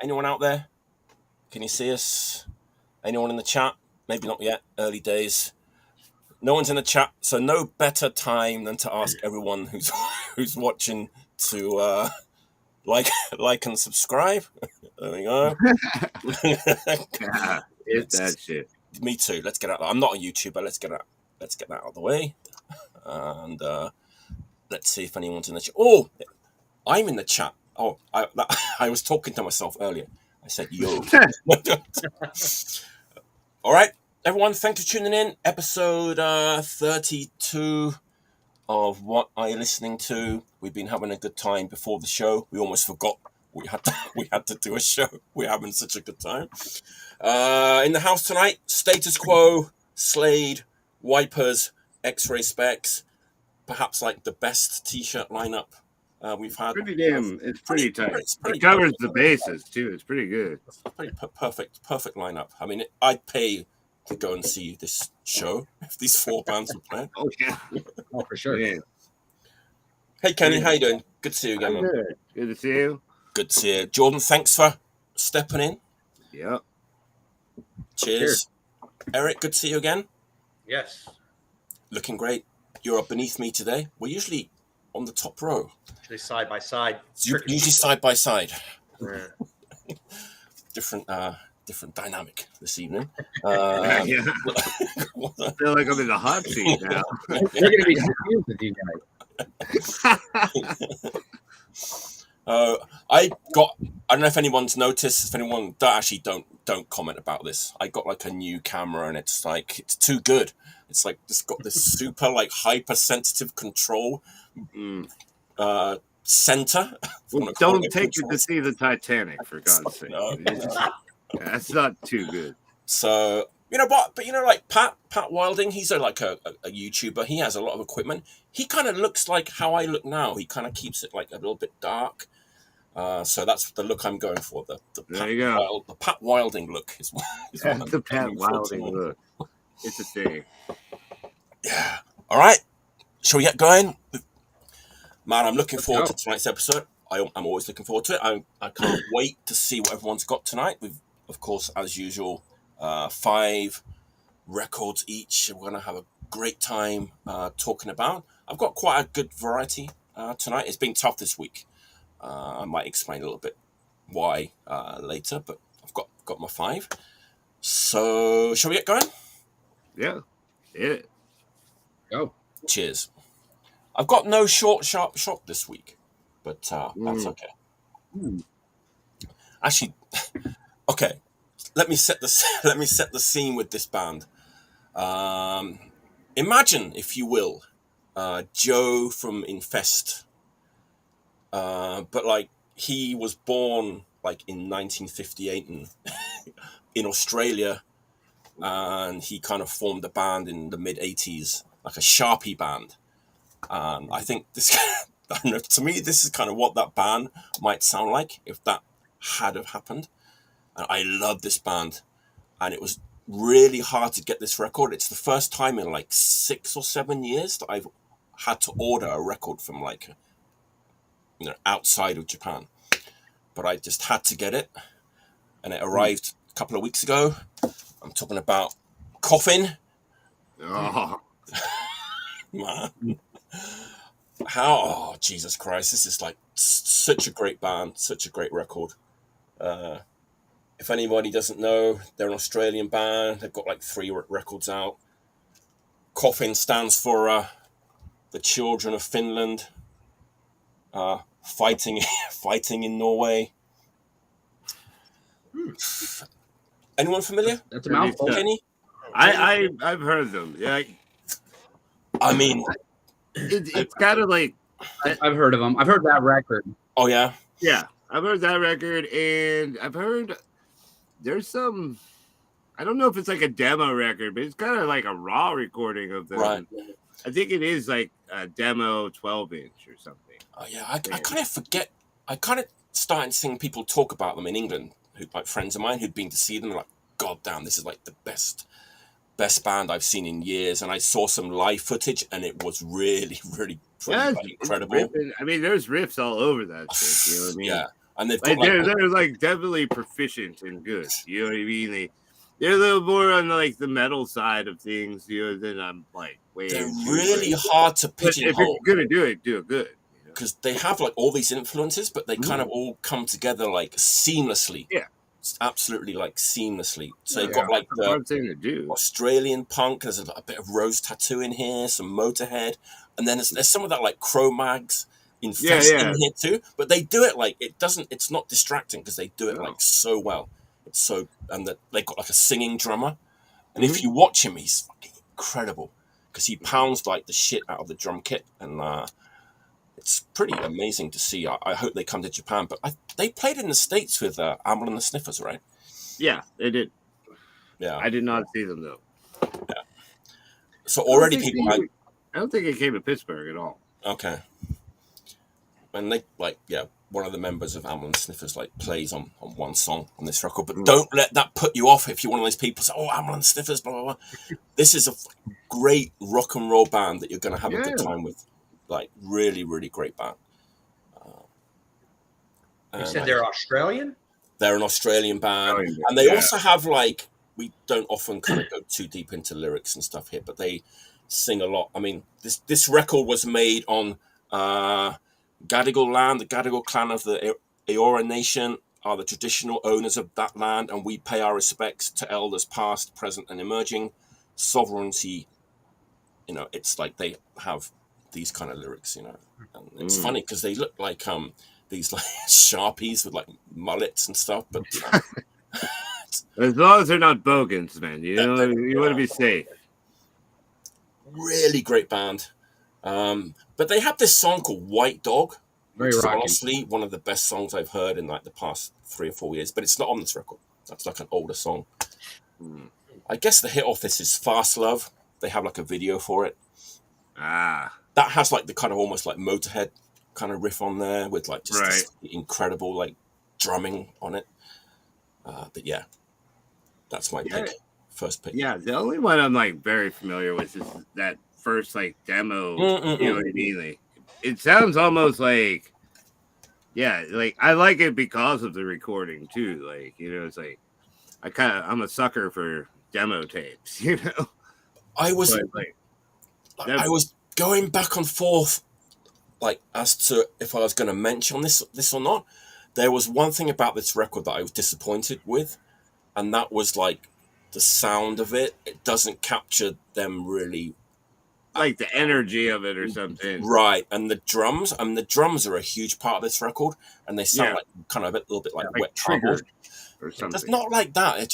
Anyone out there? Can you see us? Anyone in the chat? Maybe not yet. Early days. No one's in the chat, so no better time than to ask everyone who's watching to like and subscribe. There we go. Yeah, it's that shit. Me too. Let's get out. I'm not a YouTuber. Let's get that out of the way, and let's see if anyone's in the chat. Oh, I'm in the chat. Oh, I was talking to myself earlier. I said, yo. All right, everyone, thanks for tuning in. Episode 32 of What Are You Listening To? We've been having a good time before the show. We almost forgot we had to do a show. We're having such a good time. In the house tonight, Status Quo, Slade, Wipers, X-Ray Specs, perhaps like the best t-shirt lineup we've had. It's pretty tight. It covers the bases too. It's pretty good. Pretty perfect lineup. I mean, I'd pay to go and see this show if these four bands were playing. Oh yeah, oh for sure. Yeah. Hey Kenny, how you doing? Good to see you again, man. Good to see you. Good to see you, Jordan. Thanks for stepping in. Yeah. Cheers. Eric, good to see you again. Yes. Looking great. You're up beneath me today. We're usually on the top row. Usually side by side. Usually side by side. Yeah. Different dynamic this evening. Yeah. I feel like I'm in the hot seat now. We're going to be confused with you guys. I don't know if anyone's noticed. If anyone don't comment about this. I got like a new camera and it's too good. It's like it's got this super like hypersensitive control center. Well, don't take it to see the Titanic, for God's sake. No. That's not too good. So but like Pat Wilding, he's a YouTuber. He has a lot of equipment. He kind of looks like how I look now. He kind of keeps it like a little bit dark. So that's the look I'm going for. The Pat Wilding look is the Pat Wilding look. It's a thing. Yeah. All right. Shall we get going? Man, I'm looking forward to tonight's episode. I'm always looking forward to it. I can't wait to see what everyone's got tonight. We've, of course, as usual, 5 records each. We're going to have a great time talking about. I've got quite a good variety tonight. It's been tough this week. I might explain a little bit why later, but I've got my 5. So, shall we get going? Yeah. Yeah. Go. Cheers. I've got no short, sharp shot this week, but that's okay. Actually, okay. Let me set the scene with this band. Imagine, if you will, Joe from Infest, but like he was born like in 1958 in Australia, and he kind of formed a band in the mid 80s, like a Sharpie band. I think this, I don't know, to me, this is kind of what that band might sound like if that had have happened. And I love this band, and it was really hard to get this record. It's the first time in like 6 or 7 years that I've had to order a record from like, outside of Japan. But I just had to get it, and it arrived a couple of weeks ago. I'm talking about C.O.F.I.N. Oh. Man. Jesus Christ, this is like such a great band, such a great record. If anybody doesn't know, they're an Australian band. They've got like 3 records out. C.O.F.I.N stands for the Children of Finland, fighting in Norway. Anyone familiar? That's a mouthful. Kenny? I've heard of them. Yeah. I mean, it's kind of like I've heard of them. I've heard that record. Oh yeah, yeah. I've heard that record, and I've heard there's some. I don't know if it's like a demo record, but it's kind of like a raw recording of them. Right. I think it is like a demo 12-inch or something. Oh yeah, I kind of forget. I kind of started seeing people talk about them in England, who like friends of mine who'd been to see them. Like, God damn, this is like the best band I've seen in years. And I saw some live footage, and it was really, really incredible. I mean, there's riffs all over that shit. You know what I mean? Yeah. And they've Like got they're like definitely proficient and good. You know what I mean? They're a little more on like the metal side of things, than I'm like way they're into. really hard to But if you're pigeonhole gonna do it good. because they have like all these influences, but they kind of Mm-hmm. all come together like seamlessly. Yeah. It's absolutely like seamlessly. So Yeah, you've got like that's a the hard thing to do. Australian punk. There's a bit of Rose Tattoo in here, some Motorhead, and then there's some of that like Cro-Mags infest in here too. But they do it like it's not distracting because they do it like so well. It's so and that they got like a singing drummer, and if you watch him, he's fucking incredible because he pounds like the shit out of the drum kit, and it's pretty amazing to see. I hope they come to Japan, but they played in the States with Amble and the Sniffers, right? Yeah, they did. Yeah, I did not see them though. Yeah. So already people. I don't think it came to Pittsburgh at all. Okay. And they one of the members of Amble and Sniffers like plays on one song on this record, but don't let that put you off if you're one of those people say, "Oh, Amble and Sniffers, blah blah blah." This is a great rock and roll band that you're going to have a good time with. Like really, really great band. You said they're Australian? They're an Australian band, and they also have like we don't often kind of go too deep into lyrics and stuff here, but they sing a lot. I mean, this record was made on Gadigal land. The Gadigal clan of the Eora Nation are the traditional owners of that land, and we pay our respects to elders past, present, and emerging. Sovereignty, it's like they have these kind of lyrics, and it's funny because they look like these like Sharpies with like mullets and stuff, but as long as they're not bogans, man, you want to be safe. Really great band, but they have this song called White Dog, which is honestly one of the best songs I've heard in like the past 3 or 4 years, but it's not on this record. That's like an older song. I guess the hit off this is Fast Love. They have like a video for it. That has like the kind of almost like Motorhead kind of riff on there with like just this incredible like drumming on it. But yeah, that's my pick. First pick. Yeah, the only one I'm like very familiar with is that first like demo. You know what I mean? Like, it sounds almost like, like I like it because of the recording too. Like, it's like I'm a sucker for demo tapes. I was going back and forth, like as to if I was going to mention this or not. There was one thing about this record that I was disappointed with, and that was like the sound of it. It doesn't capture them really, like the energy of it or something. Right, and the drums. The drums are a huge part of this record, and they sound like kind of a little bit like wet triggered or something. It's not like that.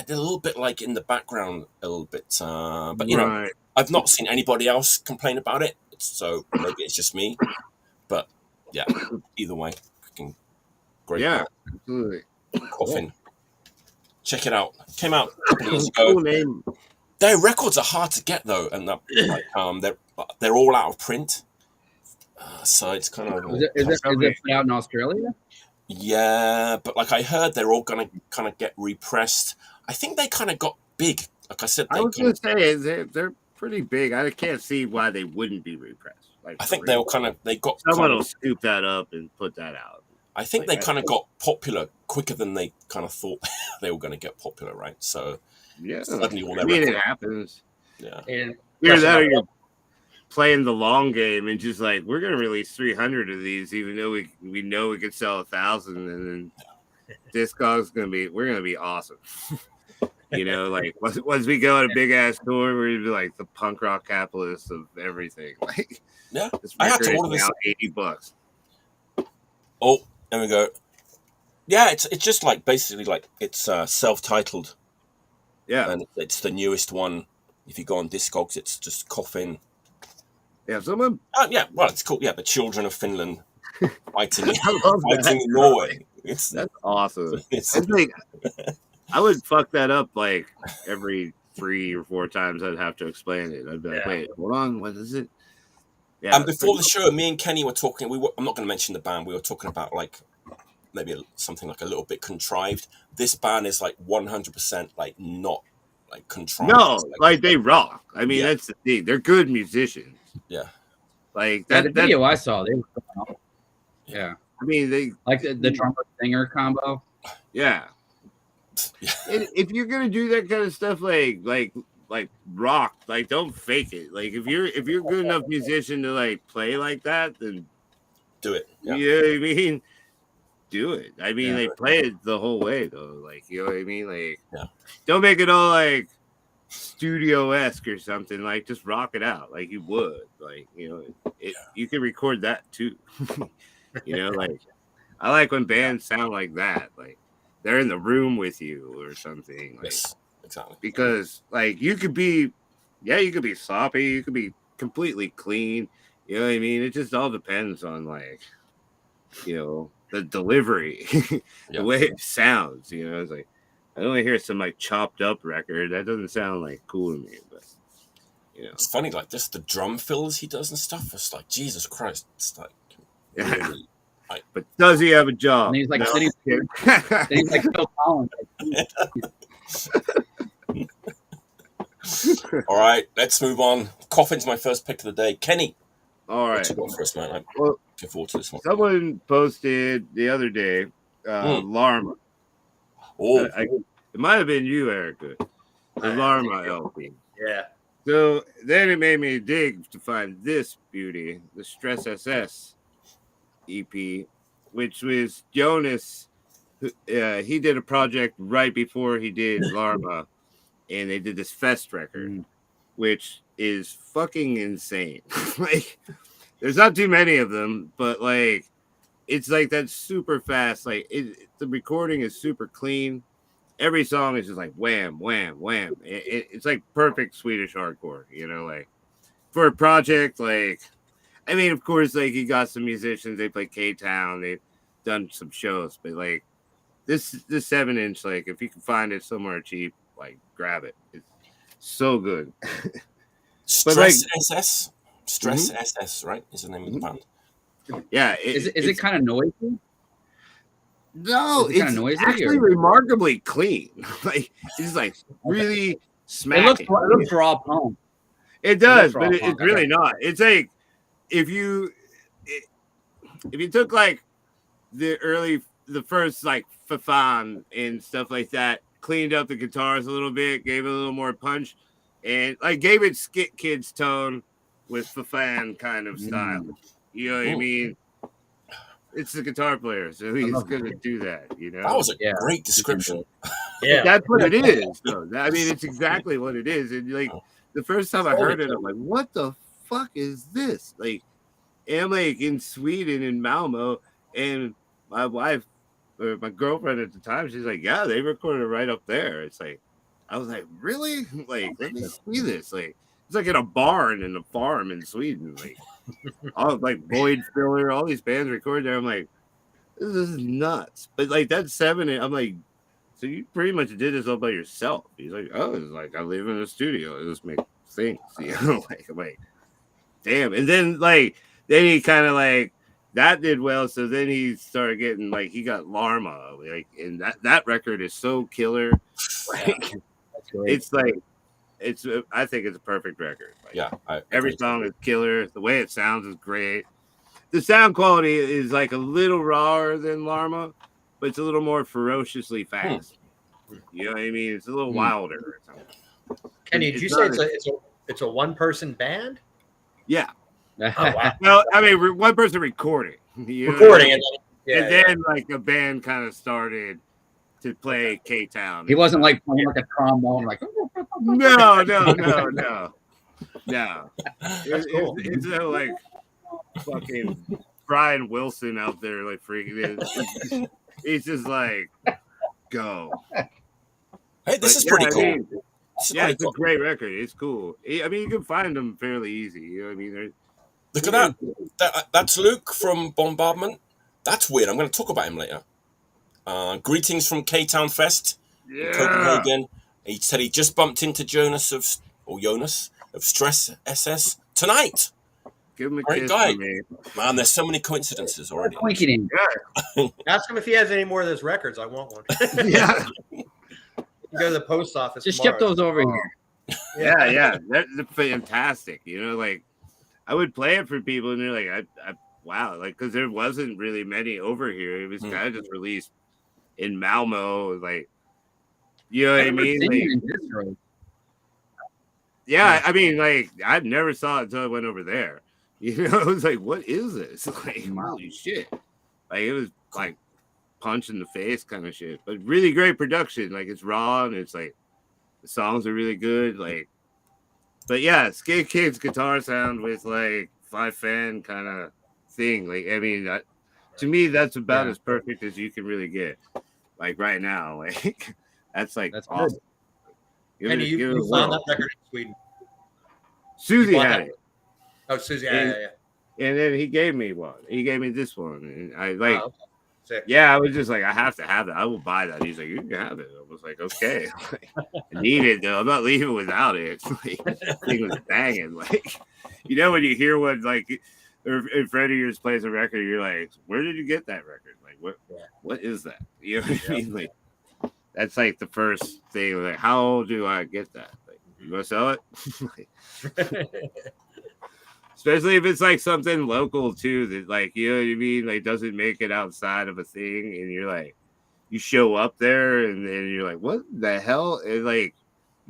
They're a little bit like in the background, a little bit. But I've not seen anybody else complain about it, so maybe it's just me. But yeah, either way, freaking great. Yeah, absolutely. C.O.F.I.N. Check it out. Came out a couple of years ago. Cool name. Their records are hard to get though, and they're all out of print. So it's kind of is it put out in Australia? Yeah, but like I heard, they're all gonna kind of get repressed. I think they kind of got big. Like I said, I was gonna say they're pretty big. I can't see why they wouldn't be repressed. Like, I think they got someone will scoop that up and put that out. I think they kind of got popular quicker than they kind of thought they were going to get popular, right? So suddenly all their it happens. Yeah, and you're playing the long game and just like we're going to release 300 of these, even though we know we could sell 1,000, and then Discog's we're going to be awesome. Like once we go on a big ass tour, we're gonna be like the punk rock capitalists of everything. Like, I had to order this $80. Oh, there we go. Yeah, it's just like basically like it's self-titled. Yeah, and it's the newest one. If you go on Discogs, it's just C.O.F.I.N. Yeah, someone. Well, it's called the Children of Finland fighting in Norway. That's awesome. I would fuck that up like every 3 or 4 times. I'd have to explain it. I'd be like, wait, hold on, what is it? Yeah. And before the show, me and Kenny were talking. I'm not going to mention the band. We were talking about like maybe something like a little bit contrived. This band is like 100% like not like contrived. No, like they rock. I mean, that's the thing. They're good musicians. Yeah. Like the video I saw, they were phenomenal. Yeah. I mean, they like the drummer singer combo. yeah. If you're gonna do that kind of stuff, like rock, like don't fake it. Like if you're a good enough musician to like play like that, then Do it. Yeah. you know what I mean. Do it. I mean, Yeah. they play it the whole way though. Like you know what I mean. Like Yeah. don't make it all like studio-esque or something. Like just rock it out like you would. Like you know, you can record that too. You know, like I like when bands sound like that. Like they're in the room with you or something. Like, Yes, exactly. because like you could be sloppy, you could be completely clean. You know what I mean? It just all depends on like, you know, the delivery, the way it sounds. You know, it's like I don't want to hear some like chopped up record. That doesn't sound like cool to me. But you know, It's funny, like just the drum fills he does and stuff. It's like Jesus Christ. It's like really. But does he have a job? And he's like No. sitting there. He's like Phil Collins. All right, let's move on. Coffin's my first pick of the day. Kenny, All right. what you got first, man? I'm Well, looking forward to this one. someone posted the other day, Larma. Oh, It might have been you, Erica. The Larma LP. Yeah. So then it made me dig to find this beauty, the Stress SS EP, which was Jonas. He did a project right before he did Larma, and they did this Fest record, which is fucking insane. Like, there's not too many of them, but like, it's like that super fast. Like, the recording is super clean. Every song is just like wham, wham, wham. It's like perfect Swedish hardcore, you know, like for a project. Like, I mean, of course, like he got some musicians, they play K-Town, they've done some shows, but like this 7-inch, like if you can find it somewhere cheap, like grab it. It's so good. Stress SS. Stress SS, right? Is the name of the band. Yeah. Is it kind of noisy? No, Is it kinda it's noisy, actually or? remarkably clean. Like it's like really It smacking. looks raw punk. It does, raw but it's punk. really not. It's like if you took like the first like C.O.F.F.I.N and stuff like that, cleaned up the guitars a little bit, gave it a little more punch, and like gave it Skit Kids tone with C.O.F.F.I.N kind of style. You know what I mean? It's the guitar player, so he's gonna do that. You know, That was a great description. Yeah. that's what it is. Though. I mean, it's exactly what it is. And like the first time I heard it, I'm like, "What the fuck is this?" Like, and I'm like in Sweden in Malmo, and my wife or my girlfriend at the time, she's like, "Yeah, they recorded right up there." It's like, I was like, "Really?" Like, let me see this. Like, it's like in a barn in a farm in Sweden. Like, all like Void Filler, all these bands recorded there. I'm like, this is nuts. But like that 7, I'm like, so you pretty much did this all by yourself. He's like, oh, it's like I live in a studio. I just make things, you know. Like I'm like, damn. And then he kind of like that did well. So then he started getting like he got Larma, like, and that record is so killer. Like, it's like I think it's a perfect record. Like, every song is killer. The way it sounds is great. The sound quality is like a little rawer than Larma, but it's a little more ferociously fast. You know what I mean? It's a little wilder or something. Kenny, did you say it's a one-person band? Yeah. Oh, wow. Well, I mean, one person recording. Recording and then like a band kind of started to play K-Town. He wasn't like playing like a trombone, like No. That's cool. It's like fucking Brian Wilson out there, like freaking. He's just like, go. Hey, this is pretty cool. I mean, it's a great record. It's cool. I mean, you can find them fairly easy. You know what I mean? Look at that. That's Luke from Bombardment. That's weird. I'm going to talk about him later. Greetings from K-Town Fest in Copenhagen. He said he just bumped into Jonas of Stress SS tonight. Give him a Great kiss guy. for me. Man, there's so many coincidences already. Ask him if he has any more of those records. I want one. Yeah. Go to the post office. Just tomorrow. ship those over here. Yeah. They're fantastic. You know, like I would play it for people, and they're like, I wow, like because there wasn't really many over here. It was kind of just released in Malmo, like you know what I mean? Like, yeah, I mean, like I never saw it until I went over there. You know, it was like, what is this? Like, holy shit! Like it was like punch in the face kind of shit, but really great production. Like it's raw and it's like the songs are really good. Like, but yeah, Skate Kid's guitar sound with like C.O.F.F.I.N kind of thing. Like, I mean, to me, that's about as perfect as you can really get. Like right now, like that's like awesome. And you found that record in Sweden. Susie had it. Oh, Susie, yeah. And then he gave me one. He gave me this one, and I like. Oh, okay. Yeah, I was just like, I have to have it. I will buy that. He's like, you can have it. I was like, okay. Like, I need it though. I'm not leaving without it. Like, the thing was banging. Like, you know, when you hear what like a friend of yours plays a record, you're like, where did you get that record? Like, what is that? You know what I mean? Like, that's like the first thing. Like, how do I get that? Like, you want to sell it? Especially if it's like something local too, that like, you know what I mean, like doesn't make it outside of a thing, and you're like, you show up there and then you're like, what the hell? And like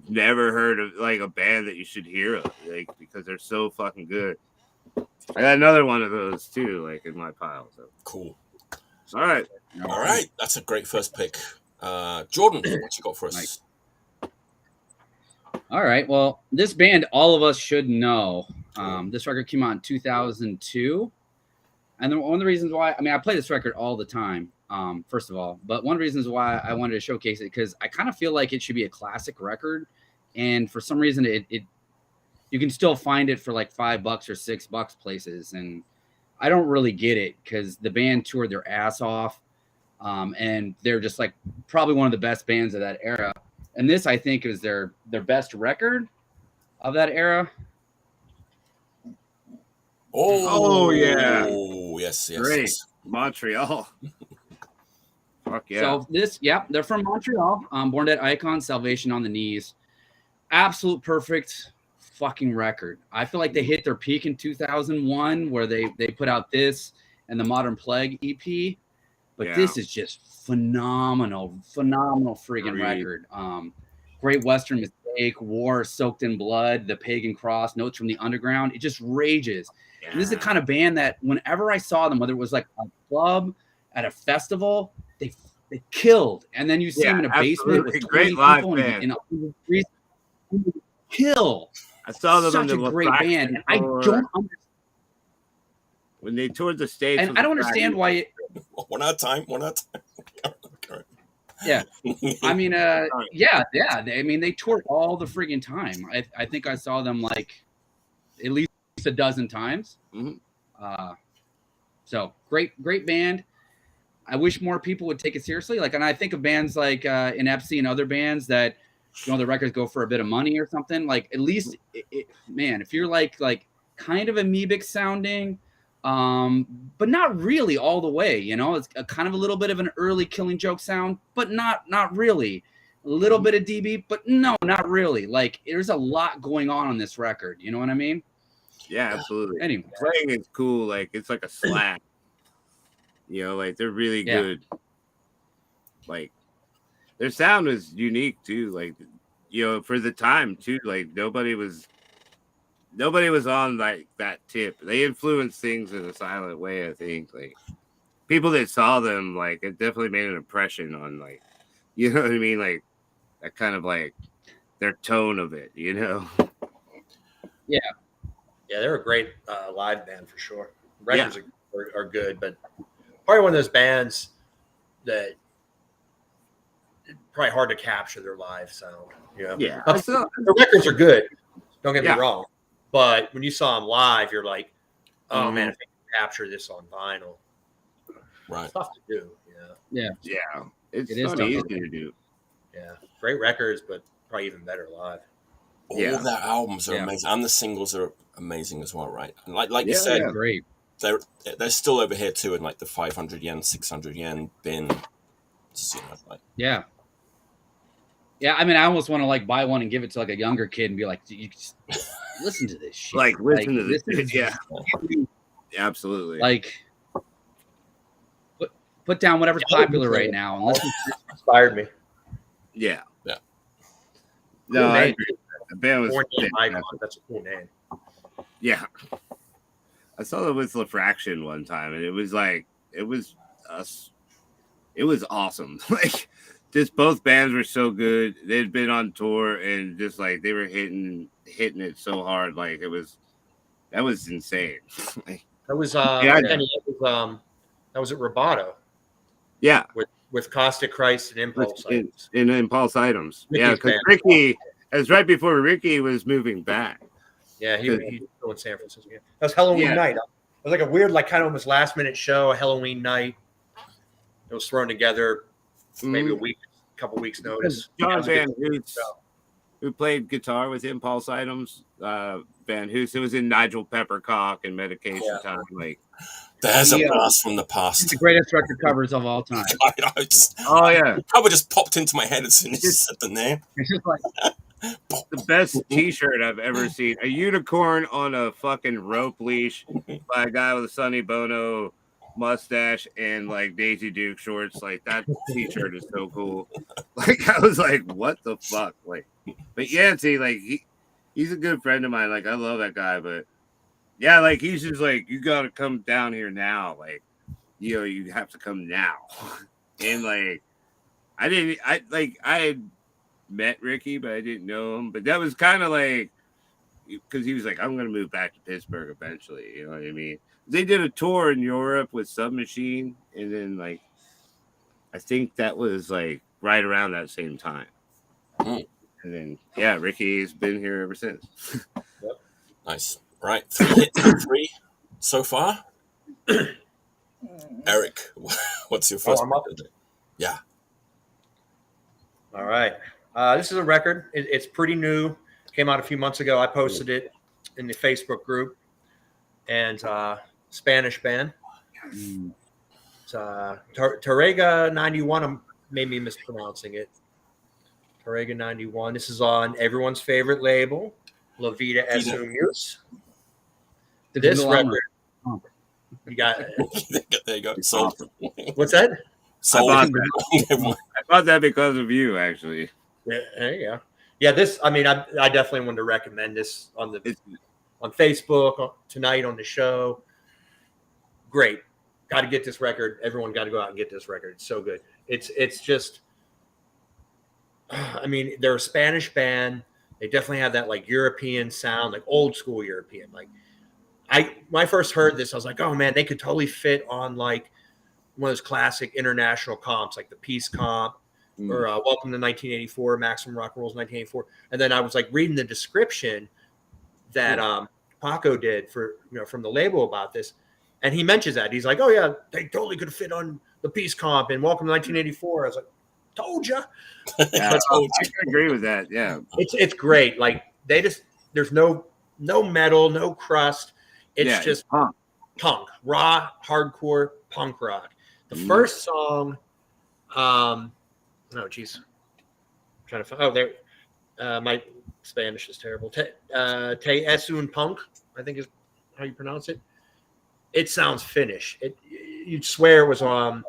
never heard of like a band that you should hear of, like because they're so fucking good. I got another one of those too, like in my pile. So cool. All right. That's a great first pick. Jordan, what you got for us? All right. Well, this band, all of us should know. This record came out in 2002. And then one of the reasons why, I mean, I play this record all the time, first of all. But one of the reasons why I wanted to showcase it, because I kind of feel like it should be a classic record. And for some reason, it you can still find it for like $5 or $6 places. And I don't really get it because the band toured their ass off. And they're just like probably one of the best bands of that era. And this, I think, is their best record of that era. Oh yeah. Oh, yes. Great. Montreal. Fuck yeah. So they're from Montreal. Born Dead Icon, Salvation on the Knees. Absolute perfect fucking record. I feel like they hit their peak in 2001 where they put out this and the Modern Plague EP. But this is just phenomenal friggin' record. Great Western Mistake, War, Soaked in Blood, The Pagan Cross, Notes from the Underground. It just rages. Yeah. And this is the kind of band that whenever I saw them, whether it was like a club, at a festival, they killed. And then you see them in a basement with 20 people and kill. I saw them such in a great band. And I don't understand. When they toured the States. And I don't understand why One at a time. Yeah. I mean, yeah. I mean, they toured all the friggin' time. I think I saw them like at least a dozen times. Mm-hmm. So great band. I wish more people would take it seriously. Like, and I think of bands like Inepsy and other bands that, you know, the records go for a bit of money or something. Like, at least, man, if you're like kind of amoebic sounding, but not really all the way, you know, it's a kind of a little bit of an early Killing Joke sound, but not really. A little bit of DB, but no, not really. Like, there's a lot going on this record. You know what I mean? Yeah, absolutely. Anyway, playing is cool. Like, it's like a slap. You know, like they're really good. Like, their sound is unique too. Like, you know, for the time too. Like, nobody was on like that tip. They influenced things in a silent way. I think like people that saw them, like, it definitely made an impression on, like, you know what I mean, like that kind of like their tone of it. You know? Yeah, they're a great live band for sure. Records are good, but probably one of those bands that probably hard to capture their live sound. You know? Yeah, the records are good. Don't get me wrong, but when you saw them live, you're like, "Oh man, if they can capture this on vinyl, right? It's tough to do." Yeah. It is not easy to do. Yeah, great records, but probably even better live. All of their albums are amazing, and the singles are amazing as well, right? And like you said, great. They're still over here too in like the 500 yen, 600 yen bin. You know, like. Yeah. I mean, I almost want to like buy one and give it to like a younger kid and be like, "You just listen to this shit. Like, listen to this. Yeah. Absolutely. Like, put down whatever's popular right now and listen. Inspired me. Yeah. Yeah. No, Cool I name. agree. The band was Born in fantastic. Icon. That's a cool name. Yeah. I saw them with Fraction one time, and it was us. It was awesome. Like, just both bands were so good. They'd been on tour, and just like they were hitting it so hard. Like that was insane. Like, That was Yeah. Kenny, that was at Roboto yeah, with Caustic Christ and Impulse. in Impulse Items. Ricky's Yeah, because band. Ricky, it was right before Ricky was moving back. Yeah, he's still in San Francisco. That was Halloween night. It was like a weird, like kind of almost last minute show, a Halloween night. It was thrown together maybe a couple weeks notice. John Van Hoos, who played guitar with Impulse Items, Van Hoos, it was in Nigel Peppercock and Medication Time. Like, there's a blast from the past. The greatest record covers of all time. yeah, probably just popped into my head as soon as you said the name. It's just like the best T-shirt I've ever seen. A unicorn on a fucking rope leash by a guy with a Sonny Bono mustache and like Daisy Duke shorts. Like, that T-shirt is so cool. Like, I was like, what the fuck? Like, but Yancey, like he's a good friend of mine. Like, I love that guy, but yeah, like he's just like, you got to come down here now. Like, you have to come now. And like, I had met Ricky, but I didn't know him. But that was kind of like, because he was like, I'm gonna move back to Pittsburgh eventually. You know what I mean? They did a tour in Europe with Submachine, and then like, I think that was like right around that same time. And then Ricky's been here ever since. Yep. Nice. Right, 3 hits and 3 so far. Eric, what's your first? Yeah. All right. This is a record. It's pretty new. Came out a few months ago. I posted it in the Facebook group. And Spanish band. It's Tarrega 91. Made me mispronouncing it. Tarrega 91. This is on everyone's favorite label, La Vida es un Muse. This record. You got there you go. Sold. What's that? Sold. I bought that because of you, actually. Yeah, there you go. Yeah, this. I mean, I definitely want to recommend this on Facebook tonight on the show. Great, got to get this record. Everyone got to go out and get this record. It's so good. It's just. I mean, they're a Spanish band. They definitely have that like European sound, like old school European. Like, when I first heard this, I was like, oh man, they could totally fit on like one of those classic international comps, like the Peace Comp or Welcome to 1984, Maximum Rock and Roll's 1984. And then I was like reading the description that Paco did from the label about this, and he mentions that he's like, oh yeah, they totally could fit on the Peace Comp and Welcome to 1984. I was like, told you. Yeah, I can agree with that. Yeah, it's great. Like there's no metal, no crust. It's just punk, raw, hardcore punk rock. The first song, I'm trying to find. Oh, there. My Spanish is terrible. Te es un punk, I think is how you pronounce it. It sounds Finnish. You'd swear it was on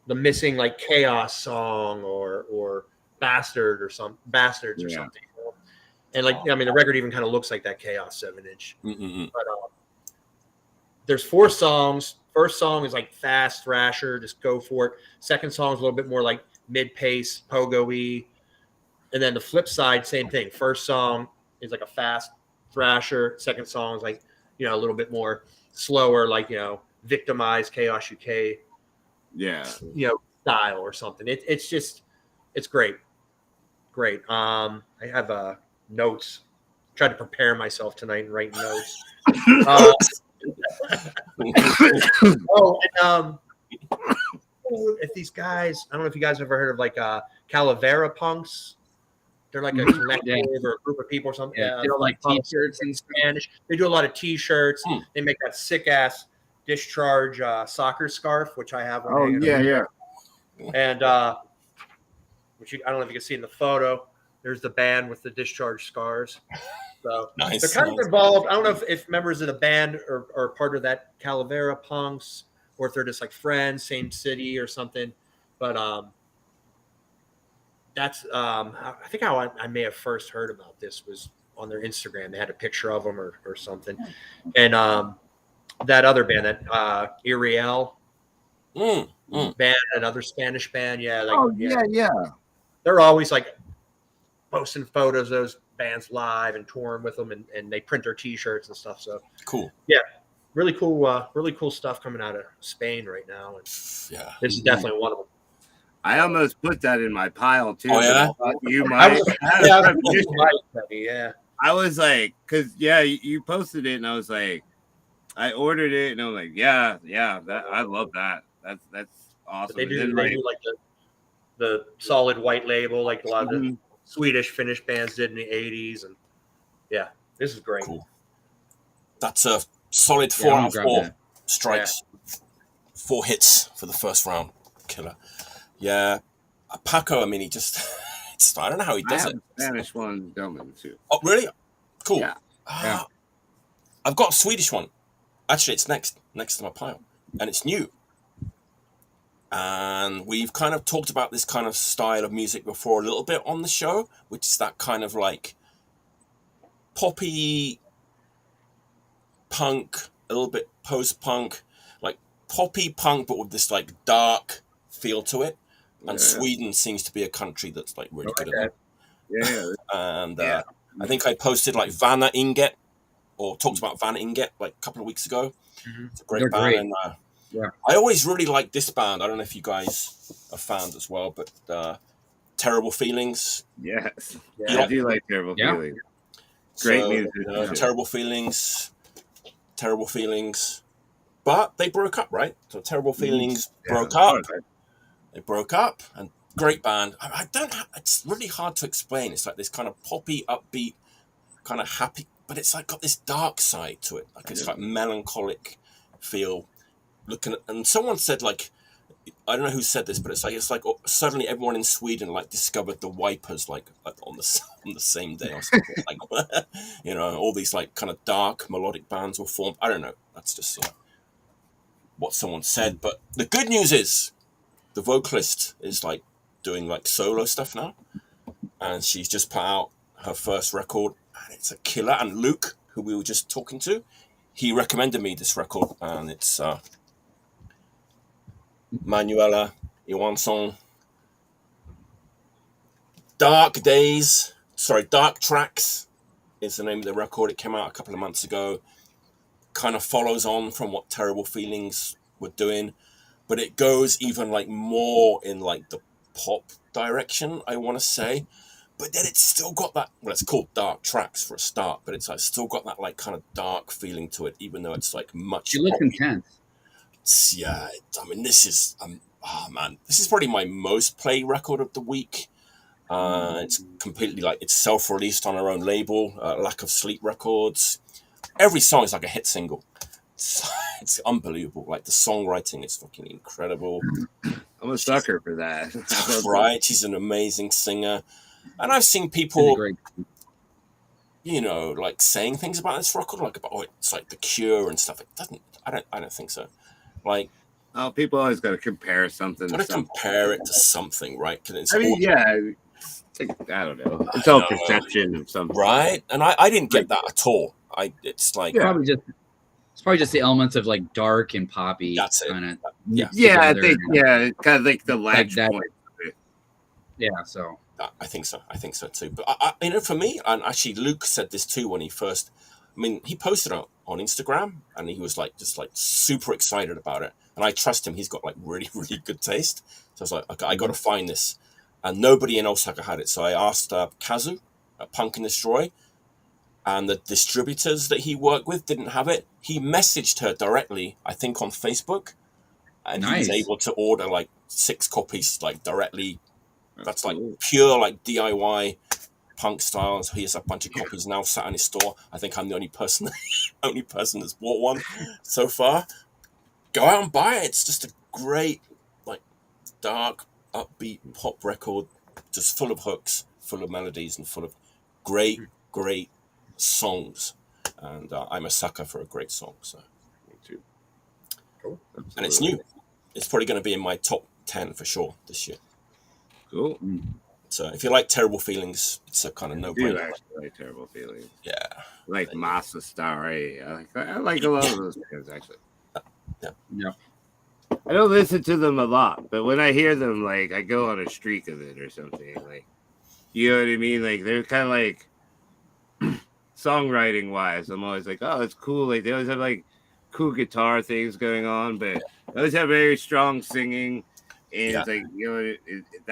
the Missing like Chaos song or Bastards or something. You know? And like, I mean, the record even kind of looks like that Chaos 7-inch. But there's 4 songs. First song is like fast thrasher, just go for it. Second song is a little bit more like mid-pace, pogo-y. And then the flip side, same thing. First song is like a fast thrasher. Second song is like, a little bit more slower, like, Victimized, Chaos UK, style or something. It's great. Great. I have notes. Tried to prepare myself tonight and write notes. If these guys, I don't know if you guys have ever heard of like Calavera Punks. They're like a collective or a group of people or something. Yeah, they do like t-shirts in Spanish. They do a lot of t-shirts. They make that sick ass discharge soccer scarf, which I have. Yeah. And which I don't know if you can see in the photo. There's the band with the discharge scars. So Nice. they're kind of involved. I don't know if members of the band are part of that Calavera punks, or if they're just like friends, same city or something. But that's I think how I may have first heard about this was on their Instagram. They had a picture of them or something. And that other band, that Iriel band, another Spanish band. Yeah, like yeah. they're always like posting photos of those bands live and touring with them, and they print their T-shirts and stuff. So Cool. Yeah, really cool stuff coming out of Spain right now. And Yeah, this is definitely one of them. I almost put that in my pile too. Oh, yeah? You might. Yeah. I was like, because you posted it, and I was like, I ordered it, and I was like, yeah, that I love that. That's awesome. But they do like the solid white label, like a lot of the Swedish Finnish bands did in the '80s, and yeah, this is great. Cool. That's a solid 4 out of 4 strikes. 4 hits for the first round. Killer. Yeah. Paco, I mean, he just, I don't know how he does it. Spanish one going too. Oh, really? Cool. Yeah. I've got a Swedish one. Actually, it's next to my pile. And it's new. And we've kind of talked about this kind of style of music before a little bit on the show, which is that kind of like poppy punk, a little bit post-punk, like poppy punk, but with this like dark feel to it. And Sweden seems to be a country that's like really good at that. Yeah. And I think I posted like Vanna Inget, or talked about Vanna Inget like a couple of weeks ago. It's a great band. And, I always really like this band. I don't know if you guys are fans as well, but Terrible Feelings. Yes. Yeah, I do like Terrible Feelings. Great music. Terrible Feelings. But they broke up, right? So Terrible Feelings broke up. They broke up, and great band. I don't. It's really hard to explain. It's like this kind of poppy, upbeat, kind of happy, but it's like got this dark side to it. Like it's like melancholic feel. And someone said like, I don't know who said this, but it's like suddenly everyone in Sweden like discovered the Wipers like on the same day or something. Like all these like kind of dark melodic bands were formed. I don't know. That's just what someone said. But the good news is, the vocalist is like doing like solo stuff now, and she's just put out her first record, and it's a killer. And Luke, who we were just talking to, he recommended me this record, and it's Manuela, Iwansson, Dark Tracks is the name of the record. It came out a couple of months ago. Kind of follows on from what Terrible Feelings were doing, but it goes even like more in like the pop direction, I want to say. But then it's still got that, well, it's called Dark Tracks for a start, but it's like still got that like kind of dark feeling to it, even though it's like much. She looks intense. I mean, this is, this is probably my most played record of the week. It's completely like, it's self-released on her own label, Lack of Sleep Records. Every song is like a hit single. It's unbelievable. Like the songwriting is fucking incredible. I'm a sucker for that. Right? She's an amazing singer. And I've seen people, like saying things about this record, like about, it's like The Cure and stuff. It doesn't, I don't think so. Like, people always got to compare something. Got to compare it to something, right? I don't know. It's all perception of something, right? And I didn't get that at all. It's like it's probably just the elements of like dark and poppy. That's it. Kinda I think kind of like the latch point. Yeah, so I think so too. But for me, and actually Luke said this too when he first. I mean, he posted it on Instagram, and he was like just like super excited about it. And I trust him; he's got like really, really good taste. So I was like, okay, I got to find this. And nobody in Osaka had it, so I asked Kazu at Punk and Destroy, and the distributors that he worked with didn't have it. He messaged her directly, I think, on Facebook, and he was able to order like 6 copies like directly. That's like pure like DIY punk style. So he has a bunch of copies now sat in his store. I think I'm the only person that's bought one so far. Go out and buy it. It's just a great, like, dark, upbeat pop record, just full of hooks, full of melodies, and full of great songs, and I'm a sucker for a great song. So, Me too. Cool. And it's new. It's probably going to be in my top 10 for sure this year. Cool. So if you like Terrible Feelings, it's a kind of I do no-brainer. actually like Terrible Feelings. Yeah. Like Masa Starry. I like a lot of those bands actually. Yeah. I don't listen to them a lot, but when I hear them, like I go on a streak of it or something. Like, you know what I mean? Like they're kind of like songwriting wise. I'm always like, oh, it's cool. Like they always have like cool guitar things going on, but they always have very strong singing, and it's like, you know,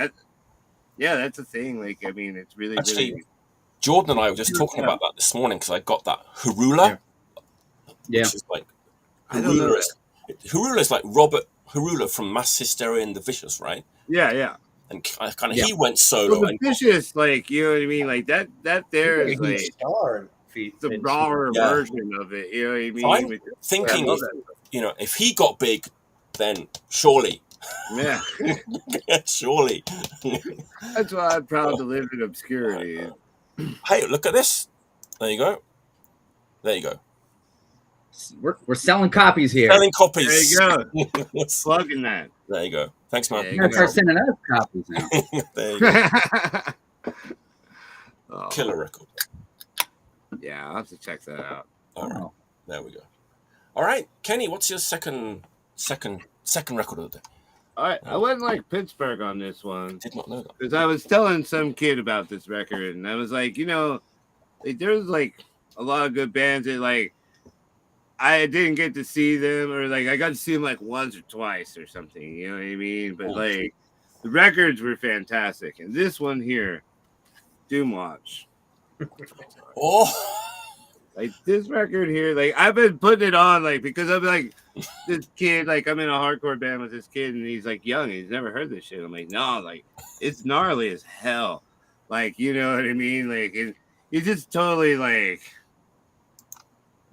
that's a thing. Like, I mean, it's really Actually, really... Jordan and I were just talking about that this morning because I got that Harula. Yeah. Which is like I don't know. Harula is like Robert Harula from Mass Hysteria and the Vicious, right? Yeah. And kind of he went solo. Well, the Vicious, like, you know what I mean? Like that there is like the rawer version of it. You know what I mean? So I'm thinking, if he got big, then surely. Yeah. Surely. That's why I'm proud to live in obscurity. Hey, look at this. There you go. We're selling copies here. Selling copies. There you go. Plugging that. There you go. Thanks, man. You're gonna start sending us copies now. There you go. Oh. Killer record. Yeah, I'll have to check that out. All right. There we go. All right, Kenny, what's your second record of the day? All right, I went like Pittsburgh on this one. Did not know that. Because I was telling some kid about this record, and I was like, there's like a lot of good bands that like I didn't get to see them, or like I got to see them like once or twice or something. You know what I mean? But like the records were fantastic, and this one here, Doom Watch. Like this record here, like I've been putting it on, like because I'm like this kid, like I'm in a hardcore band with this kid, and he's like young, he's never heard this shit. I'm like, no, like it's gnarly as hell, like you know what I mean, like he's just totally like,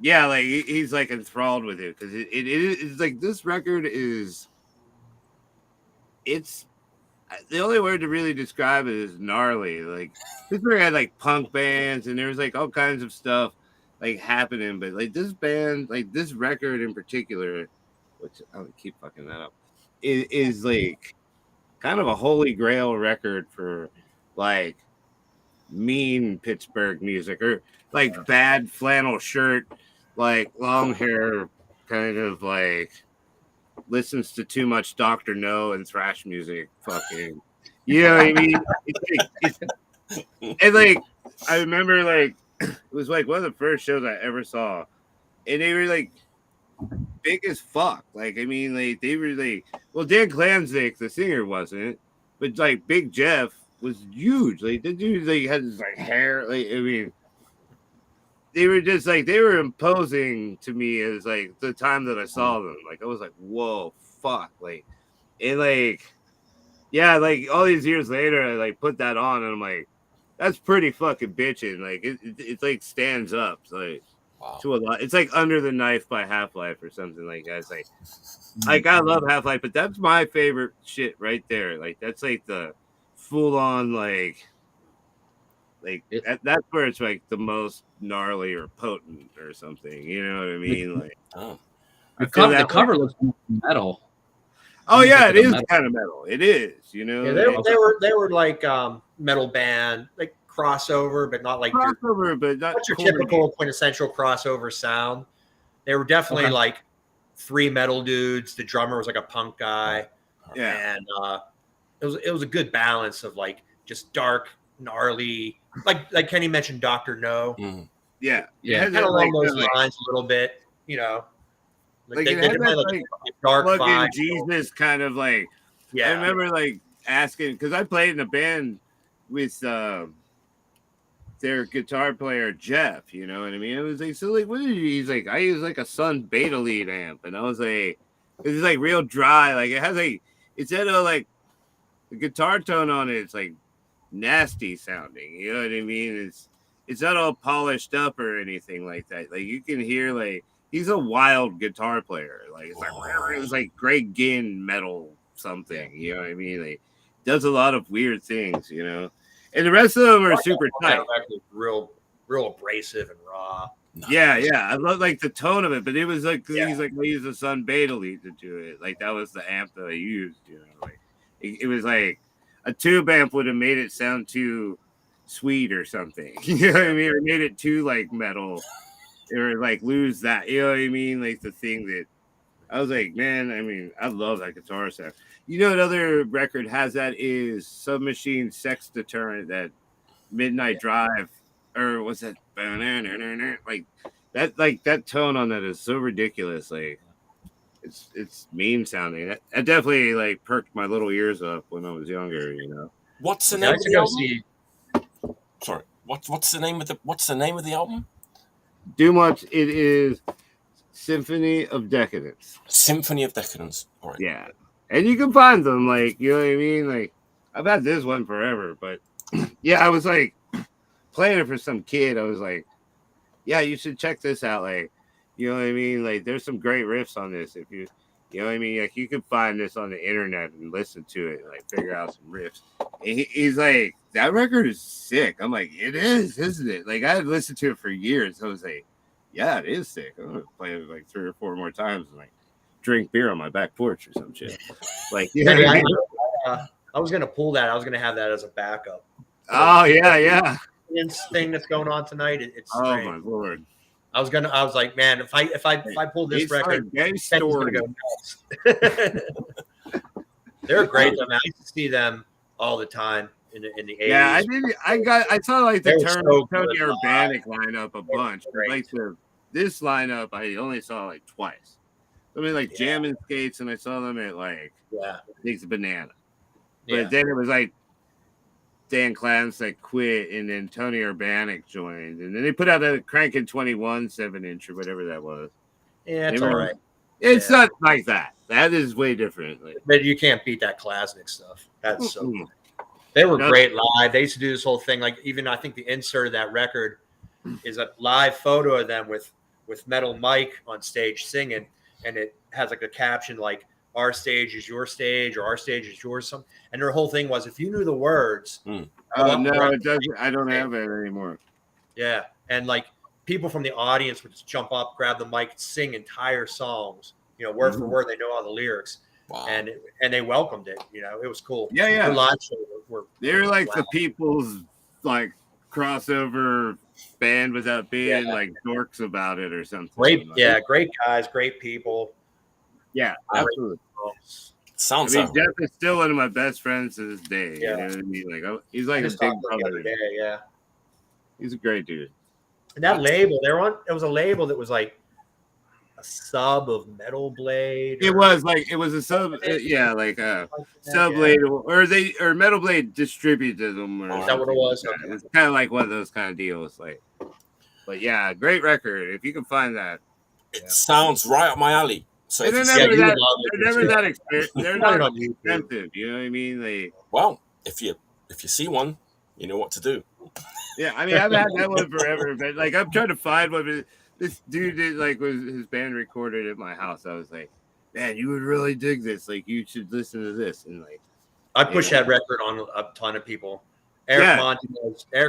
yeah, like he's like enthralled with it because it's like this record is, it's the only word to really describe it is gnarly. Like this record had like punk bands and there was like all kinds of stuff like happening, but like this band, like this record in particular, which I would keep fucking that up, is like kind of a holy grail record for like mean Pittsburgh music, or like bad flannel shirt, like long hair, kind of like listens to too much Dr. No and thrash music, fucking, you know what I mean? And like I remember like it was like one of the first shows I ever saw, and they were like big as fuck. Like I mean, like they were like, well, Dan Klanzik, the singer, wasn't, but like Big Jeff was huge. Like the dude like had this like hair. Like I mean, they were just like they were imposing to me as like the time that I saw them. Like I was like, whoa, fuck, like, and like, yeah, like all these years later, I like put that on, and I'm like, that's pretty fucking bitchin'. Like it like stands up like to a lot. It's like Under the Knife by Half-Life or something like that. It's like I love Half-Life, but that's my favorite shit right there. Like that's like the full on like that's where it's like the most gnarly or potent or something. You know what I mean? Like the cover looks metal. Oh yeah, it is kind of metal. It is, you know. Yeah, they were like metal band, like crossover, but not like crossover, but not your typical quintessential crossover sound. They were definitely like three metal dudes. The drummer was like a punk guy. Yeah, and it was a good balance of like just dark, gnarly, like Kenny mentioned, Dr. No. Yeah, kind of along those lines a little bit, you know. Like they had that, like dark vibe. Jesus kind of like. Yeah, I remember like asking because I played in a band with their guitar player Jeff. You know what I mean? It was like, so like, what did you? He's like, I use like a Sun Beta Lead amp, and I was like, it's like real dry. Like it has like instead of like the guitar tone on it, it's like nasty sounding. You know what I mean? It's not all polished up or anything like that. Like you can hear like. He's a wild guitar player. Like it's like it was like Greg Ginn metal something. You know what I mean? Like does a lot of weird things. You know, and the rest of them are super tight. Real real abrasive and raw. Yeah, I love like the tone of it, but it was like he's like we used the Sun Beta lead to do it. Like that was the amp that I used, you know. Like it was like a tube amp would have made it sound too sweet or something. You know what I mean? Or made it too like metal, or like lose that. You know what I mean? Like the thing that I was like, man. I mean, I love that guitar sound. You know, another record has that is Submachine Sex Deterrent, that Midnight Drive. Or was that like that tone on that is so ridiculous. Like it's mean sounding. That definitely like perked my little ears up when I was younger, you know. What's the name of the album? Sorry. What's the name of the album? Do much. It is Symphony of Decadence. Symphony of Decadence. All right. Yeah. And you can find them, like, you know what I mean? Like, I've had this one forever, but yeah, I was like playing it for some kid. I was like, yeah, you should check this out. Like, you know what I mean? Like, there's some great riffs on this. If you know what I mean? Like, you can find this on the internet and listen to it, and, like, figure out some riffs. And he's like, that record is sick. I'm like, it is, isn't it? Like, I had listened to it for years. So I was like, yeah, it is sick. I'm gonna play it like 3 or 4 more times and like drink beer on my back porch or some shit. Like, yeah. I was gonna pull that. I was gonna have that as a backup. Oh yeah. Thing that's going on tonight. It's oh strange. my lord. I was like, man, if I pull this record, Ben's gonna go nuts. They're great. I mean, I used to see them all the time in the 80s. Yeah, I saw like the Tony so Urbanic lineup a bunch. But great. like this lineup I only saw like twice. I mean, like Jammin' Skates, and I saw them at like Digs Banana. But then it was like Dan Clans that quit, and then Tony Urbanic joined, and then they put out a Crankin' 21 7-inch or whatever that was. Yeah, it's all right. It's not like that. That is way different. Like, but you can't beat that Klasnick stuff. That's so cool. They were great live. They used to do this whole thing. Like, even I think the insert of that record is a live photo of them with Metal Mike on stage singing, and it has like a caption like, our stage is your stage, or our stage is yours. Something. And their whole thing was, if you knew the words. Oh, no, it doesn't. I don't have it anymore. Yeah. And like people from the audience would just jump up, grab the mic, and sing entire songs, you know, word for word. They know all the lyrics. Wow. And they welcomed it. You know, it was cool. Yeah. Their live shows were they're like the people's like crossover band without being like dorks about it or something. Great. Yeah. Great guys, great people. Yeah, absolutely. Sounds. I mean, Jeff is still one of my best friends to this day. Yeah. You know what I mean? Like, he's like a big brother. Yeah. He's a great dude. And that label, it was a label that was like a sub of Metal Blade. It was a sub, like a Sub Blade, or Metal Blade distributed them. Is that what it was? Okay. It's kind of like one of those kind of deals. Like, but yeah, great record. If you can find that, it sounds right up my alley. So they're never that expensive. They're not expensive. You know what I mean? Like, well, if you see one, you know what to do. Yeah, I mean, I've had that one forever, but like I'm trying to find one. This dude did like was his band recorded at my house. I was like, man, you would really dig this. Like, you should listen to this. And like, I pushed that record on a ton of people. Eric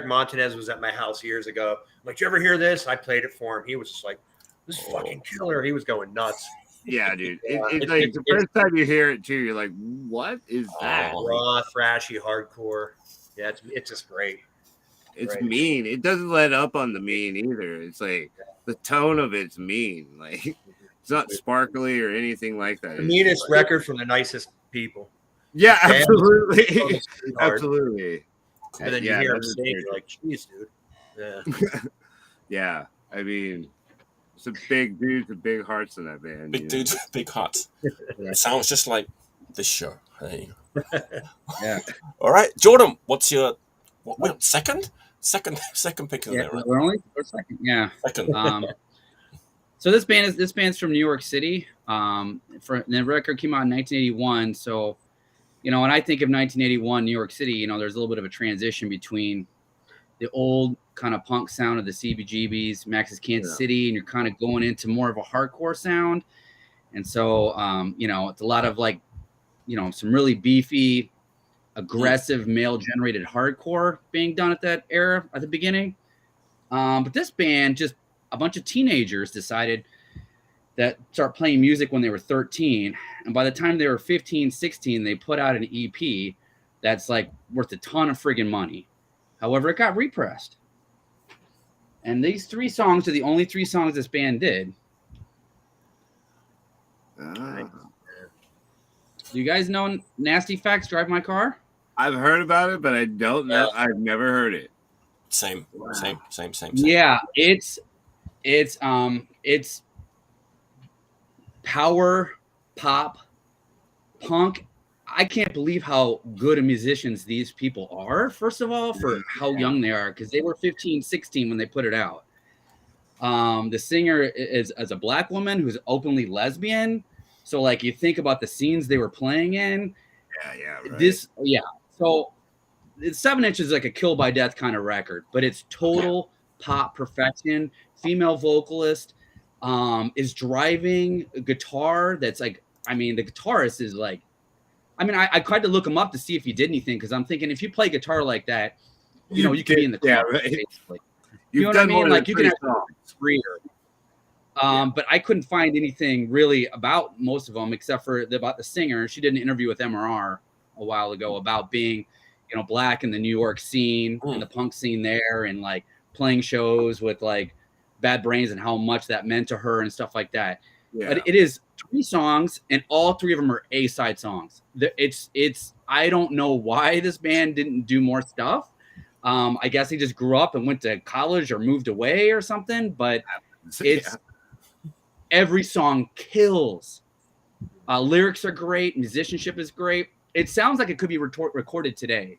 Montanez was at my house years ago. I'm like, did you ever hear this? I played it for him. He was just like, this is fucking killer. He was going nuts. Yeah, dude. It's like the first time you hear it too, you're like, what is that? Raw, thrashy, hardcore. Yeah, it's just great. It's mean. It doesn't let up on the mean either. It's like the tone of it's mean. Like, it's not sparkly or anything like that. The meanest record from the nicest people. Yeah, absolutely. Absolutely. And then you hear him sing, you're like, jeez, dude. Yeah. Yeah. I mean, some big dudes with big hearts in that band. Big dudes with big hearts. It sounds just like this show. Hey. Yeah. All right, Jordan, what's your second pick? Yeah, right? we're second. Yeah. Second. So this band's from New York City. The record came out in 1981. So, you know, when I think of 1981 New York City, you know, there's a little bit of a transition between the old kind of punk sound of the CBGBs, Max's Kansas City, and you're kind of going into more of a hardcore sound. And so, you know, it's a lot of like, you know, some really beefy, aggressive male-generated hardcore being done at that era at the beginning. But this band, just a bunch of teenagers decided that start playing music when they were 13. And by the time they were 15, 16, they put out an EP that's like worth a ton of friggin' money. However, it got repressed. And these 3 songs are the only 3 songs this band did. Do you guys know Nasty Facts Drive My Car? I've heard about it, but I don't know. I've never heard it. Same. Yeah, it's power pop punk. I can't believe how good of musicians these people are, first of all, for how young they are, because they were 15, 16 when they put it out. The singer is a black woman who's openly lesbian. So, like, you think about the scenes they were playing in. Right. So, 7 Inch is like a kill by death kind of record, but it's total pop perfection. Female vocalist is driving a guitar that's like, I mean, the guitarist is like, I mean, I tried to look him up to see if he did anything, because I'm thinking if you play guitar like that, you could be in the club, basically. You know what I mean? Like, you can have freer. But I couldn't find anything really about most of them except for about the singer. She did an interview with MRR a while ago about being, black in the New York scene and the punk scene there, and like playing shows with like Bad Brains and how much that meant to her and stuff like that. Yeah. But it is 3 songs, and all 3 of them are A-side songs. It's I don't know why this band didn't do more stuff. I guess he just grew up and went to college or moved away or something, but it's every song kills. Lyrics are great. Musicianship is great. It sounds like it could be recorded today.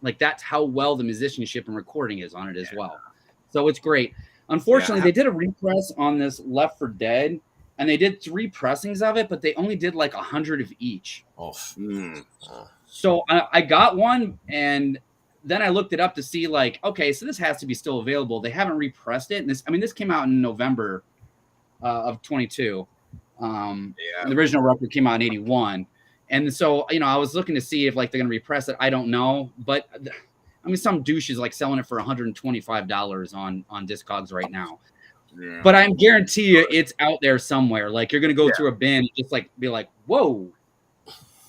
Like, that's how well the musicianship and recording is on it as well. So it's great. Unfortunately, they did a repress on this Left for Dead, and they did 3 pressings of it, but they only did like 100 of each. So I got one, and then I looked it up to see, like, okay, so this has to be still available. They haven't repressed it. And this came out in November of 22. The original record came out in 81. And so, I was looking to see if like they're going to repress it. I don't know. But I mean, some douche is like selling it for $125 on Discogs right now. Yeah. But I guarantee you it's out there somewhere. Like, you're going to go through a bin and just like be like, whoa,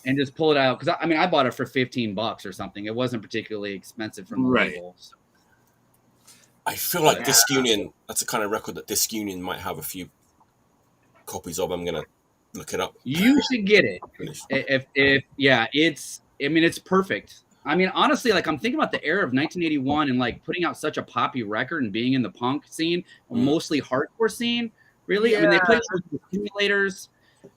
and just pull it out. Because I bought it for $15 or something. It wasn't particularly expensive from the label. So. I feel like Disc Union, that's the kind of record that Disc Union might have a few copies of. I'm going to look it up. You should get it. It's perfect. I mean, honestly, like, I'm thinking about the era of 1981 and like putting out such a poppy record and being in the punk scene, mostly hardcore scene. Really, I mean, they played with the Simulators.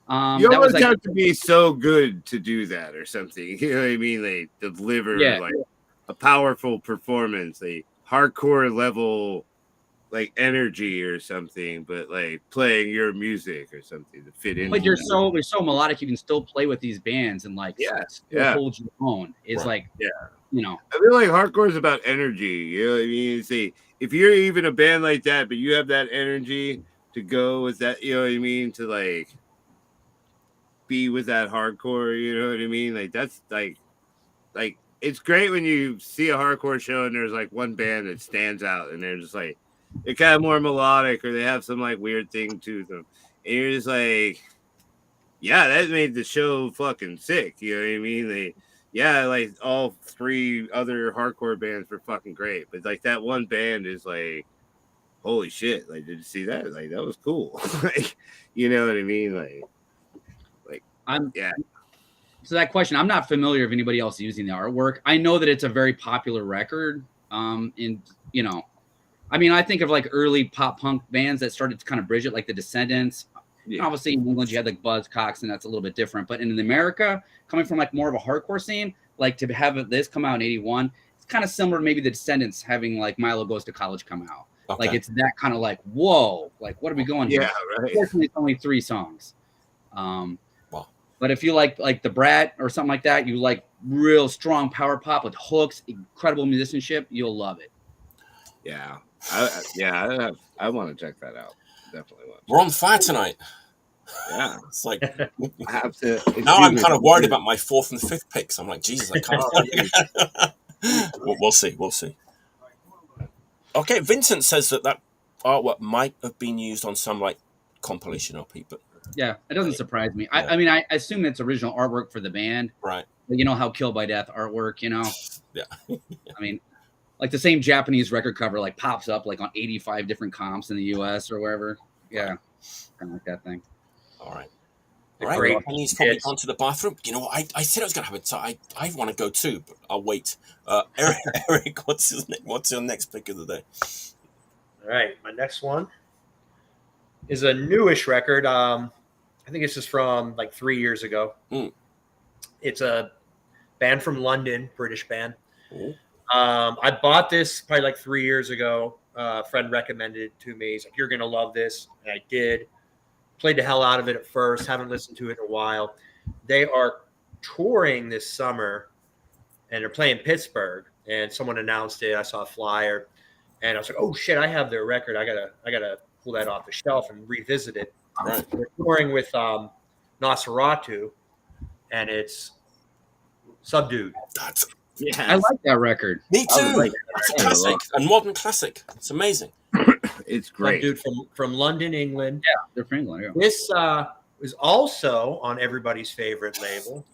You always have to be so good to do that or something. You know what I mean? They deliver like a powerful performance, a hardcore level, like energy or something, but like playing your music or something to fit in. But you're so melodic, you can still play with these bands and like hold your own. It's like I feel like hardcore is about energy. You know what I mean? See, if you're even a band like that, but you have that energy to go with that, you know what I mean, to like be with that hardcore, you know what I mean? Like, that's like it's great when you see a hardcore show and there's like one band that stands out and they're just like, they're kind of more melodic, or they have some like weird thing to them, and you're just like, yeah, that made the show fucking sick. You know what I mean? Like all 3 other hardcore bands were fucking great, but like that one band is like, holy shit! Like, did you see that? Like, that was cool. Like, you know what I mean? So that question, I'm not familiar with anybody else using the artwork. I know that it's a very popular record. I mean, I think of like early pop punk bands that started to kind of bridge it, like the Descendants. Obviously, in England, you had like Buzzcocks, and that's a little bit different. But in America, coming from like more of a hardcore scene, like to have this come out in 81, it's kind of similar to maybe the Descendants having like Milo Goes to College come out. Okay. Like, it's that kind of like, whoa, like, what are we going here? Yeah, right. Unfortunately, it's only 3 songs. But if you like the Brat or something like that, you like real strong power pop with hooks, incredible musicianship, you'll love it. Yeah. I want to check that out. Definitely want. We're on fire tonight. Yeah, it's like I have to. Now I'm kind of worried about my 4th and 5th picks. I'm like, Jesus, I can't. We'll see. Okay, Vincent says that artwork might have been used on some like compilation LP, but Yeah, it doesn't surprise me. Yeah. I mean, I assume it's original artwork for the band. right. But you know how Kill by Death artwork, you know? Yeah. I mean, like the same Japanese record cover like pops up like on 85 different comps in the US or wherever. Yeah. Kind of like that thing. All right. The All right. great And he's probably hits. gone to the bathroom. You know what? I said I was going to have it. So I want to go too, but I'll wait. Eric, what's your next pick of the day? All right, my next one is a newish record. I think this is from like 3 years ago. Mm. It's a band from London, British band. Ooh. I bought this probably like 3 years ago. A friend recommended it to me. He's like, "You're gonna love this," and I did. Played the hell out of it at first. Haven't listened to it in a while. They are touring this summer, and they're playing Pittsburgh. And someone announced it. I saw a flyer, and I was like, "Oh shit! I have their record. I gotta pull that off the shelf and revisit it." Right. They're touring with Nosferatu, and it's Subdued. That's I like that record. me I too. like It's a that. classic, a modern classic. It's amazing. It's great. Subdued from London, England. Yeah, they're from England. Yeah. This is also on everybody's favorite label,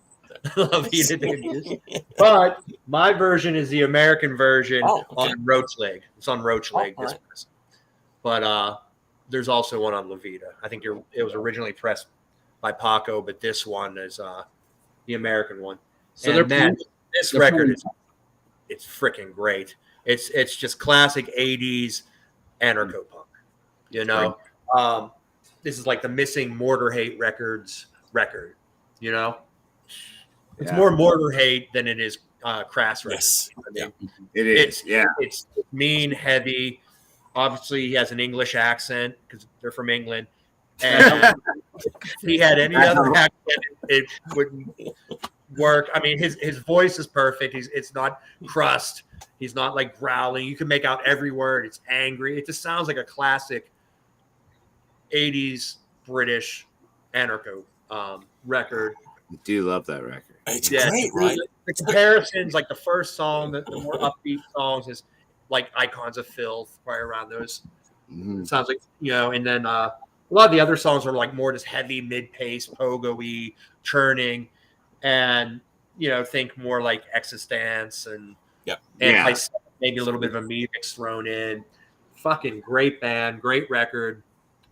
La Vida de Muse. But my version is the American version Oh, okay. on Roach Leg. It's on Roach Leg. all this right. press. But there's also one on La Vida. I think it was originally pressed by Paco, but this one is the American one. So And they're man, playing- this they're record playing- it's freaking great. It's just classic 80s anarcho punk. You know, this is like the Missing Mortar Hate Records record. You know, it's Yeah. more Mortar Hate than it is Crass Records. Yes. I mean, It is. it's mean, heavy. Obviously, he has an English accent because they're from England. And if he had any other accent, it wouldn't work. I mean, his voice is perfect. It's not crust. He's not like growling. You can make out every word. It's angry. It just sounds like a classic 80s British anarcho record. I do love that record. It's Yeah, great, right? The comparisons, like the first song, the more upbeat songs is like Icons of Filth, right around those. Mhm. It sounds like, you know, and then a lot of the other songs are like more just heavy, mid-pace, pogo-y, churning, and, you know, think more like Existence and Yeah. maybe a little bit of a mix thrown in. Fucking great band, great record.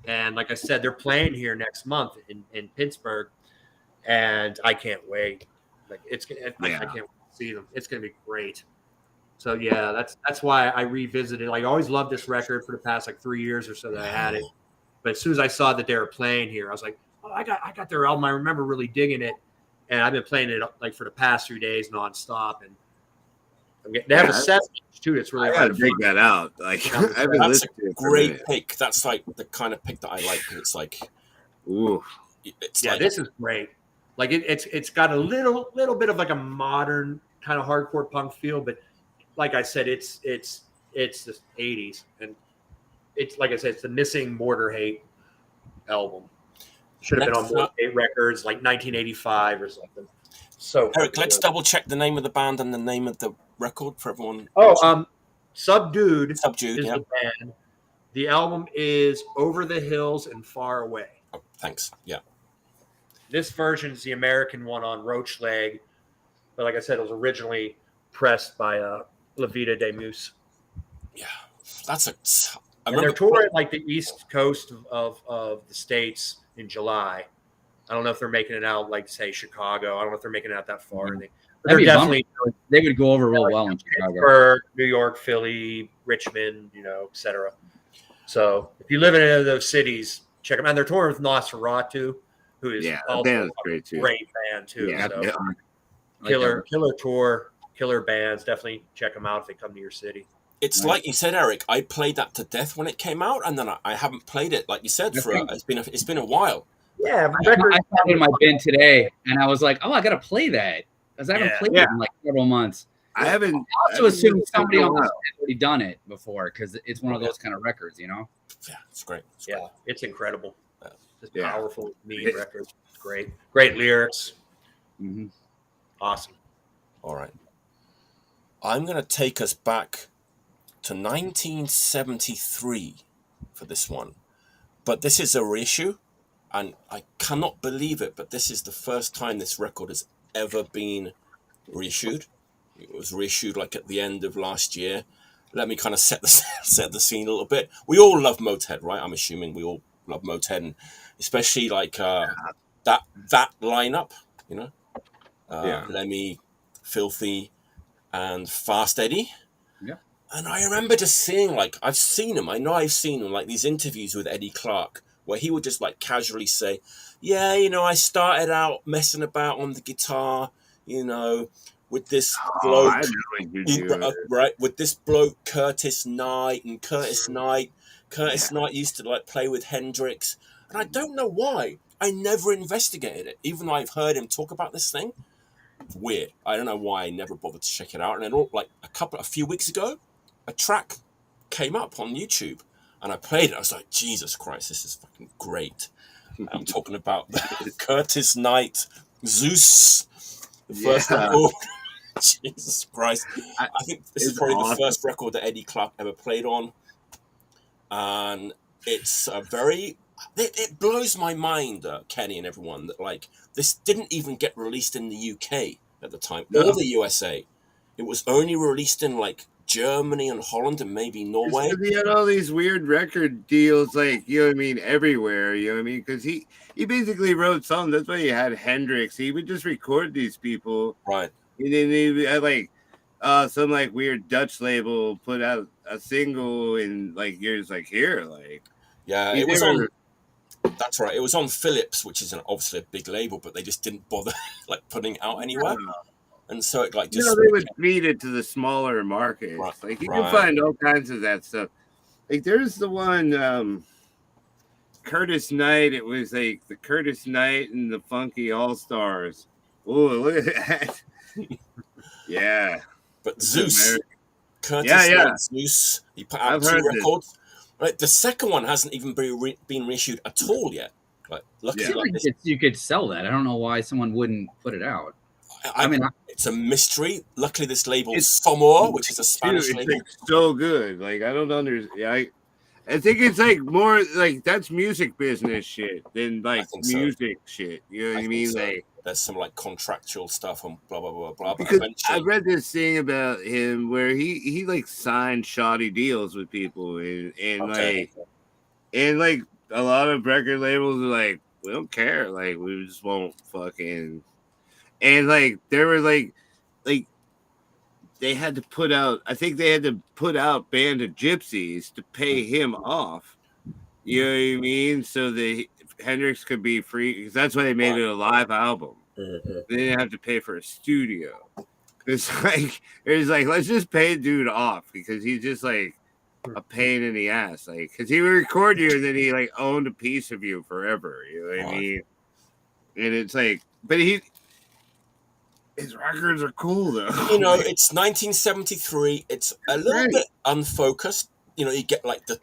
And like I said, they're playing here next month in Pittsburgh, and I can't wait. Like I can't wait to see them. It's gonna be great. So yeah, that's why I revisited. Like, I always loved this record for the past like 3 years or so that I had it. But as soon as I saw that they were playing here, I was like, "Oh, I got their album. I remember really digging it, and I've been playing it like for the past 3 days nonstop." And they have a set too. That's really I hard gotta to dig find. that out. Like I've been That's listening to a it for a great minute. pick. That's like the kind of pick that I like. It's like Ooh. it's Yeah, like this is great. Like it's got a little bit of like a modern kind of hardcore punk feel, but like I said, it's the 80s, and it's like I said, it's the Missing Mortar Hate album. Should have been on Next Mortar up- Hate Records, like 1985 or something. So Eric, let's good. double check the name of the band and the name of the record for everyone. Subdued Subdued. is Yeah. the band. The album is Over the Hills and Far Away. Oh, thanks. Yeah. This version is the American one on Roach Leg, but like I said, it was originally pressed by La Vida de Muse. Yeah. That's a. I And they're remember. touring like the east coast of the States in July. I don't know if they're making it out like, say, Chicago. I don't know if they're making it out that far. But That'd they're be a bummer. definitely They would go over real well in Chicago. Pittsburgh, New York, Philly, Richmond, you know, et cetera. So if you live in any of those cities, check them out. And they're touring with Nosferatu, who is Yeah, the also band is a great too. great band too. Yeah, So yeah. killer tour, killer bands. Definitely check them out if they come to your city. It's Nice. like you said, Eric. I played that to death when it came out, and then I haven't played it, like you said, for it's been a while. Yeah, I found it in my bin today, and I was like, "Oh, I gotta play that," because I haven't Yeah. played it in like several months. I haven't. I also assumed somebody else on. had already done it before, because it's one of those kind of records, you know. Yeah, it's great. It's great. Yeah, it's incredible. Just Yeah. powerful, mean record. It's great. Great lyrics. Mm-hmm. Awesome. All right. I'm going to take us back to 1973 for this one. But this is a reissue, and I cannot believe it, but this is the first time this record has ever been reissued. It was reissued like at the end of last year. Let me kind of set the scene a little bit. We all love Motorhead, right? I'm assuming we all love Motorhead, and especially like that lineup, you know, Lemmy, Filthy, and Fast Eddie. Yeah. And I remember just seeing, like, I've seen him, like these interviews with Eddie Clark, where he would just like casually say, yeah, you know, I started out messing about on the guitar, you know, with this bloke, right? With this bloke, Curtis Knight, and Curtis Knight used to like play with Hendrix. And I don't know why. I never investigated it, even though I've heard him talk about this thing. It's weird. I don't know why I never bothered to check it out. And then like a few weeks ago, a track came up on YouTube and I played it. I was like, Jesus Christ, this is fucking great. I'm talking about Curtis Knight, Zeus, the first record. Jesus Christ. I think this is probably the first record that Eddie Clark ever played on. And it's a very... It blows my mind, Kenny and everyone, that like this didn't even get released in the UK at the time, or the USA. It was only released in like Germany and Holland and maybe Norway. He had all these weird record deals, like, you know what I mean, everywhere, you know what I mean? Because he basically wrote songs. That's why he had Hendrix. He would just record these people. Right. And then he had like some like weird Dutch label put out a single and like years like here, like. Yeah, it was on... That's right. It was on Phillips, which is obviously a big label, but they just didn't bother like putting it out anywhere. And so it like just... they would feed it to the smaller markets. Right, like you can find all kinds of that stuff. Like there's the one Curtis Knight. It was like the Curtis Knight and the Funky All Stars. Oh, look at that. Yeah. But Zeus. Curtis Knight, Zeus. He put out 2 records. Right, the second one hasn't even been reissued at all yet. Like, luckily, you could sell that. I don't know why someone wouldn't put it out. I mean, it's a mystery. Luckily, this label is Sommor, which is a Spanish label. Like so good. Like I don't understand. I think it's like more like that's music business shit than like music shit. You know what I mean? So. Like there's some like contractual stuff and blah blah blah blah. Because I read this thing about him where he like signed shoddy deals with people and like a lot of record labels are like, we don't care, like we just won't fucking, and like there were like they had to put out, I think they had to put out Band of Gypsies to pay him off. You know what I mean? So the Hendrix could be free because that's why they made it a live album. They didn't have to pay for a studio. It's like let's just pay a dude off because he's just like a pain in the ass. Like because he would record you and then he like owned a piece of you forever. You know what I mean? And it's like, but his records are cool though. You know, it's 1973. It's a little bit unfocused. You know, you get like the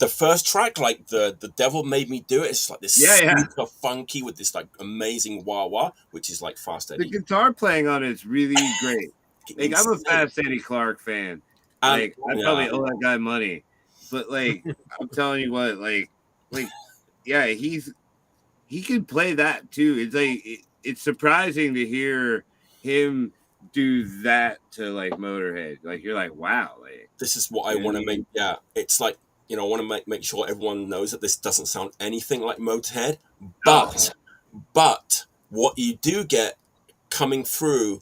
first track, like the Devil Made Me Do It. It's like this super funky with this like amazing wah wah, which is like Fast Eddie. The guitar playing on it is really great. Like I'm a Fast Eddie Clark fan. Like I probably owe that guy money, but like I'm telling you what, like yeah, he can play that too. It's like it's surprising to hear him do that to like Motorhead. Like you're like, wow, like this is what I want to make. Yeah, it's like, you know, I want to make sure everyone knows that this doesn't sound anything like Motorhead, but what you do get coming through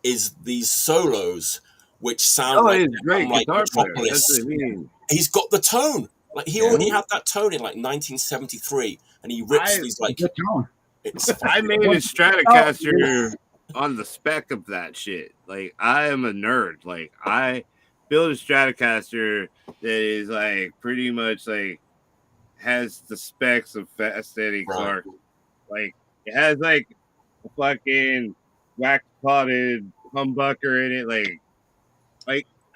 is these solos, which sound like great guitar player. That's what I mean. He's got the tone. Like he already had that tone in like 1973, and he rips these like. I made a Stratocaster on the spec of that shit. Like I am a nerd. Like I built a Stratocaster that is like pretty much like has the specs of Fast Eddie Clark. Like it has like a fucking wax potted humbucker in it. Like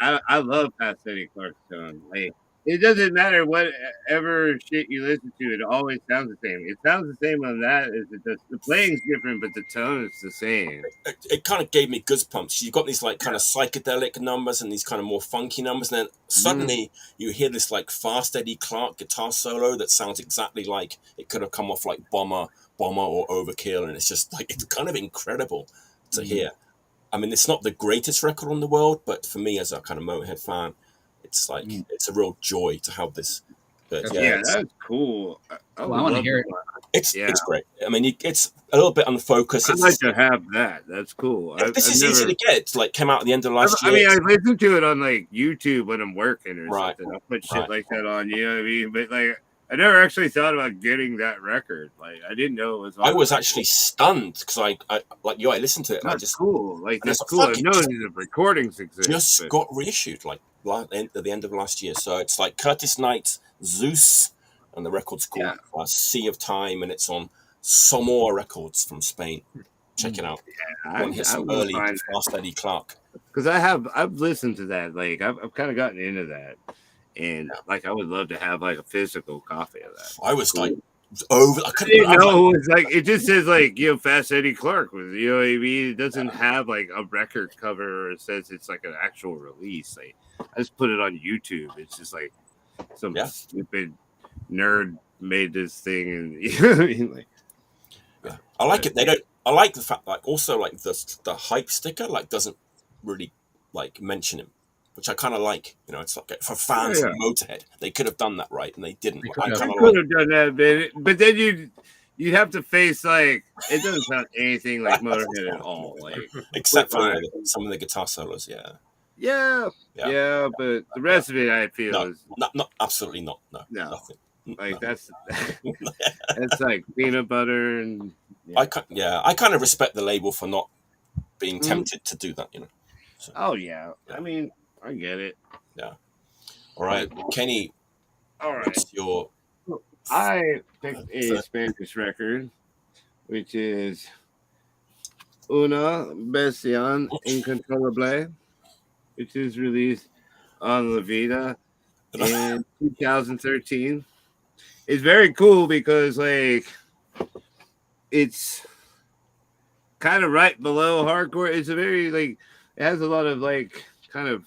I love Fast Eddie Clark's tone. Like It doesn't matter whatever shit you listen to. It always sounds the same. It sounds the same on that as it does. The playing's different, but the tone is the same. It kind of gave me goosebumps. You've got these like kind of psychedelic numbers and these kind of more funky numbers, and then suddenly you hear this like fast Eddie Clark guitar solo that sounds exactly like it could have come off like Bomber or Overkill, and it's just like it's kind of incredible to hear. I mean, it's not the greatest record in the world, but for me as a kind of Motorhead fan, it's like it's a real joy to have this. But Yeah, that's cool. I want to hear it. It's great. I mean, it's a little bit unfocused. I'd like to have that. That's cool. This is easy to get. It's like came out at the end of last year. I mean, I listen to it on like YouTube when I'm working or Right. something. I'll put shit like that on. You know what I mean? But like, I never actually thought about getting that record. Like, I didn't know it was. I was actually stunned because I like you. I listened to it. And I just cool. Like and that's it's cool. I fucking know the recordings exist. just got reissued like at the end of last year. So it's like Curtis Knight's Zeus, and the record's called C.O.F.F.I.N, and it's on Sommor Records from Spain. Check it out. I Hit some early fast Eddie Clark. Because I've listened to that. Like I've kind of gotten into that, and like I would love to have like a physical copy of that. I was like over. I couldn't you know. It's like it just says like Fast Eddie Clark was. You know what I mean? It doesn't have like a record cover or it says it's like an actual release. Like I just put it on YouTube. It's just like some stupid nerd made this thing, and you know what I mean? Like, I like it. They don't. I like the fact, like, also like the hype sticker, like, doesn't really like mention him, which I kind of like. You know, it's like for fans of Motorhead, they could have done that right, and they didn't. I could have done that, but then you'd have to face like it doesn't sound anything like Motorhead at all, like except for some of the guitar solos. Yeah, but the rest of it, I feel is not absolutely not. No, nothing. Like that's like peanut butter and I kind of respect the label for not being tempted to do that, you know. So, I mean, I get it. Yeah. All right, Kenny. All right. What's your? I picked a Spanish record, which is Una Versión Incontrolable, which is released on La Vida in 2013. It's very cool because like it's kind of right below hardcore. It's a very like it has a lot of like kind of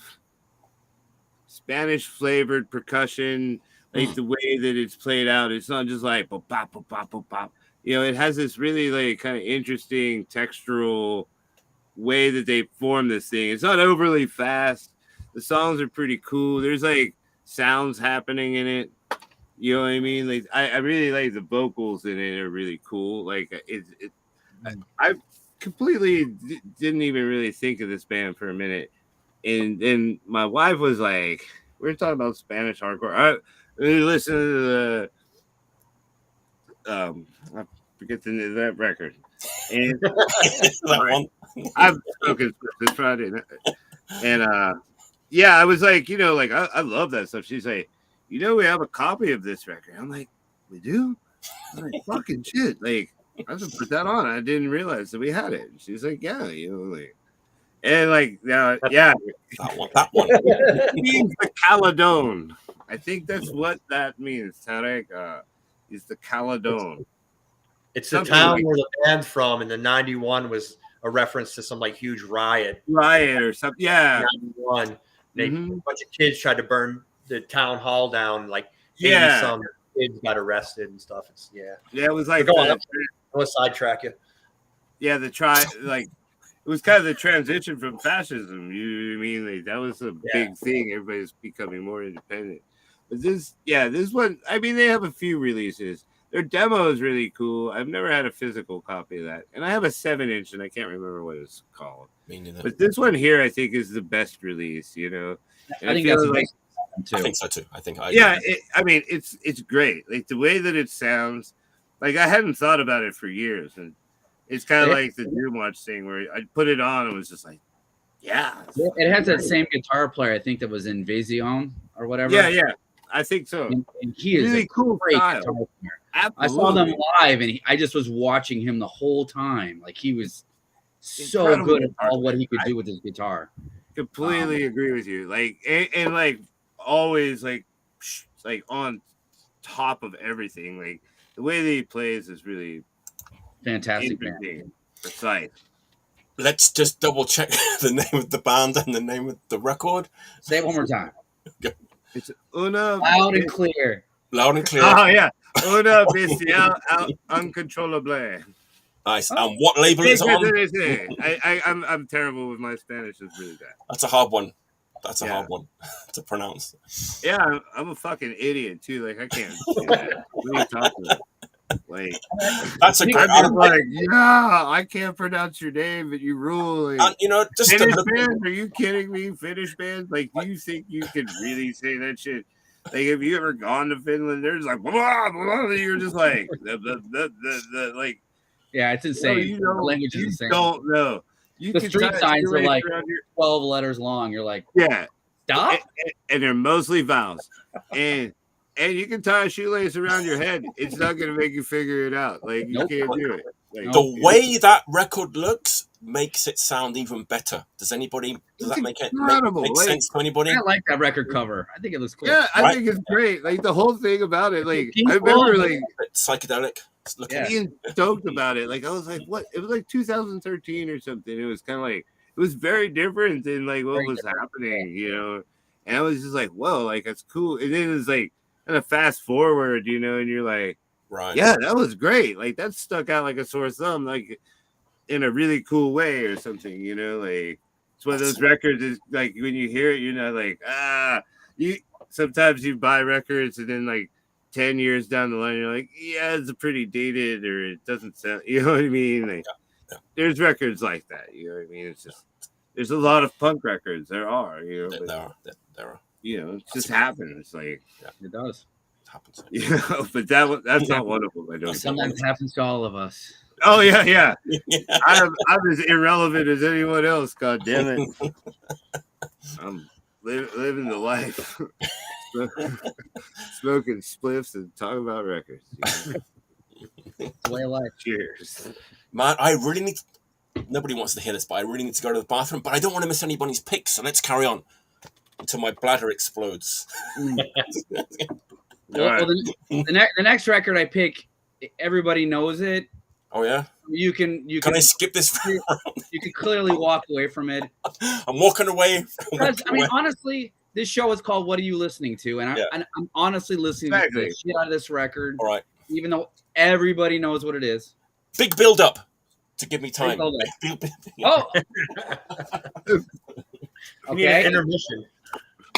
Spanish flavored percussion, like the way that it's played out. It's not just like pop pop pop pop pop. You know, it has this really like kind of interesting textural way that they form this thing. It's not overly fast. The songs are pretty cool. There's like sounds happening in it. You know what I mean? Like I really like the vocals in it are really cool. Like I completely didn't even really think of this band for a minute, and then my wife was like, "We're talking about Spanish hardcore." Listen to the I forget the name of that record, and I've spoken this Friday, and I was like, you know, like I love that stuff. She's like, you know, we have a copy of this record. I'm like, we do? I'm like, fucking shit. Like, I have to put that on. I didn't realize that we had it. She's like, yeah, you know, like, and like, now, that one. It means the Caledon. I think that's what that means. Tarek is the Caledon. It's the town where the band's from, and the 91 was a reference to some like huge riot or something. Yeah. 91. A bunch of kids tried to burn the town hall down, like some kids got arrested and stuff. It was like I'm gonna sidetrack you. Yeah, it was kind of the transition from fascism. You know what I mean? Like, that was a big thing. Everybody's becoming more independent. But this one, I mean, they have a few releases. Their demo is really cool. I've never had a physical copy of that, and I have a 7-inch, and I can't remember what it's called. But this one here, I think, is the best release. You know, and I think that's like. I think so too. I think I mean, it's great. Like the way that it sounds. Like I hadn't thought about it for years, and it's kind of like the Doom Watch thing where I put it on and was just like, it has that same guitar player I think that was in Vision or whatever. Yeah, I think so. And he is really a cool great guitar player. Absolutely. I saw them live, and I just was watching him the whole time. Like he was so incredible good at all what he could do with his guitar. Completely agree with you. Like and like always like like on top of everything. Like the way that he plays is really Fantastic band. interesting, precise. Let's just double check the name of the band and the name of the record. Say it one more time. It's una Loud and clear. Loud and clear. Oh yeah, una bestial uncontrollable. Nice. And what label is it on? I'm terrible with my Spanish. It's really bad. That's a hard one. That's a hard one to pronounce. Yeah, I'm a fucking idiot too. Like I can't do that. What are you talking about? Like that's a great. I'm like, yeah, I can't pronounce your name, but you rule. Like, and, you know, just Finnish bands? Are you kidding me? Finnish bands? Like, do you think you could really say that shit? Like, have you ever gone to Finland? There's like, blah, blah, you're just like, like, yeah, it's insane. You know, the language is insane. Don't know. The street signs are like 12 letters long. You're like, yeah, stop. And they're mostly vowels. And you can tie a shoelace around your head. It's not going to make you figure it out. Like, you can't do it. Like, the way that record looks makes it sound even better. Does that make sense to anybody? I like that record cover. I think it looks cool. Yeah, I think it's great. Like, the whole thing about it. Like, I remember, like, psychedelic. Being stoked about it. Like, I was like, what? It was like 2013 or something. It was kind of like, it was very different than, like, what was happening, you know? And I was just like, whoa, like, that's cool. And then it was like, kind of fast forward, you know, and you're like, right, yeah, that was great. Like that stuck out like a sore thumb, like in a really cool way or something, you know. Like it's one of those records is like when you hear it, you're not like, you sometimes you buy records and then like 10 years down the line, you're like, yeah, it's pretty dated or it doesn't sound, you know what I mean? Like there's records like that, you know what I mean? It's just there's a lot of punk records. There are, you know, there are. You know, it just happens. Like it does. It happens. You know, but that's not wonderful. I don't. Sometimes it happens to all of us. Oh yeah. I'm as irrelevant as anyone else. God damn it. I'm living the life, smoking spliffs and talking about records. You know? It's the way of life. Cheers, man. I really need. Nobody wants to hear this, but I really need to go to the bathroom. But I don't want to miss anybody's picks, so let's carry on until my bladder explodes. The next record I pick, everybody knows it. Oh yeah. You can. Can I skip this? You can clearly walk away from it. I'm walking away. Honestly, this show is called "What Are You Listening To?" And I'm honestly listening to the shit out of this record. All right. Even though everybody knows what it is. Big build up to give me time. Oh. Okay. Intermission.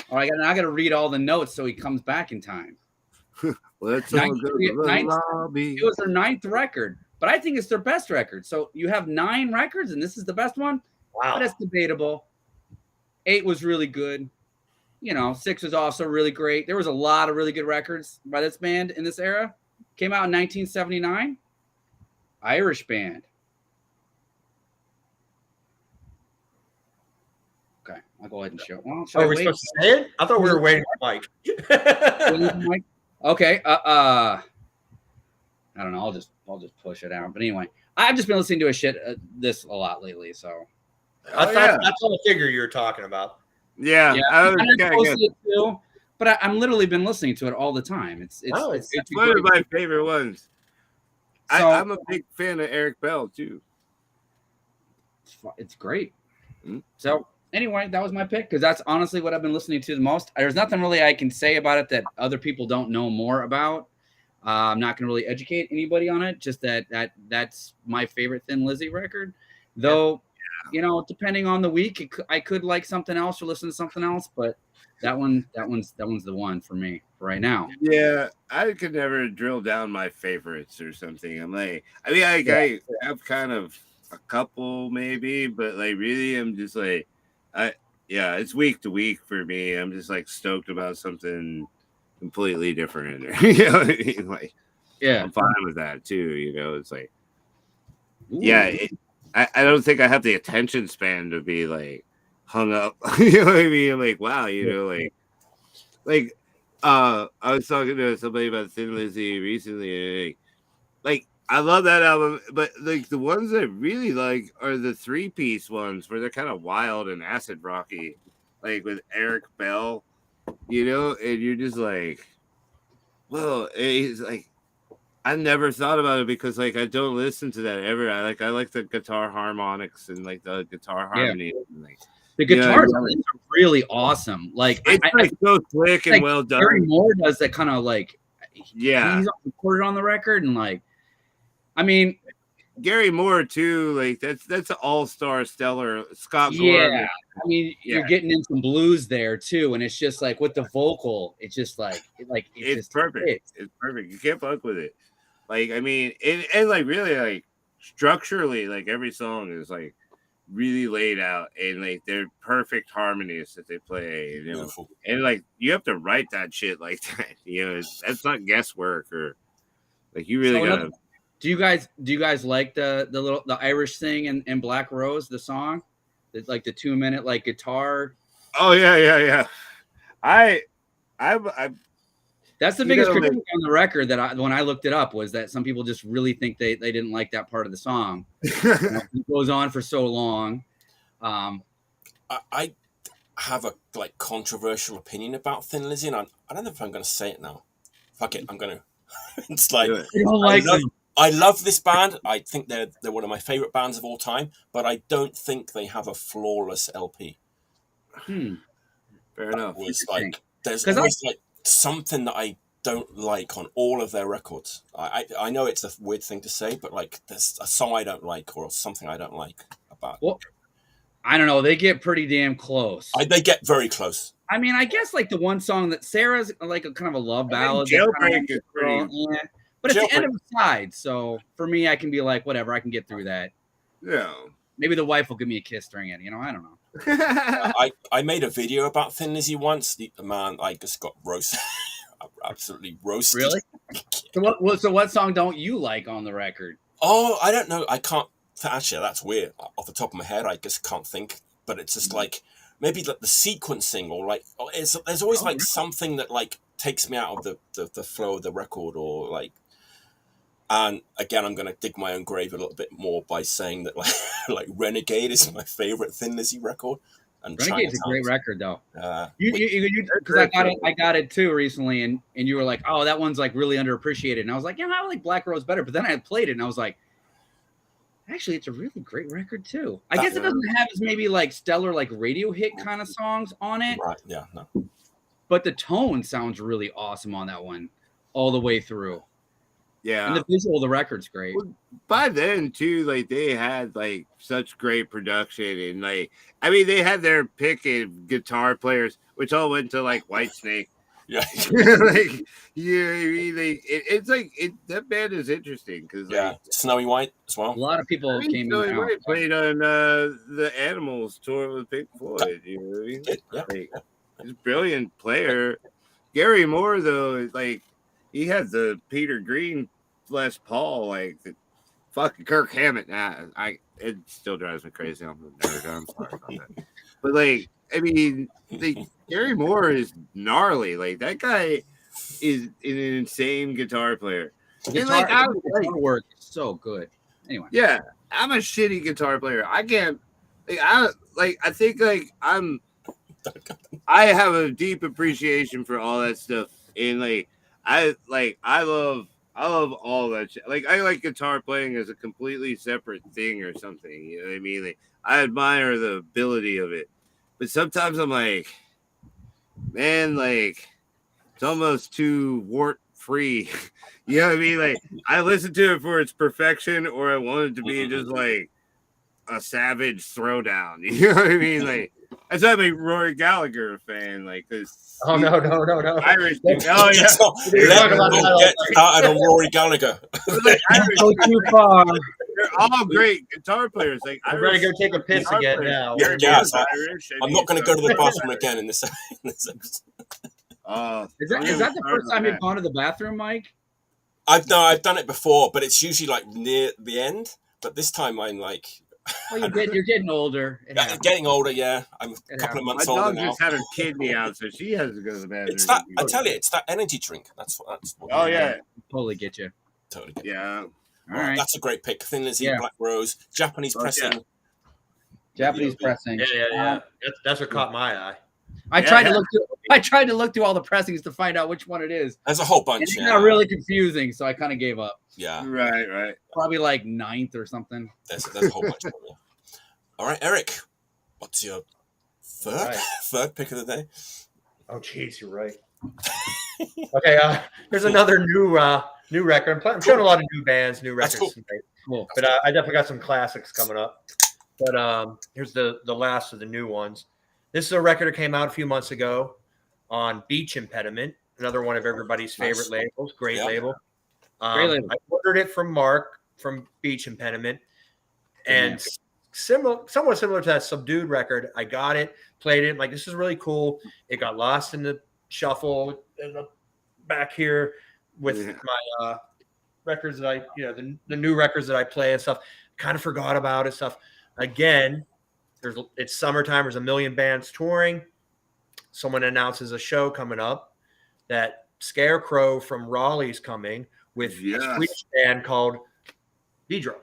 Oh, I got to read all the notes so he comes back in time. Let's all go to the lobby. It was their 9th record, but I think it's their best record. So you have 9 records, and this is the best one. Wow, but it's debatable. 8 was really good. You know, 6 was also really great. There was a lot of really good records by this band in this era. Came out in 1979. Irish band. Okay, I'll go ahead and show. Well, are we supposed to say it? I thought we were waiting for Mike. Okay. I don't know. I'll just push it out. But anyway, I've just been listening to this a lot lately. So I thought that's all the figure you were talking about. Yeah. Too, but I'm literally been listening to it all the time. It's one of my favorite ones. So, I'm a big fan of Eric Bell too. It's great. Mm-hmm. So anyway, that was my pick because that's honestly what I've been listening to the most. There's nothing really I can say about it that other people don't know more about. I'm not going to really educate anybody on it. Just that's my favorite Thin Lizzy record. Though, you know, depending on the week, I could like something else or listen to something else. But that one's the one for me right now. Yeah, I could never drill down my favorites or something. I'm like, I have kind of a couple maybe, but like really, I'm just like. It's week to week for me. I'm just like stoked about something completely different. You know what I mean? Like, I'm fine with that too. You know, it's like, I don't think I have the attention span to be like hung up. You know what I mean? I'm like, wow, you know, like, I was talking to somebody about Thin Lizzy recently, and like I love that album, but like the ones I really like are the 3-piece ones where they're kind of wild and acid rocky, like with Eric Bell you know, and you're just like, well, it's like I never thought about it because like I don't listen to that ever. I like the guitar harmonics and like the guitar harmony. And, like, the guitars are really awesome. Like it's like so slick and like well done. Gary Moore does that kind of like, yeah, he's recorded on the record, and like, I mean, Gary Moore too. Like that's an all-star stellar Scott. Yeah, Gorham. I mean, you're getting in some blues there too, and it's just like with the vocal, it's just like it's just perfect. It's perfect. You can't fuck with it. Like I mean, and like really like structurally, like every song is like really laid out, and like they're perfect harmonies that they play. You know, beautiful. And like you have to write that shit like that. You know, that's not guesswork or like you really gotta. Do you guys like the Irish thing in Black Rose, the song? Like the 2-minute like guitar. Oh yeah. I that's the biggest critique on the record that when I looked it up was that some people just really think they didn't like that part of the song. It goes on for so long. I have a like controversial opinion about Thin Lizzy, and I don't know if I'm going to say it now. Fuck it, I'm going to. It's like I love this band. I think they're one of my favorite bands of all time, but I don't think they have a flawless LP. Fair enough. There's always like something that I don't like on all of their records. I know it's a weird thing to say, but like there's a song I don't like or something I don't like about. Well, I don't know. They get pretty damn close. They get very close. I mean, I guess like the one song that Sarah's like a kind of a love ballad. Jailbreak is pretty. Yeah. But it's the end of the side, so for me, I can be like, whatever, I can get through that. Yeah. Maybe the wife will give me a kiss during it. You know, I don't know. I made a video about Thin Lizzy once. The man, I just got roasted. Absolutely roasted. Really? So what song don't you like on the record? Oh, I don't know. I can't. Actually, that's weird. Off the top of my head, I just can't think. But it's just like maybe like the sequencing or like there's always like something that like takes me out of the flow of the record or like. And again, I'm going to dig my own grave a little bit more by saying that like Renegade is my favorite Thin Lizzy record. And Renegade's a great record, though. Because I got it too recently, and you were like, "Oh, that one's like really underappreciated," and I was like, "Yeah, I like Black Rose better." But then I played it, and I was like, "Actually, it's a really great record too." I guess it doesn't have as maybe like stellar like radio hit kind of songs on it, right? Yeah, no. But the tone sounds really awesome on that one, all the way through. Yeah, and the visual of the record's great. Well, by then too, like they had like such great production, and like I mean they had their pick of guitar players, which all went to like Whitesnake. Yeah, like yeah, I mean, it's like that band is interesting because like, Snowy White as well. A lot of people came Snowy in. White played on the Animals tour with Pink Floyd. You know what I mean? Yeah, like, he's a brilliant player. Gary Moore though is like he has the Peter Green Les Paul, like the fucking Kirk Hammett. It still drives me crazy. I'm a nerd. I'm sorry about that. But like, I mean, Gary Moore is gnarly. Like that guy is an insane guitar player. Guitar work is so good. Anyway, yeah, I'm a shitty guitar player. I can't. I think like I have a deep appreciation for all that stuff, and I love all that shit. Like I like guitar playing as a completely separate thing or something. You know what I mean? Like, I admire the ability of it, but sometimes I'm like, man, like it's almost too wart free. You know what I mean? Like I listen to it for its perfection, or I want it to be just like a savage throwdown. You know what I mean? Like that's why I'm a Rory Gallagher fan. Like this. Oh no! Irish. Oh yeah. Get started on Rory Gallagher. Like, go too far. They're all great guitar players. Like I'm ready to go take a piss again now. Yes, I'm not going to go to the bathroom again in this episode. Is that the first time you've gone to the bathroom, Mike? I've done it before, but it's usually like near the end. But this time I'm like. Well, you're getting older. Getting older, yeah. I'm a couple of months older now. My dog just had her kidney out, so she has to go to the bathroom. It's that, I tell you, it's that energy drink. That's what oh, yeah. Totally get you. Totally get you. Yeah. All right. That's a great pick. Thin Lizzy, Black Rose, Japanese pressing. Yeah. Japanese pressing. Yeah. That's what caught my eye. I tried to look I tried to look through all the pressings to find out which one it is. There's a whole And bunch. it Yeah. got really confusing, so I kind of gave up. Yeah. Right. Probably like 9th or something. There's a whole bunch. All right, Eric, what's your third pick of the day? Oh, geez, you're right. Okay, here's another new record. I'm showing a lot of new bands, new records That's tonight. Cool. But I definitely got some classics coming up. But here's the last of the new ones. This is a record that came out a few months ago on Beach Impediment, another one of everybody's favorite labels. Great label. Great label. I ordered it from Mark from Beach Impediment, and somewhat similar to that Subdued record. I got it, played it. I'm like, this is really cool. It got lost in the shuffle in the back here with my records that the new records that I play and stuff. Kind of forgot about it stuff. Again, it's summertime. There's a million bands touring. Someone announces a show coming up that Scarecrow from Raleigh's coming with a Swedish band called Vidro.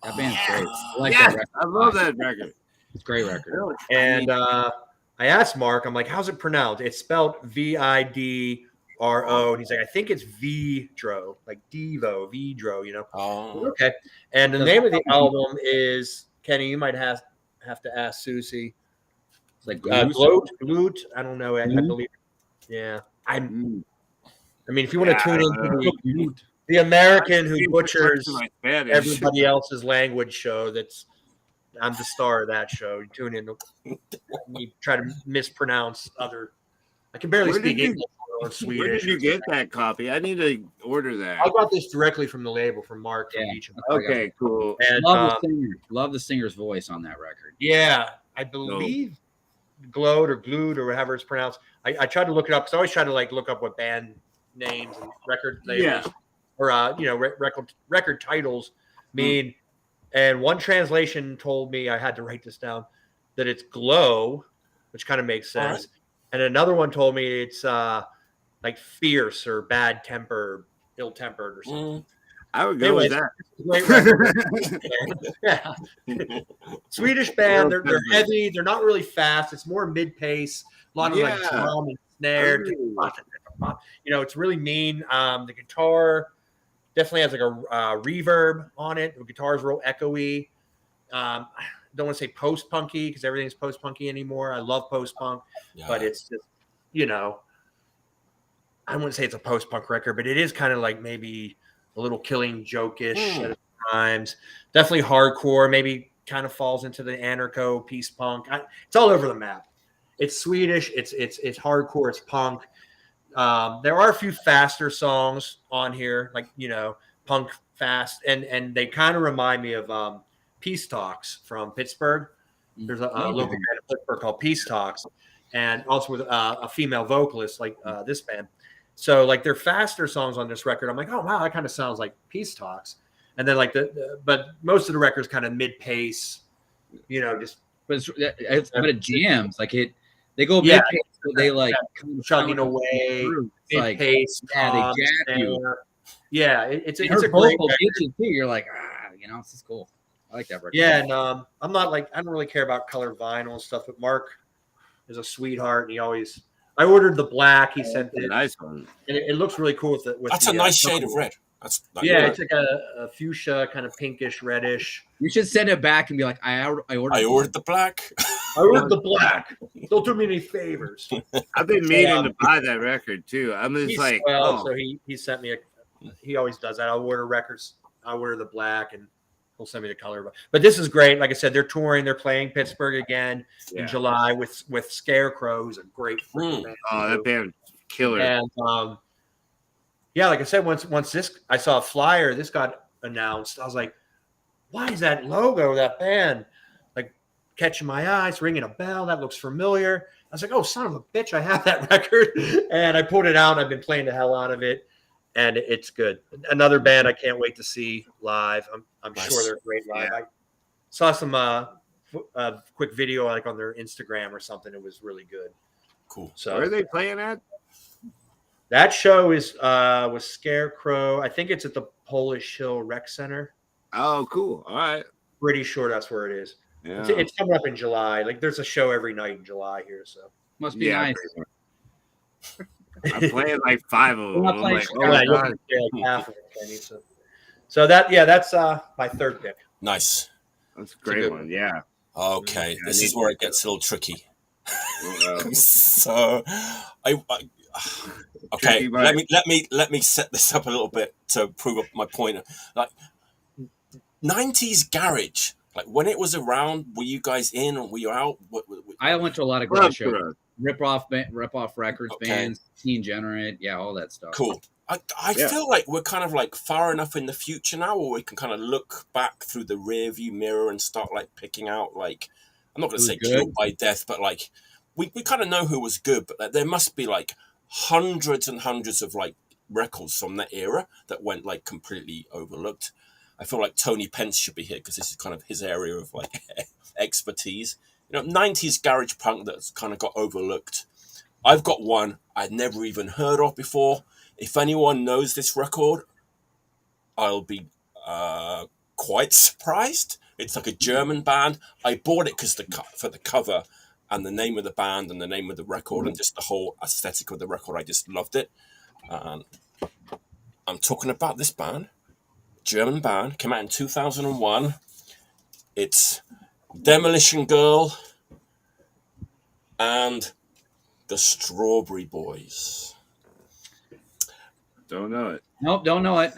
That band's great. I like Yes, that record. I love that record. It's a great record. And I asked Mark, I'm like, how's it pronounced? It's spelled Vidro. And he's like, I think it's Vidro, like Vidro, you know? Oh. Okay. And the name of the album is, Kenny, you might have to ask Susie. It's like Gloat. I don't know. I believe. Yeah. I mean, if you want to tune into the American who butchers everybody else's language show, I'm the star of that show. You tune in, you try to mispronounce other. I can barely speak English or Swedish. Where did you get that copy? I need to order that. I got this directly from the label from Mark. From each of them. Okay, cool. And love the singer's voice on that record. Yeah, I believe Glowed or Glued or however it's pronounced. I tried to look it up because I always try to look up what band names and record labels or record titles mean. And one translation told me, I had to write this down, that it's glow, which kind of makes sense. Right. And another one told me it's like fierce or bad temper, ill-tempered or something. I would go with that. Great record. Yeah. Swedish band. They're heavy. They're not really fast. It's more mid-pace. A lot of like drum and snare. It's really mean. The guitar definitely has like a reverb on it. The guitar is real echoey. Don't want to say post-punky because everything's post-punky anymore. I love post-punk, but it's just, I wouldn't say it's a post-punk record, but it is kind of like maybe a little Killing Joke-ish at times. Definitely hardcore, maybe kind of falls into the anarcho, peace punk. It's all over the map. It's Swedish. It's hardcore. It's punk. There are a few faster songs on here, like, punk fast. And they kind of remind me of Peace Talks from Pittsburgh. There's a local band in Pittsburgh called Peace Talks. And also with a female vocalist like this band. So like their faster songs on this record, I'm like, oh wow, that kind of sounds like Peace Talks. And then like but most of the record's kind of mid-pace, just. But it jams like it. They go mid-pace, so they like chugging away. Mid-pace, they jam you. Yeah, it's a great record. Too. You're like, this is cool. I like that record. Yeah, and I'm not like I don't really care about colored vinyl and stuff, but Mark is a sweetheart, and I ordered the black. He sent it. Nice one. And it looks really cool with That's a nice shade of red. It's like a fuchsia, kind of pinkish, reddish. You should send it back and be like, I ordered the black. I ordered the black. Don't do me any favors. I've been meaning to buy that record too. I'm just like, so he sent me he always does that. I'll order records. I'll order the black and he'll send me the color. But this is great. Like I said, they're touring. They're playing Pittsburgh again in July with Scarecrow, who's a great band. Oh, that band killer. And like I said, once this I saw a flyer, this got announced. I was like, why is that logo, that band, like catching my eye? It's ringing a bell. That looks familiar. I was like, oh, son of a bitch, I have that record. And I pulled it out. I've been playing the hell out of it. And it's good. Another band I can't wait to see live. I'm Nice. sure they're great live. I saw some quick video like on their Instagram or something. It was really good. Cool. So where are they playing at? that show is with Scarecrow. I think it's at the Polish Hill Rec Center. Oh, cool. All right. Pretty sure that's where it is. Yeah. It's coming up in July. Like there's a show every night in July here. So must be nice. I'm playing like 5 of them. We're not I'm playing like, oh Chicago. my Yeah, god. like half of it, Kenny, so that's my third pick. Nice. That's a a great good one. one. Yeah. Okay, Yeah, I this need is where to it gets a little tricky. Well, So, I okay. tricky, but Let me set this up a little bit to prove up my point. Like 90s garage, like when it was around, were you guys in or were you out? I went to a lot of garage shows, rip off records, Okay. bands, Teen Generate, yeah, all that stuff. Cool. I feel like we're kind of like far enough in the future now where we can kind of look back through the rear view mirror and start like picking out, like, I'm not going to say Who's killed good? by death, but like we kind of know who was good, but there must be like hundreds and hundreds of like records from that era that went like completely overlooked. I feel like Tony Pence should be here because this is kind of his area of like expertise. 90s garage punk that's kind of got overlooked. I've got one I'd never even heard of before. If anyone knows this record, I'll be quite surprised. It's like a German band. I bought it because for the cover and the name of the band and the name of the record and just the whole aesthetic of the record. I just loved it. I'm talking about this band, German band, came out in 2001. It's Demolition Girl and the Strawberry Boys. don't know it. Nope, don't know it.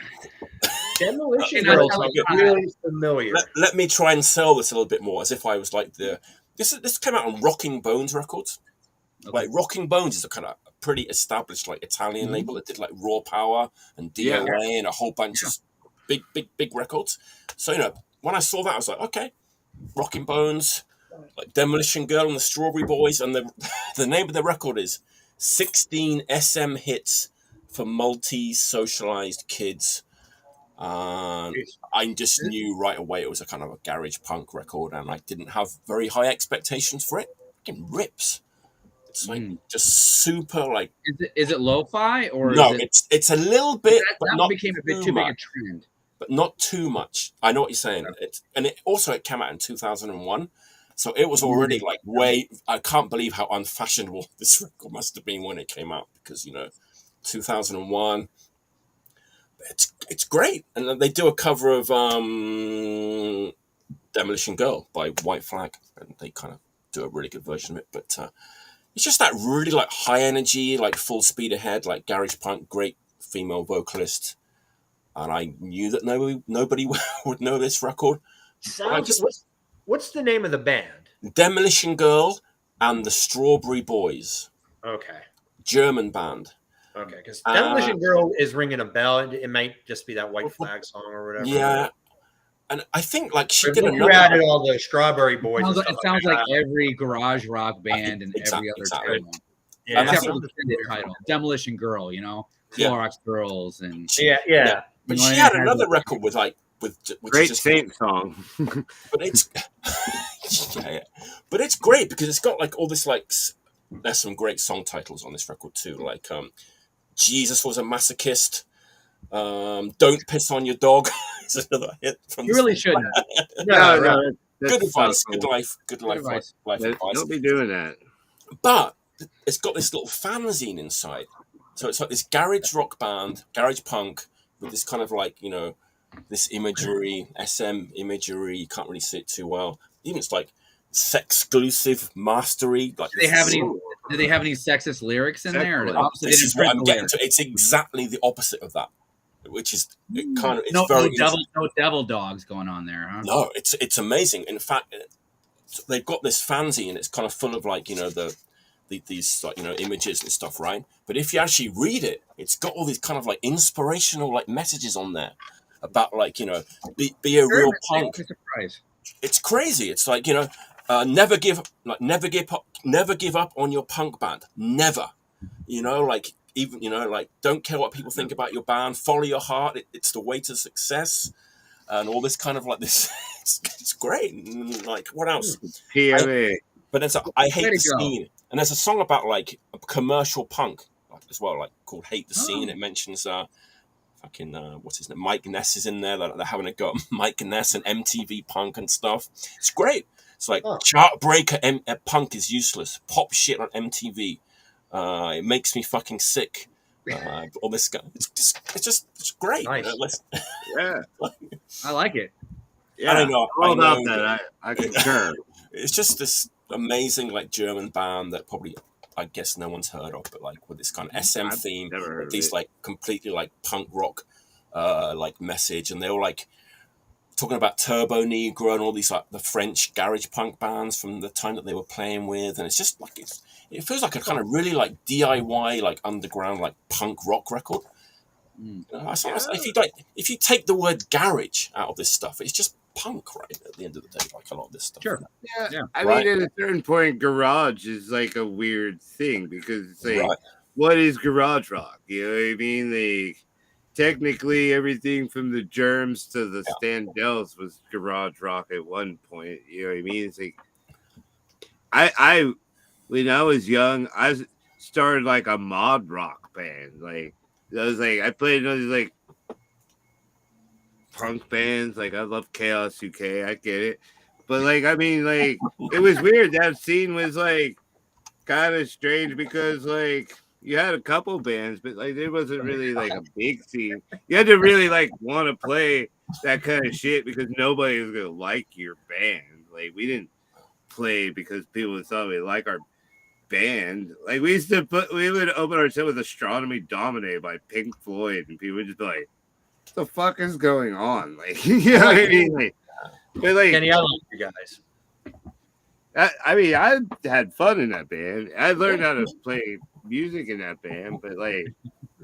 Demolition Okay, Girl that's sounds how really familiar. Let me try and sell this a little bit more, as if I was like this came out on Rocking Bones Records. Okay. Like Rocking Bones is a kind of pretty established like Italian label that did like Raw Power and DOA and a whole bunch of big records. So when I saw that, I was like, okay, Rocking Bones, like Demolition Girl and the Strawberry Boys, and the name of the record is 16 SM hits for multi-socialized kids. I just knew right away it was a kind of a garage punk record, and I didn't have very high expectations for it. It rips. It's like just super like. Is it lo-fi or no? is it, it's a little bit, but that not became a bit too big a trend. But not too much. I know what you're saying. It came out in 2001, so it was already like way. I can't believe how unfashionable this record must have been when it came out because 2001. It's great, and they do a cover of Demolition Girl by White Flag, and they kind of do a really good version of it. But it's just that really like high energy, like full speed ahead, like garage punk, great female vocalist. And I knew that nobody would know this record. What's the name of the band? Demolition Girl and the Strawberry Boys. Okay. German band. Okay, because Demolition Girl is ringing a bell. It might just be that White Flag song or whatever. Yeah. And I think like she did another. You added all the Strawberry Boys. It sounds like every garage rock band and every other title. Yeah, except for the title, Demolition Girl. Clorox Girls and yeah. But she had another record with Great Saint song. But it's but it's great because it's got like all this like there's some great song titles on this record too, like Jesus Was a Masochist, Don't Piss on Your Dog. It's another hit from you really shouldn't. No, good advice, good life advice. Don't be doing that. But it's got this little fanzine inside, so it's like this garage rock band, garage punk with this kind of like this imagery, SM imagery. You can't really see it too well. Even it's like sex-exclusive mastery. Like, do they have any sexist lyrics in there? This is what I'm getting to. It's exactly the opposite of that, which is kind of no devil dogs going on there, huh? No, it's amazing. In fact, they've got this fanzine and it's kind of full of like these like images and stuff, right? But if you actually read it, it's got all these kind of like inspirational like messages on there about like be a real punk. It's crazy. It's like never give up on your punk band. Never, like even like don't care what people think about your band. Follow your heart. It's the way to success, and all this kind of like this. It's great. And, like what else? PMA. But I hate the scene, and there's a song about like commercial punk as well, like called "Hate the Scene." It mentions what's his name? Mike Ness is in there. They're having a go at Mike Ness and MTV punk and stuff. It's great. It's like chart breaker punk is useless. Pop shit on MTV. It makes me fucking sick. All this guy, it's great. Nice. Yeah, I like it. yeah. I don't know. All I about know. that. I concur. It's just this amazing like German band that probably I guess no one's heard of, but like with this kind of SM I've theme, never heard with of these it. like completely like punk rock like message, and they were like talking about Turbo Negro and all these like the French garage punk bands from the time that they were playing with, and it's just like it feels like a kind of really like DIY like underground like punk rock record. Mm. You know, if you take the word garage out of this stuff, it's just punk, right? At the end of the day, like a lot of this stuff. Sure. Yeah, Yeah. I Right. mean, at a certain point, garage is like a weird thing because it's like, Right. what is garage rock? You know what I mean? Like, technically, everything from the Germs to the Standells was garage rock at one point. You know what I mean? It's like, I when I was young, started like a mod rock band. Like, I played those like punk bands. Like, I love Chaos UK. I get it. But like, I mean, like, it was weird. That scene was like kind of strange because like you had a couple bands, but like there wasn't really like a big scene. You had to really like want to play that kind of shit because nobody was gonna like your band. Like we didn't play because people thought we like our band. Like we would open our set with Astronomy Dominated by Pink Floyd, and people would just be like, "What the fuck is going on?" Like, you know what I mean? Like, but like, Kenny, I love you guys. I mean, I had fun in that band. I learned how to play music in that band, but like,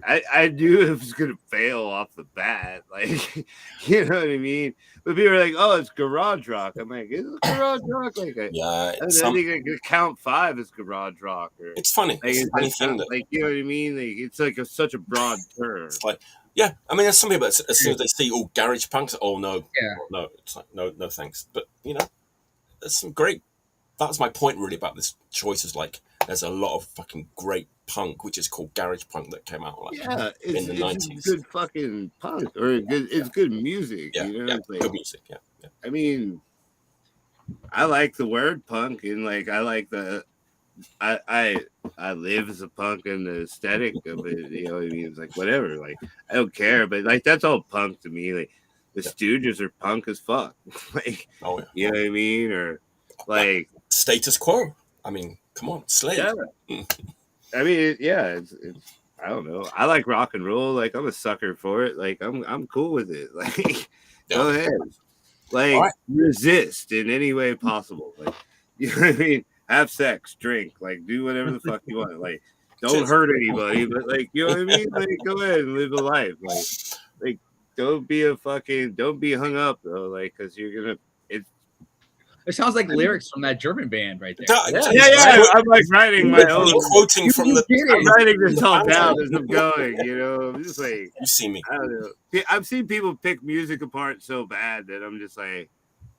I knew it was gonna fail off the bat. Like, you know what I mean? But people were like, "Oh, it's garage rock." I'm like, "Is it garage rock?" Like, Yeah, I think I could count 5 as garage rock. Or it's funny. like, It's a funny thing that like, you know what I mean? Like, it's like such a broad term. it's like, yeah. I mean, there's some people that as soon as they see garage punks, oh no, Yeah. no, it's like no thanks. But you know, there's some great. That's my point really about this choice. Is like there's a lot of fucking great punk, which is called garage punk, that came out like Yeah, in the it's 90s. good fucking punk, or it's good music. Yeah, You know, yeah, it's like, good music. Yeah, yeah. I mean, I like the word punk, and like I like the I live as a punk and the aesthetic of it. You know what I mean? It's like whatever. Like I don't care, but like that's all punk to me. Like the Stooges are punk as fuck. Like Oh yeah. you know what I mean? Or like Status Quo. I mean, come on, Slave. yeah. I mean, it's I don't know. I like rock and roll. Like I'm a sucker for it. Like I'm cool with it. Like go ahead. Like All right. resist in any way possible. Like you know what I mean? Have sex, drink, like do whatever the fuck you want. Like don't Cheers. hurt anybody, but like you know what I mean? Like go ahead and live a life. Like don't be hung up though. Like because you're gonna. It sounds like lyrics from that German band right there. Yeah. I'm like writing my own. Quoting from the. I'm writing this all down as I'm going. You know, I'm just like You see me. I don't know. I've seen people pick music apart so bad that I'm just like,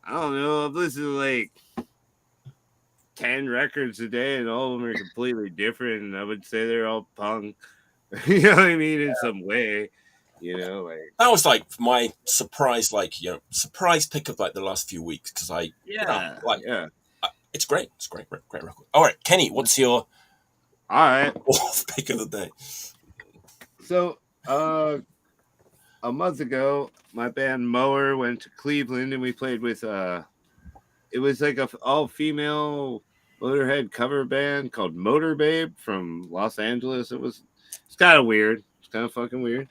I don't know. I've listened to like 10 records a day, and all of them are completely different. And I would say they're all punk. You know what I mean? In some way. You know, like That was like my surprise, surprise pick of like the last few weeks because it's great. It's great record. All right, Kenny, what's your all right pick of the day? So, a month ago, my band Mower went to Cleveland, and we played with it was like a all-female Motorhead cover band called Motor Babe from Los Angeles. It's kind of weird. It's kind of fucking weird.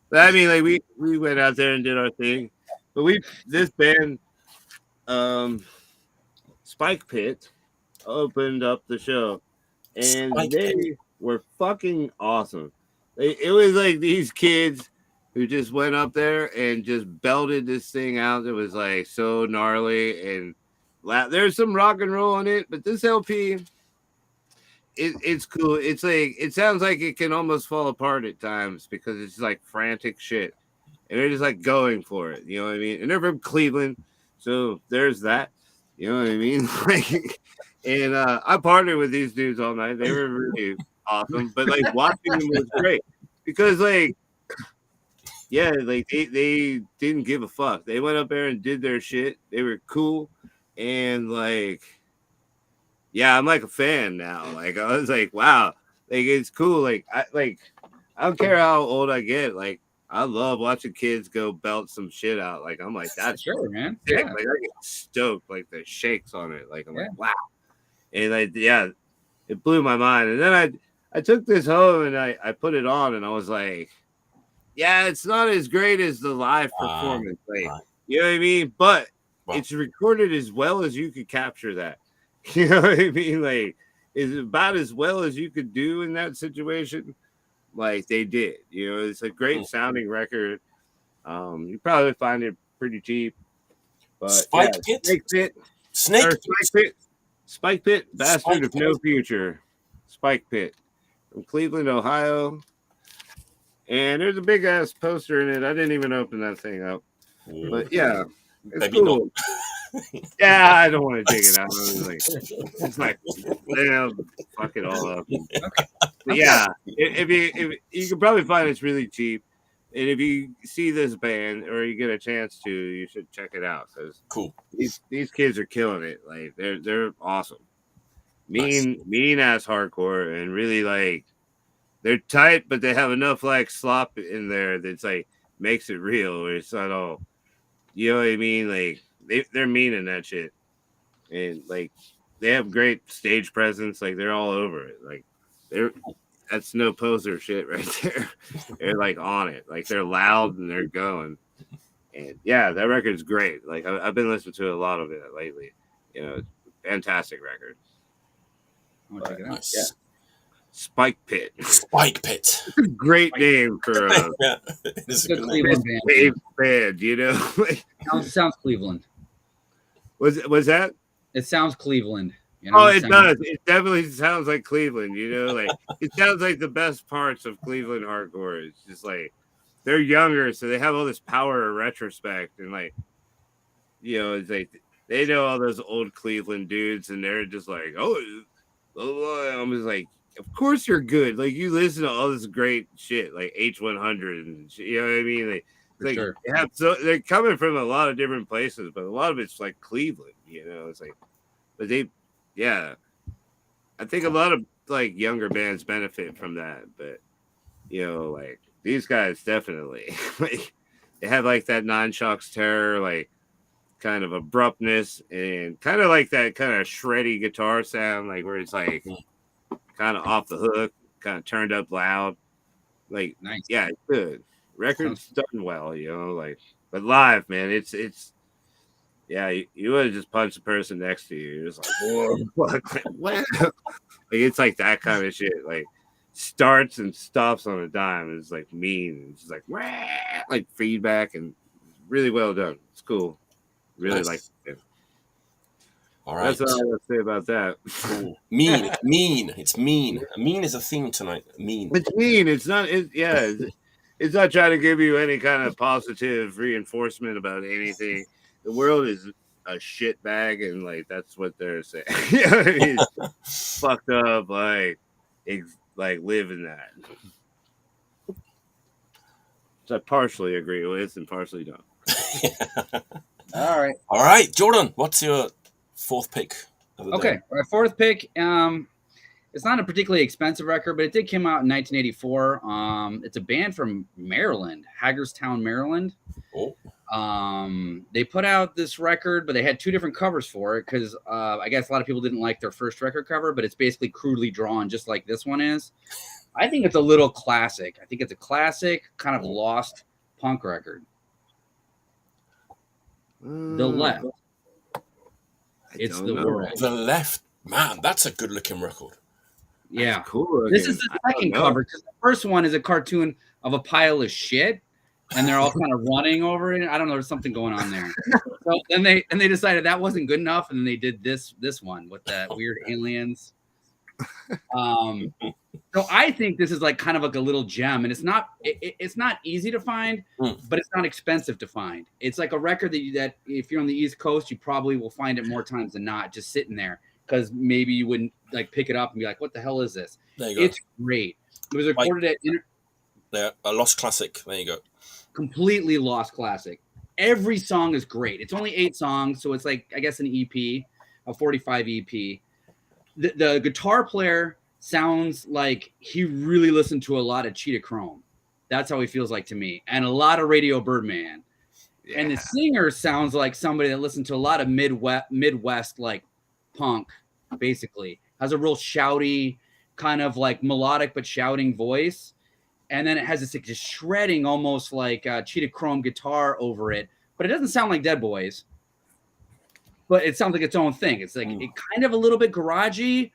But I mean, like we went out there and did our thing. But this band, Spike Pit, opened up the show, and they were fucking awesome. It was like these kids who just went up there and just belted this thing out. It was like so gnarly and there's some rock and roll on it, but this LP, it's cool. It's like it sounds like it can almost fall apart at times because it's like frantic shit, and they're just like going for it. You know what I mean? And they're from Cleveland, so there's that. You know what I mean? Like, and I partnered with these dudes all night. They were really awesome, but like watching them was great because like. Yeah, like they didn't give a fuck. They went up there and did their shit. They were cool, and like, yeah, I'm like a fan now. Like I was like, wow, like it's cool. Like I don't care how old I get. Like I love watching kids go belt some shit out. Like I'm like that's Sure, man. sick. Yeah. Like I get stoked. Like the shakes on it. Like I'm Yeah. like wow. And like it blew my mind. And then I took this home and I put it on and I was like, yeah, it's not as great as the live performance. Like you know what I mean? But it's recorded as well as you could capture that. You know what I mean? Like it's about as well as you could do in that situation. Like they did. You know, it's a great sounding record. You probably find it pretty cheap. But Spike Pit? Spike Pit, Bastard of No Future. Spike Pit from Cleveland, Ohio. And there's a big ass poster in it. I didn't even open that thing up. But yeah, it's cool. Yeah, I don't want to dig it out. It's like, well, fuck it all up. But yeah, if you can probably find it's really cheap. And if you see this band or you get a chance to, you should check it out because these kids are killing it. Like they're awesome. Mean ass hardcore and really like they're tight, but they have enough like slop in there that's like makes it real. Where it's not all, you know what I mean? Like they're mean in that shit, and like they have great stage presence. Like they're all over it. Like that's no poser shit right there. They're like on it. Like they're loud and they're going. And yeah, that record's great. Like I've been listening to a lot of it lately. You know, fantastic record. I'll check it out. Nice. Yeah. Spike Pit. Spike Pit. Great name for a it is a good Cleveland band, you know. Sounds Cleveland. Was that? It sounds Cleveland. You know, oh, it does. It definitely sounds like Cleveland. You know, like it sounds like the best parts of Cleveland hardcore. It's just like they're younger, so they have all this power in retrospect, and like, you know, it's like they know all those old Cleveland dudes, and they're just like, oh, I'm just like, of course you're good. Like you listen to all this great shit, like H100 and shit, you know what I mean? Like sure. They're coming from a lot of different places, but a lot of it's like Cleveland. You know, it's like, but yeah, I think a lot of like younger bands benefit from that, but you know, like these guys definitely like they have like that non-shocks terror, like kind of abruptness and kind of like that kind of shreddy guitar sound, like where it's like kind of off the hook, kind of turned up loud. Like nice. Yeah, it's good. Record's done well, you know, like but live, man, it's yeah, you would have just punched the person next to you. You're just like, whoa, like, what? Like, it's like that kind of shit. Like, starts and stops on a dime. It's like mean. It's just like feedback and really well done. It's cool. Really nice. like it. All right. That's all I have to say about that. Cool. Mean. It's mean. Mean is a theme tonight. Mean. It's mean. It's not. It's not trying to give you any kind of positive reinforcement about anything. The world is a shit bag, and like that's what they're saying. You know what I mean? Fucked up, like live in that. So I partially agree with and partially don't. All right, Jordan, what's your fourth pick of the day? My fourth pick. It's not a particularly expensive record, but it did come out in 1984. It's a band from Maryland, Hagerstown, Maryland. Oh. They put out this record, but they had two different covers for it because I guess a lot of people didn't like their first record cover, but it's basically crudely drawn just like this one is. I think it's a little classic. I think it's a classic kind of lost punk record. The Left. It's the world. The Left. Man, that's a good looking record. Yeah. That's cool. This is the second cover because the first one is a cartoon of a pile of shit. And they're all kind of running over it. I don't know. There's something going on there. So then they decided that wasn't good enough, and then they did this one with the weird aliens. So I think this is like kind of like a little gem, and it's not easy to find, but it's not expensive to find. It's like a record that if you're on the East Coast, you probably will find it more times than not, just sitting there because maybe you wouldn't like pick it up and be like, "What the hell is this?" There you go. It's great. It was recorded at a lost classic. There you go. Completely lost classic. Every song is great. It's only 8 songs, so it's like I guess an EP, a 45 EP. The guitar player sounds like he really listened to a lot of Cheetah Chrome. That's how he feels like to me, and a lot of Radio Birdman. Yeah. And the singer sounds like somebody that listened to a lot of Midwest like punk, basically. Has a real shouty, kind of like melodic but shouting voice. And then it has this like, just shredding, almost like Cheetah Chrome guitar over it. But it doesn't sound like Dead Boys. But it sounds like its own thing. It's like it kind of a little bit garagey,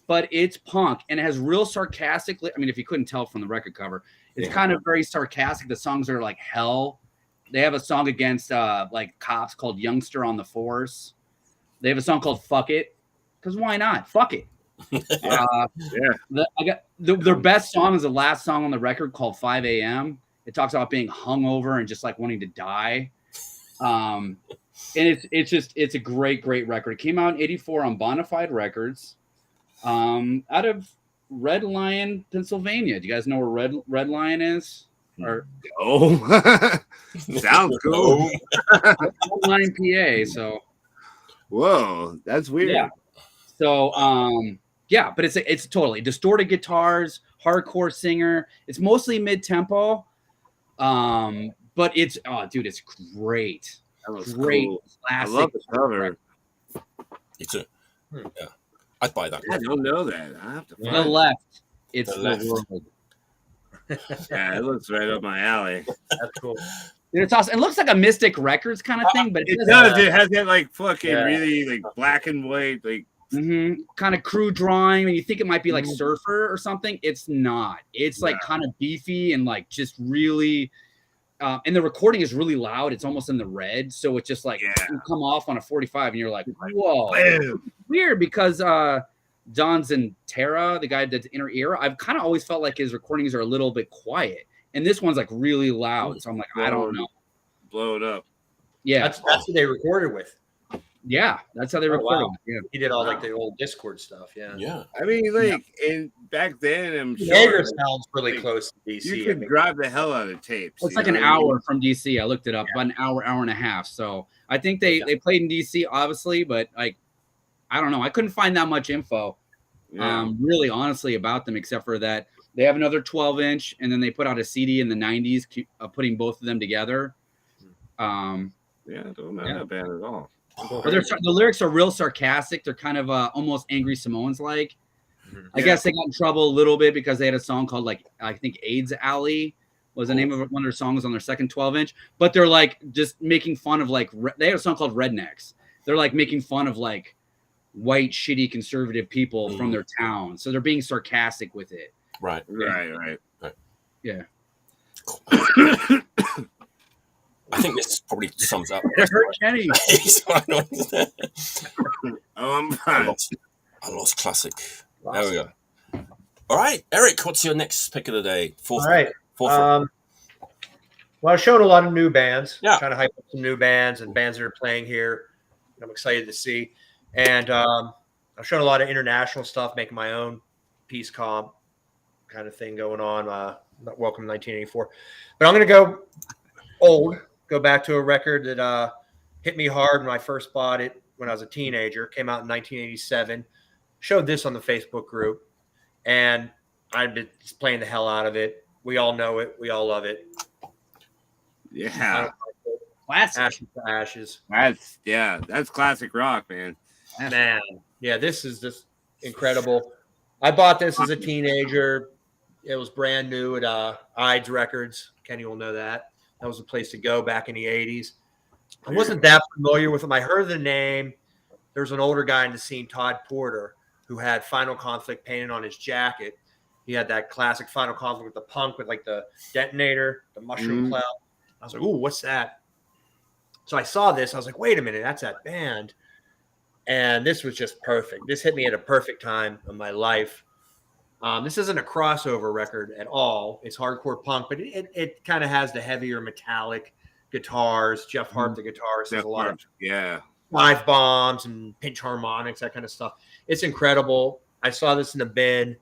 but it's punk. And it has real sarcastic. I mean, if you couldn't tell from the record cover, it's kind of very sarcastic. The songs are like hell. They have a song against like cops called Youngster on the Force. They have a song called Fuck It. Because why not? Fuck it. Their best song is the last song on the record called 5 a.m. It talks about being hungover and just like wanting to die. And it's a great record. It came out in '84 on Bonafide Records, out of Red Lion, Pennsylvania. Do you guys know where Red Lion is? Or sounds cool. Red Lion, PA. So, whoa, that's weird. Yeah. So, but it's totally distorted guitars, hardcore singer. It's mostly mid-tempo, but it's it's great. That was great. Cool. Classic. I love the cover. It's I'd buy that. I don't know that. I have to find the left. It's The the left. world. Yeah, it looks right up my alley. That's cool. Dude, it's awesome. It looks like a Mystic Records kind of thing, but It does. It has that like fucking Yeah. really like black and white, like kind of crew drawing. And you think it might be like Surfer or something. It's not. It's like kind of beefy and like just really. And the recording is really loud. It's almost in the red, so it's just like you come off on a 45, and you're like, "Whoa!" Weird because John and Tara, the guy that did Inner Ear, I've kind of always felt like his recordings are a little bit quiet, and this one's like really loud. So I'm like, I don't know. blow it up. Yeah, That's who they recorded with. yeah, that's how they recorded. Wow. Yeah. He did all like the old Discord stuff. Yeah. Yeah. I mean, like in back then, I'm Jaeger sure sounds really like, close to DC. you I could think. drive the hell out of tapes. It's you like know an what I mean? hour from DC. I looked it up, about an hour and a half. So I think they played in DC, obviously, but like, I don't know. I couldn't find that much info, Yeah. really honestly about them, except for that they have another 12-inch, and then they put out a CD in the 90s, putting both of them together. Yeah, don't know that bad at all. But the lyrics are real sarcastic. They're kind of almost Angry Samoans like. I guess they got in trouble a little bit because they had a song called like I think AIDS Alley was the name of one of their songs on their second 12-inch. But they're like just making fun of like they had a song called Rednecks. They're like making fun of like white shitty conservative people from their town. So they're being sarcastic with it. Right. Yeah. I think this probably sums up. It hurt Kenny. I'm I fine. lost classic. There we go. All right, Eric, what's your next pick of the day? All right. Fourth round. Well, I showed a lot of new bands. Yeah. Trying to hype up some new bands and bands that are playing here. I'm excited to see. And I've shown a lot of international stuff, making my own peace comp kind of thing going on. Welcome to 1984. But I'm going to go old, go back to a record that hit me hard when I first bought it when I was a teenager. Came out in 1987. Showed this on the Facebook group. And I've been just playing the hell out of it. We all know it. We all love it. Yeah. Classic. Ashes to Ashes. That's classic rock, man. Man, yeah, this is just incredible. I bought this as a teenager. It was brand new at Ides Records. Kenny will know that. That was the place to go back in the 80s. I wasn't that familiar with them. I heard the name. There's an older guy in the scene, Todd Porter, who had Final Conflict painted on his jacket. He had that classic Final Conflict with the punk with like the detonator, the mushroom cloud. I was like, ooh, what's that? So I saw this. I was like, wait a minute, that's that band. And this was just perfect. This hit me at a perfect time in my life. This isn't a crossover record at all. It's hardcore punk, but it kind of has the heavier metallic guitars. Jeff Harp, the guitarist, has a lot of dive bombs and pinch harmonics, that kind of stuff. It's incredible. I saw this in the bin.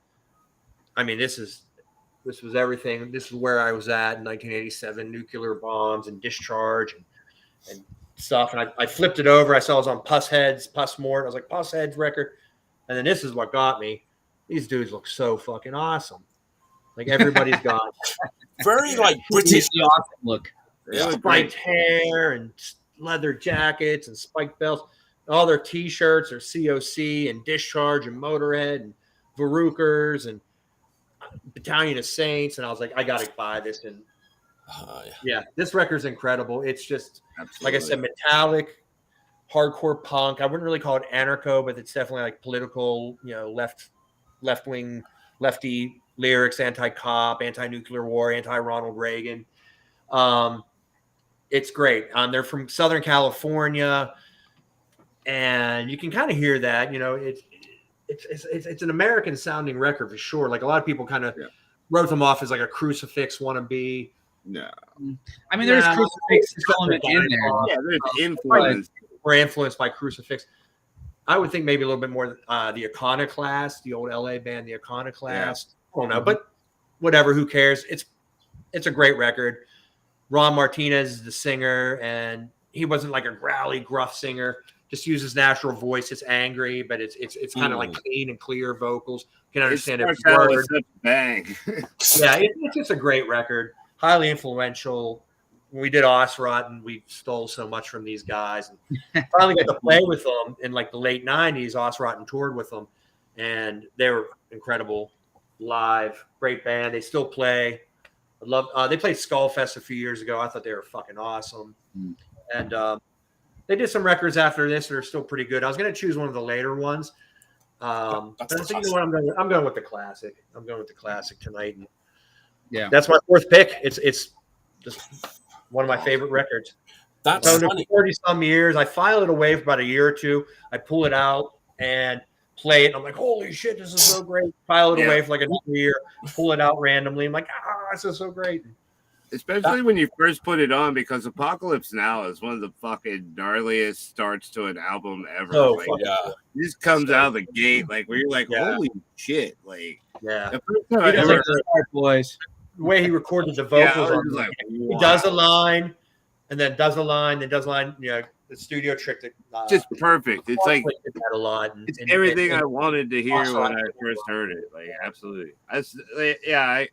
I mean, this was everything. This is where I was at in 1987, nuclear bombs and discharge and stuff. And I flipped it over. I saw it was on Puss Mort. I was like, Puss Heads record. And then this is what got me. these dudes look so fucking awesome. Like everybody's got very like British. The awesome look. They look spiked great. hair and leather jackets and spiked belts. All their T-shirts are COC and Discharge and Motorhead and Verukers and Battalion of Saints. And I was like, I got to buy this. And yeah, this record's incredible. It's just, like I said, metallic, hardcore punk. I wouldn't really call it anarcho, but it's definitely like political, left-wing, lefty lyrics, anti-cop, anti-nuclear war, anti-Ronald Reagan. It's great. They're from Southern California, and you can kind of hear that. It's an American sounding record for sure. Like a lot of people kind of wrote them off as like a Crucifix wannabe. No, I mean there's Crucifix element in there. Yeah, there's influence. We're influenced by Crucifix. I would think maybe a little bit more the Iconoclast, the old LA band, the Iconoclast. I don't know, but whatever. Who cares? It's a great record. Ron Martinez is the singer, and he wasn't like a growly, gruff singer. Just uses natural voice. It's angry, but it's kind of like clean and clear vocals. You can understand it. Bang. Yeah, it's just a great record. Highly influential. When we did Aus-Rotten, we stole so much from these guys. And finally got to play with them in like the late 90s. Aus-Rotten toured with them, and they were incredible live. Great band. They still play. I love. They played Skullfest a few years ago. I thought they were fucking awesome. And they did some records after this that are still pretty good. I was going to choose one of the later ones. But I think, you know what, I'm going with the classic. I'm going with the classic tonight. And yeah, that's my fourth pick. It's just one of my favorite records. That's so funny. 40 some years. I file it away for about a year or two. I pull it out and play it. I'm like, holy shit, this is so great. File it away for like another year. Pull it out randomly. I'm like, this is so great. Especially when you first put it on, because Apocalypse Now is one of the fucking gnarliest starts to an album ever. Oh, like, this comes out of the gate, like where you're like, holy shit. Like, the first time I ever boys. The way he recorded the vocals on like, he does a line and then does a line, then does a line, the studio trick that just perfect. It's like that a lot. It's everything I wanted to hear when I first heard it. Like, absolutely. I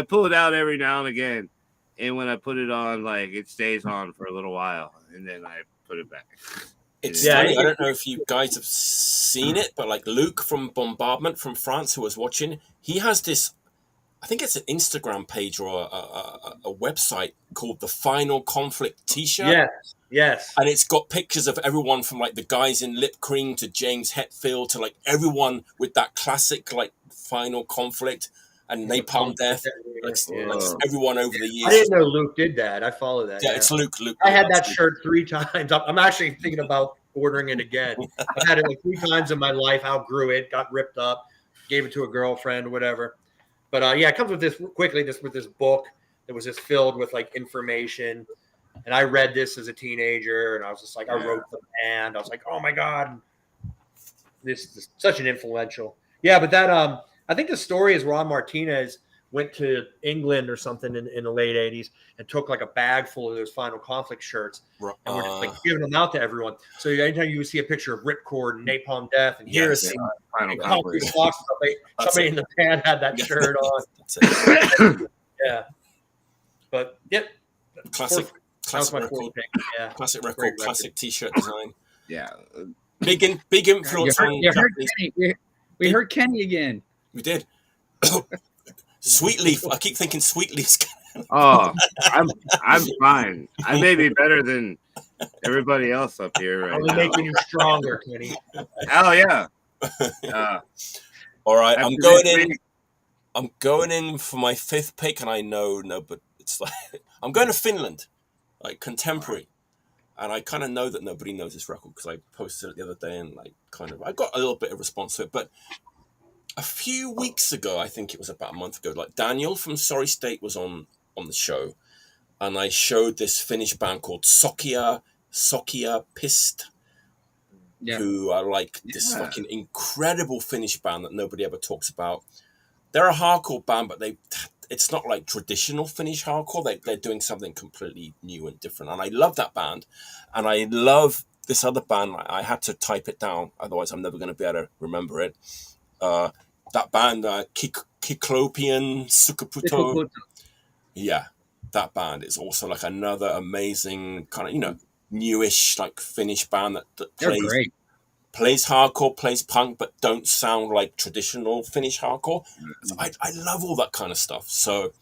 pull it out every now and again. And when I put it on, like, it stays on for a little while, and then I put it back. It's funny. I don't know if you guys have seen it, but like Luke from Bombardment from France, who was watching, he has this, I think it's an Instagram page or a website called the Final Conflict T-shirt. Yes. And it's got pictures of everyone from like the guys in Lip Cream to James Hetfield to like everyone with that classic like Final Conflict and Napalm Death. Like everyone over the years. I didn't know Luke did that. I follow that. Yeah, it's Luke. I had that shirt 3 times. I'm actually thinking about ordering it again. I've had it like 3 times in my life. Outgrew it, got ripped up, gave it to a girlfriend, whatever. But it comes with this quickly, with this book that was just filled with like information. And I read this as a teenager, and I was just like, I wrote the band. I was like, oh my God, this is such an influential. Yeah, but that I think the story is Ron Martinez went to England or something in the late 80s and took like a bag full of those Final Conflict shirts and we're just like giving them out to everyone. So anytime you would see a picture of Ripcord and Napalm Death and here's Final Conflict, somebody in the band had that shirt on. Yeah, but classic record. Yeah, classic record, classic T-shirt design. Yeah, big influence on. We heard Kenny again. We did. Sweetleaf. I keep thinking Sweetleaf's. Oh, I'm fine. I may be better than everybody else up here right now. Making you stronger, Kenny. Oh yeah. All right, I'm going in for my 5th pick, and I know but it's like I'm going to Finland, like contemporary, and I kind of know that nobody knows this record because I posted it the other day, and like I got a little bit of response to it, but. A few weeks ago, I think it was about a month ago, like Daniel from Sorry State was on the show, and I showed this Finnish band called Sokia Pist, who are like this fucking incredible Finnish band that nobody ever talks about. They're a hardcore band, but it's not like traditional Finnish hardcore. They're doing something completely new and different, and I love that band, and I love this other band. I had to type it down, otherwise I'm never going to be able to remember it. that band, Cyclopean Sukaputo. Yeah, that band is also like another amazing kind of, you know, newish like Finnish band that They're great. plays hardcore, plays punk, but don't sound like traditional Finnish hardcore. So I love all that kind of stuff. So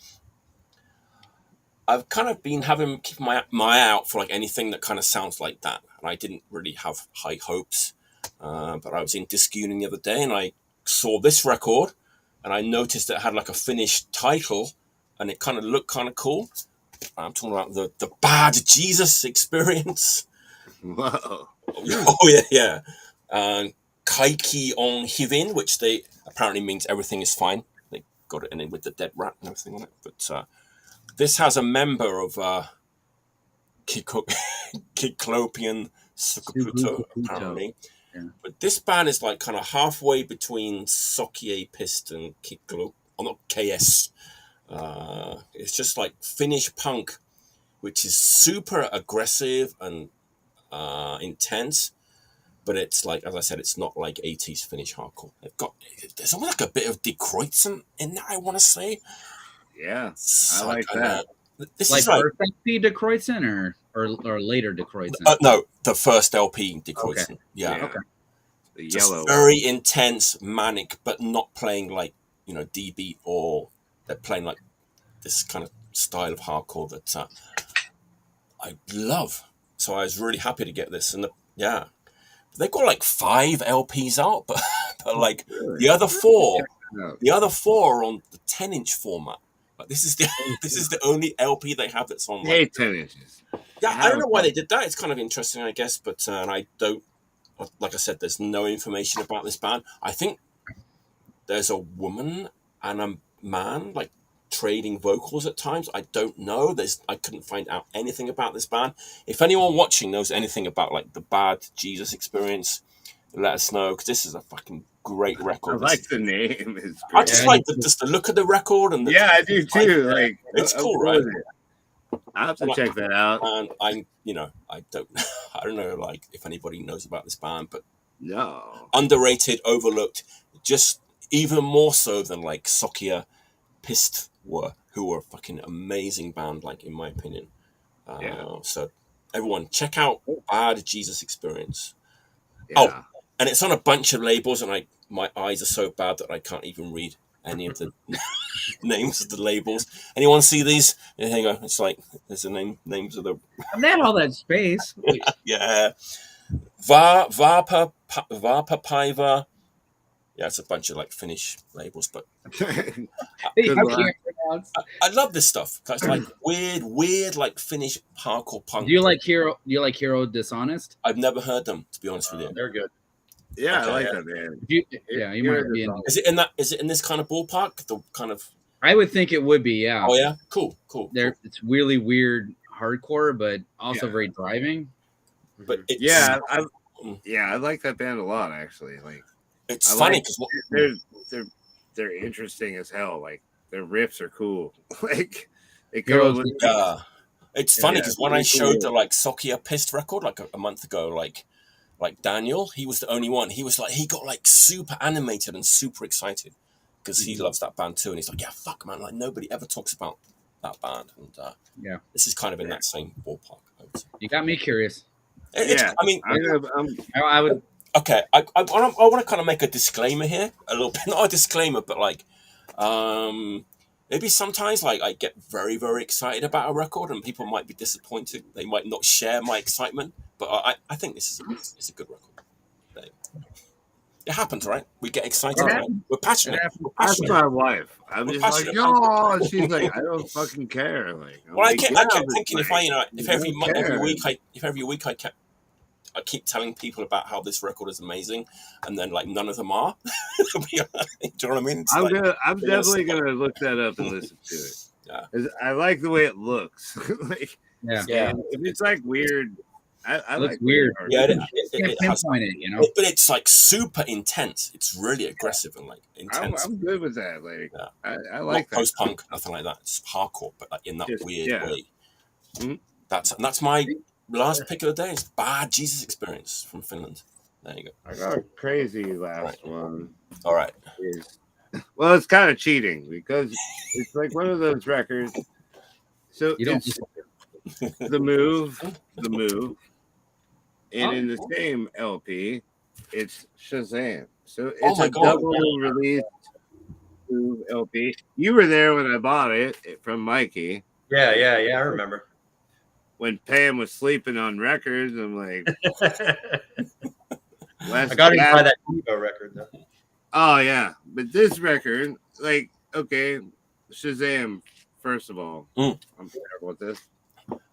I've kind of been keeping my eye out for like anything that kind of sounds like that. And I didn't really have high hopes. But I was in Diskunen the other day and I saw this record and I noticed it had like a Finnish title and it kind of looked kind of cool. I'm talking about the Bad Jesus Experience. Whoa. Oh yeah. Kaikki on Hyvin, which they apparently means everything is fine. They got it in with the dead rat and everything on it. But this has a member of Cyclopean Sukaputo, apparently. Yeah. But this band is like kind of halfway between Socialised and Kiklo, or not KS. It's just like Finnish punk, which is super aggressive and intense. But it's like, as I said, it's not like 80s Finnish hardcore. There's almost like a bit of De Kreutzen in there, I want to say. Yeah, So I like that. This like is like first LP De Kreutzen or later De Kreutzen? No, the first LP De Kreutzen. Okay. Yeah. Okay. The just yellow. Very intense, manic, but not playing like, you know, D beat, or they're playing like this kind of style of hardcore that I love. So I was really happy to get this, and they've got like 5 LPs out, but like the other 4 are on the 10-inch format. Like this is the only LP they have that's on. Like, 10 inches. Yeah, I don't know why they did that. It's kind of interesting, I guess, but and I don't. Like I said, there's no information about this band. I think there's a woman and a man like trading vocals at times. I don't know. I couldn't find out anything about this band. If anyone watching knows anything about like the Bad Jesus Experience, let us know, because this is a fucking great record. I like the name. It's great. I just like the look of the record, and I do too. Like it's cool, right? I have to check that out. And I don't know, like if anybody knows about this band, but no, underrated, overlooked, just even more so than like Socialised who were a fucking amazing band, like in my opinion. So everyone check out Bad Jesus Experience. Yeah. Oh, and it's on a bunch of labels, and my eyes are so bad that I can't even read any of the names of the labels. Anyone see these? Here you go. It's like there's the names of the. I've had all that space. Yeah. Vapaa, Paiva. Yeah, it's a bunch of like Finnish labels, but I love this stuff. It's like weird, like Finnish hardcore punk. Do you like Hero Dishonest? I've never heard them, to be honest with you. They're good. Yeah, okay, I like that band. You might be in. Is it in this kind of ballpark? The kind of. I would think it would be. Yeah. Oh yeah, cool. It's really weird hardcore, but also very driving. But I like that band a lot, actually. Like, it's funny because they're interesting as hell. Like their riffs are cool. Like it goes. It's funny because when I showed the like Socialised record like a month ago, like Daniel, he was the only one. He was like, he got like super animated and super excited because he loves that band too. And he's like, yeah, fuck man, like nobody ever talks about that band. And this is kind of in that same ballpark. You got me curious. I mean, I would. Okay, I want to kind of make a disclaimer here, a little bit, not a disclaimer, but like, maybe sometimes like I get very, very excited about a record and people might be disappointed. They might not share my excitement. But I think this is a good record. It happens, right? We get excited. Right? We're passionate. That's my wife. I'm just like, yo. She's like, I don't fucking care. Like, I kept thinking if every week I keep telling people about how this record is amazing, and then like none of them are. Do you know what I mean? I'm definitely gonna look that up and listen to it. Yeah, I like the way it looks. Like, if it's like weird. I looks like weird. Yeah, it pinpoint it, you know. But it's like super intense. It's really aggressive and like intense. I'm good with that. Like, I like that. Post punk, nothing like that. It's hardcore, but like in that weird way. Mm-hmm. That's my last pick of the day. It's Bad Jesus Experience from Finland. There you go. I got a crazy last one. All right. Well, it's kind of cheating because it's like one of those records. So You don't. it's the move, and Oh. in the same LP, it's Shazam. So Oh it's my a God. double release Move LP. You were there when I bought it from Mikey. Yeah, I remember. When Pam was sleeping on records, I'm like, I got to buy that Evo record though. Oh yeah, but this record, like, okay, Shazam. First of all, I'm terrible at this.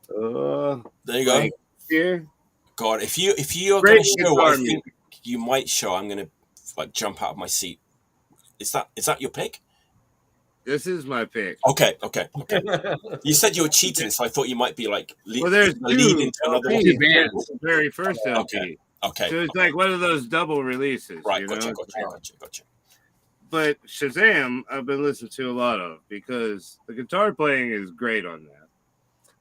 There you go. Here, God, if you are great going to show what I guitar think you might show, I'm going to like jump out of my seat. Is that your pick? this is my pick. Okay. You said you were cheating, so I thought you might be like Well, there's lead two into another one. LPs. The very first LP. Okay. So it's like one of those double releases, Right, you know? gotcha. But Shazam, I've been listening to a lot of because the guitar playing is great on that.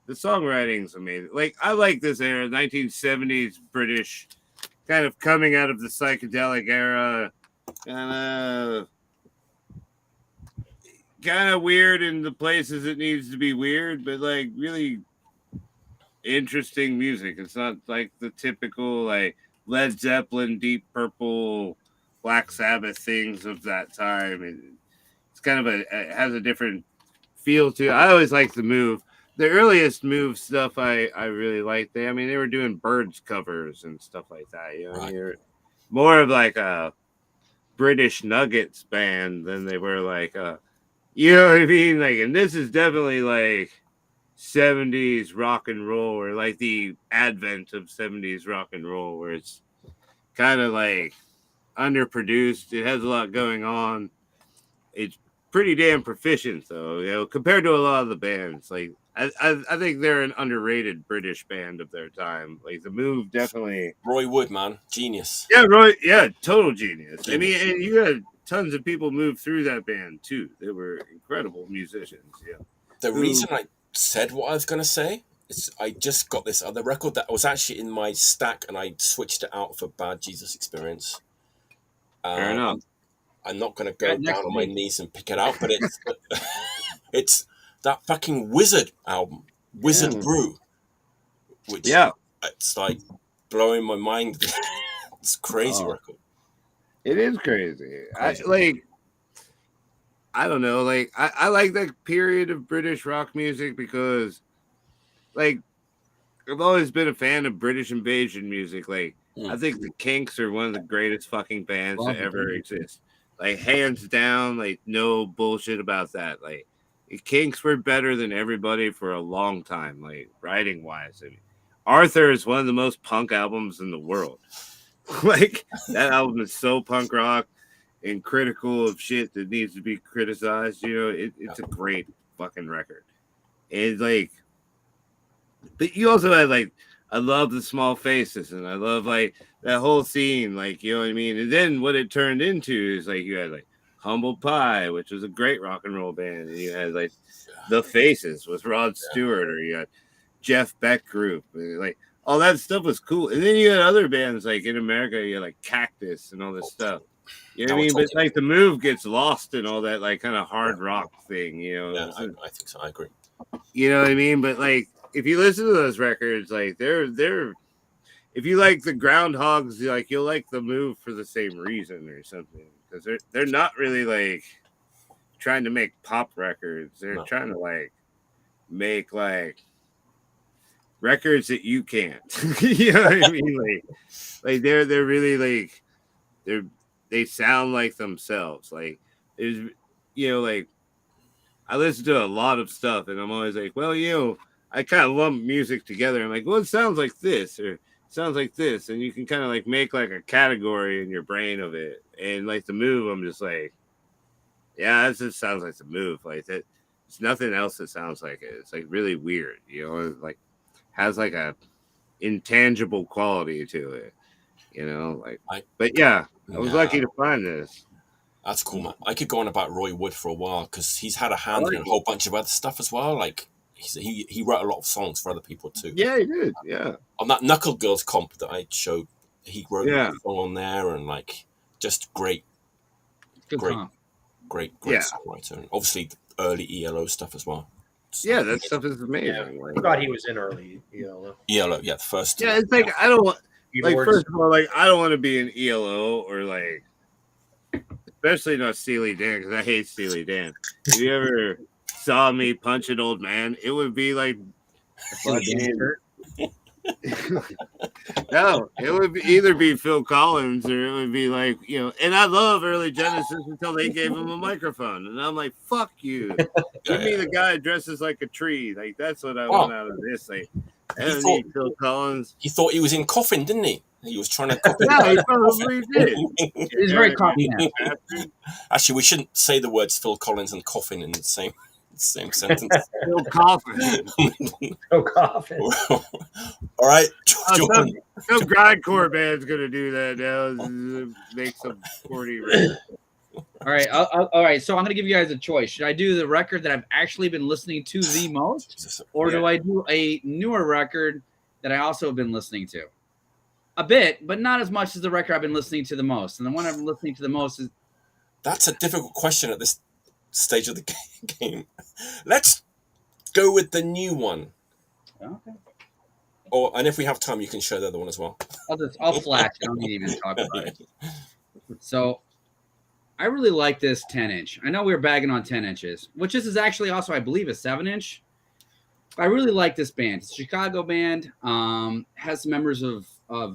The songwriting's amazing. Like, I like this era, 1970s British, kind of coming out of the psychedelic era, kind of weird in the places it needs to be weird, but like really interesting music. It's not like the typical like Led Zeppelin, Deep Purple, Black Sabbath things of that time. It's kind of it has a different feel to it. I always like the Move. The earliest Move stuff I really liked. They were doing Birds covers and stuff like that. You know, you're more of like a British Nuggets band than they were like you know what I mean? Like, and this is definitely like 70s rock and roll, or like the advent of 70s rock and roll, where it's kind of like underproduced. It has a lot going on. It's pretty damn proficient though, you know, compared to a lot of the bands. Like I think they're an underrated British band of their time. Like the Move definitely. Roy Wood, man, genius. Yeah, Roy. Yeah, total genius. I mean, and you had tons of people move through that band too. They were incredible musicians. Yeah. The reason I said what I was going to say is I just got this other record that was actually in my stack, and I switched it out for Bad Jesus Experience. Fair enough. I'm not going to go down on my knees and pick it out, but it's that fucking Wizard album, Wizard Brew, which it's like blowing my mind. It's a crazy record. It is crazy. I don't know. Like I like that period of British rock music because, like, I've always been a fan of British invasion music. Like, I think the Kinks are one of the greatest fucking bands to ever exist. Like, hands down, like, no bullshit about that. Like, the Kinks were better than everybody for a long time, like, writing wise. I mean, Arthur is one of the most punk albums in the world. Like, that album is so punk rock and critical of shit that needs to be criticized. You know, it's a great fucking record. And, like, but you also had, like, I love the Small Faces, and I love, like, that whole scene, like, you know what I mean? And then what it turned into is, like, you had, like, Humble Pie, which was a great rock and roll band, and you had, like, The Faces with Rod Stewart, or you had Jeff Beck Group, and, like, all that stuff was cool. And then you had other bands, like, in America, you had, like, Cactus and all this stuff. You know what I mean? But, like, the Move gets lost in all that, like, kind of hard rock thing, you know? Yeah, I think so. I agree. You know what I mean? But, like, if you listen to those records, like they're if you like the Groundhogs, like you'll like the Move for the same reason or something, because they're not really like trying to make pop records. They're trying to like make like records that you can't. You know what I mean? Like they're really like they sound like themselves. Like there's like I listen to a lot of stuff, and I'm always like, well, I kind of lump music together. I'm like, well, it sounds like this, or it sounds like this. And you can kind of like make like a category in your brain of it. And like the Move, I'm just like, yeah, that just sounds like the Move. Like that, there's nothing else that sounds like it. It's like really weird, it like has like a intangible quality to it, but yeah, I was lucky to find this. That's cool, man. I could go on about Roy Wood for a while because he's had a hand in a whole bunch of other stuff as well. Like, he wrote a lot of songs for other people too. Yeah, he did. Yeah. On that Knuckle Girls comp that I showed, he wrote a song on there, and like just great. Good comp. great Yeah. songwriter, and obviously the early ELO stuff as well. Yeah, that stuff is amazing. Yeah, I forgot he was in early. ELO, yeah, the first. Yeah, it's like I don't want. Like Keyboards. first of all, like I don't want to be an ELO or like, especially not Steely Dan because I hate Steely Dan. If you ever saw me punch an old man, it would be like fucking. No, it would either be Phil Collins or it would be like, you know, and I love early Genesis until they gave him a microphone. And I'm like, fuck you. Give me the guy who dresses like a tree. Like, that's what I want out of this. Like, I don't need Phil Collins. He thought he was in Coffin, didn't he? He was trying to copy. Yeah, he probably did. He's very confident. Actually, we shouldn't say the words Phil Collins and Coffin in the same sentence. Phil Coffin. Phil Coffin. All right, some grindcore band's gonna do that now. Make some 40 records. All right, all right. So I'm gonna give you guys a choice. Should I do the record that I've actually been listening to the most, or do I do a newer record that I also have been listening to? A bit, but not as much as the record I've been listening to the most. And the one I've been listening to the most is. That's a difficult question at this stage of the game. Let's go with the new one. Okay. And if we have time, you can show the other one as well. I'll flash. I don't need to even talk about it. So, I really like this 10-inch. I know we were bagging on 10 inches, which this is actually also, I believe, a 7-inch. I really like this band. It's a Chicago band. Has members of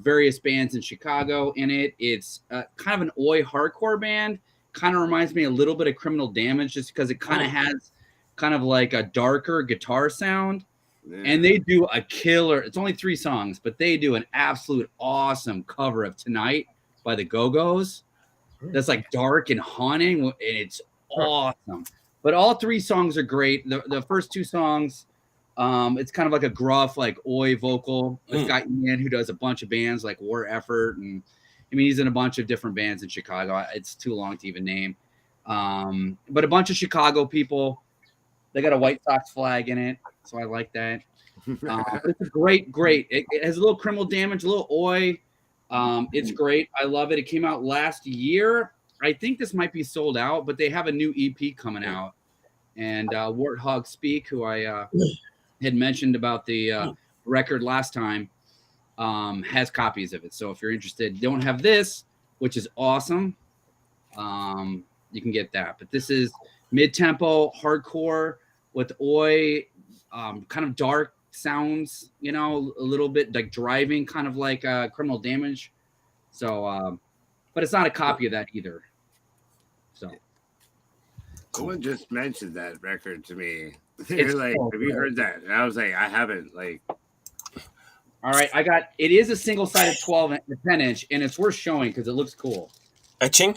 various bands in Chicago in it. It's kind of an oi hardcore band. Kind of reminds me a little bit of Criminal Damage, just because it kind of has kind of like a darker guitar sound. Yeah. And they do a killer. It's only 3 songs, but they do an absolute awesome cover of Tonight by the Go-Go's. That's like dark and haunting, and it's awesome. But all 3 songs are great. The first 2 songs, it's kind of like a gruff, like oi vocal. It's got Ian, who does a bunch of bands like War Effort, and I mean he's in a bunch of different bands in Chicago. It's too long to even name. But a bunch of Chicago people. They got a White Sox flag in it, so I like that. It's a great. It has a little Criminal Damage, a little oi. It's great. I love it. It came out last year. I think this might be sold out, but they have a new EP coming out. And Warthog Speak, who I had mentioned about the record last time, has copies of it. So if you're interested, don't have this, which is awesome. You can get that. But this is mid-tempo, hardcore with oi, kind of dark sounds, you know, a little bit like driving, kind of like Criminal Damage. So, but it's not a copy of that either. So. Someone just mentioned that record to me. They're like, have you heard that? And I was like, I haven't. Like, all right, it is a single-sided 10-inch, and it's worth showing because it looks cool. Etching?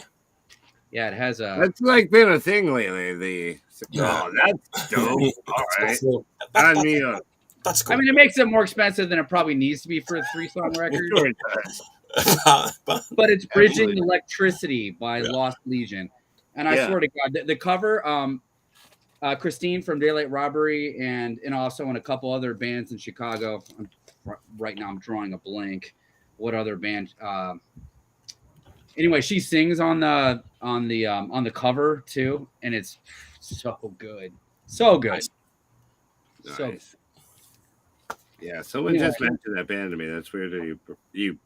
Yeah, it has a. That's like been a thing lately. Oh, that's dope. All right, sign me up. That's cool. I mean, it makes it more expensive than it probably needs to be for a 3-song record. Sure it does. But it's Bridging Electricity by Lost Legion. And I swear to God, the cover, Christine from Daylight Robbery and also in a couple other bands in Chicago. Right now I'm drawing a blank. What other band? Anyway, she sings on the cover too, and it's so good. So good. Nice. So yeah, someone just mentioned that band to me. That's weird that you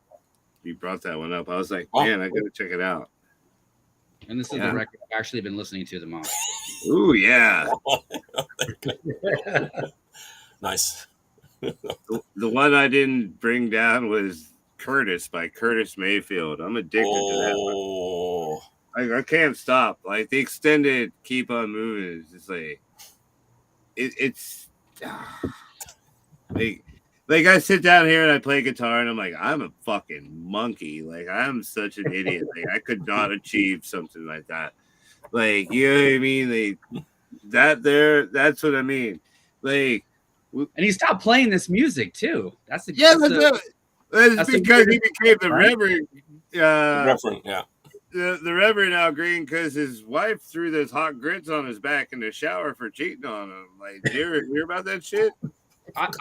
brought that one up. I was like, man, I gotta check it out. And this is the record I've actually been listening to the most. Ooh, yeah. Nice. The one I didn't bring down was Curtis by Curtis Mayfield. I'm addicted to that one. I can't stop. Like the extended Keep On Moving is just like it's like I sit down here and I play guitar and I'm like, I'm a fucking monkey. Like I'm such an idiot. Like I could not achieve something like that. Like, you know what I mean? Like that's what I mean. Like, and he stopped playing this music too. That's because he became the Reverend. Reverend, yeah. The Reverend Al Green, because his wife threw those hot grits on his back in the shower for cheating on him. Like, did you ever hear about that shit? What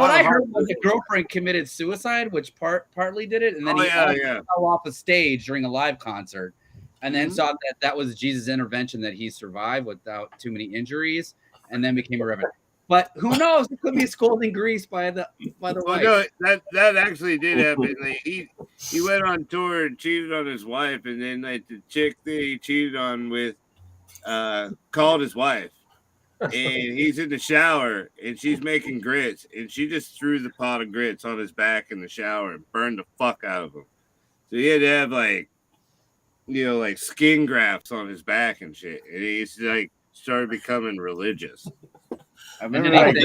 I heard was the girlfriend committed suicide, which partly did it, and then he fell off a stage during a live concert. and then saw that was Jesus' intervention, that he survived without too many injuries, and then became a reverend. But who knows? It could be scolding grease by the wife. No, that actually did happen. Like he went on tour and cheated on his wife, and then like the chick that he cheated on with called his wife, and he's in the shower and she's making grits, and she just threw the pot of grits on his back in the shower and burned the fuck out of him. So he had to have like skin grafts on his back and shit, and he's like started becoming religios. I remember and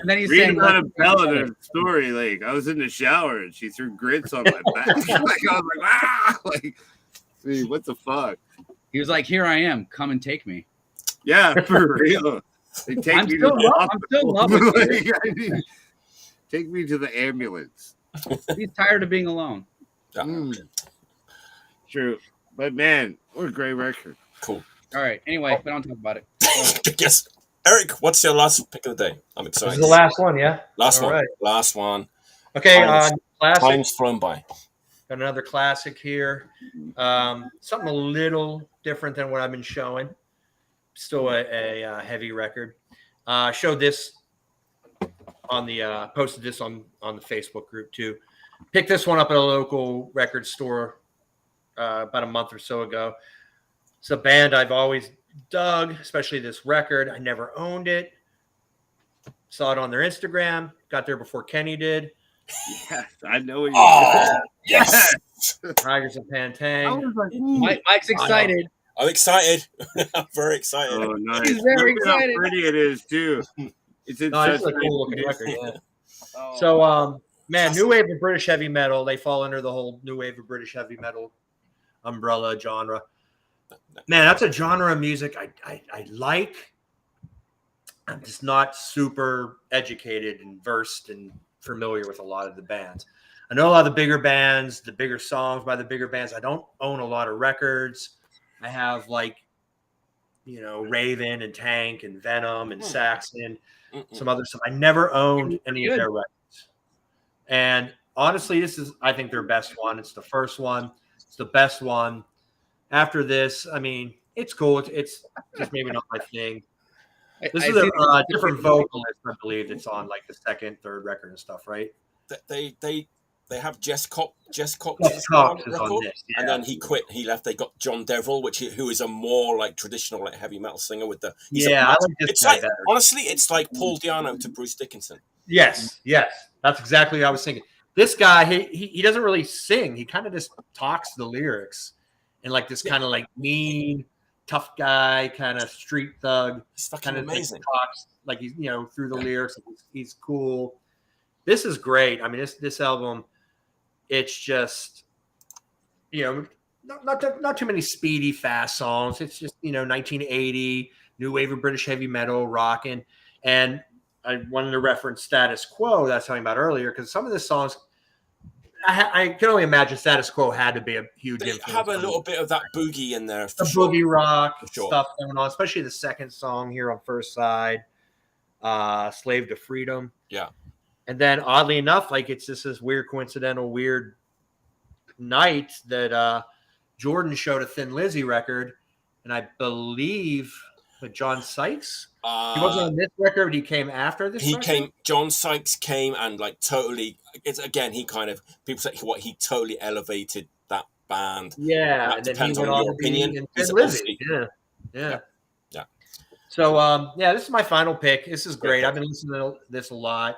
then he's reading saying about a Paladin story. Like I was in the shower and she threw grits on my back. Like I was like, ah, like, dude, what the fuck? He was like, "Here I am, come and take me." Yeah, for real. They take I'm me still to the in love with you. Take me to the ambulance. He's tired of being alone. True, but man, what a great record. Cool. All right. Anyway, we don't talk about it. Yes. Eric, what's your last pick of the day? I'm excited. This is the last one, yeah? Last All one. right. Last one. Okay, classic. Time's flown by. Got another classic here. Something a little different than what I've been showing. Still a heavy record. Showed this on the posted this on the Facebook group too. Picked this one up at a local record store about a month or so ago. It's a band I've always dug, especially this record. I never owned it. Saw it on their Instagram. Got there before Kenny did. Yes, I know what you're Yes. Tigers and Pantang. Mike's excited. I'm excited. I'm very excited. Oh, nice. He's very Look how excited. pretty it is too. It's in No, such this is a great cool looking condition. record. Yeah. Oh. So, man, new wave of British heavy metal. They fall under the whole new wave of British heavy metal umbrella genre. Man, that's a genre of music I like. I'm just not super educated and versed and familiar with a lot of the bands. I know a lot of the bigger bands, the bigger songs by the bigger bands. I don't own a lot of records. I have Raven and Tank and Venom and Saxon, some other stuff. I never owned any of their records. And honestly, this is, I think, their best one. It's the first one. It's the best one. After this, I mean, it's cool. It's just maybe not my thing. This is a different vocalist, I believe, that's on like the second, third record and stuff, right? They have Jess Cox Jess Cox is on this, yeah. And then he quit. He left. They got John Deverill, who is a more like traditional like heavy metal singer with the. I like this it's guy like better. honestly, it's like Paul Di'Anno to Bruce Dickinson. Yes, that's exactly what I was thinking. This guy, he doesn't really sing. He kind of just talks the lyrics, and like this kind of like mean, tough guy, kind of street thug. It's fucking amazing. Talks like he's through the lyrics. He's cool. This is great. I mean, this album, it's just not too many speedy fast songs. It's just 1980 new wave of British heavy metal, rockin'. And I wanted to reference Status Quo that I was talking about earlier, because some of the songs, I can only imagine Status Quo had to be a huge influence. They have a little bit of that boogie in there. The boogie rock stuff going on, especially the second song here on first side, Slave to Freedom. Yeah. And then oddly enough, like it's just this weird coincidental weird night that Jordan showed a Thin Lizzy record, and I believe with John Sykes. He wasn't on this record, but he came after this. John Sykes came and like totally. It's again, he kind of people say he totally elevated that band. Yeah, that and depends then he on went your on opinion. Thin Lizzy. Yeah. So this is my final pick. This is great. I've been listening to this a lot,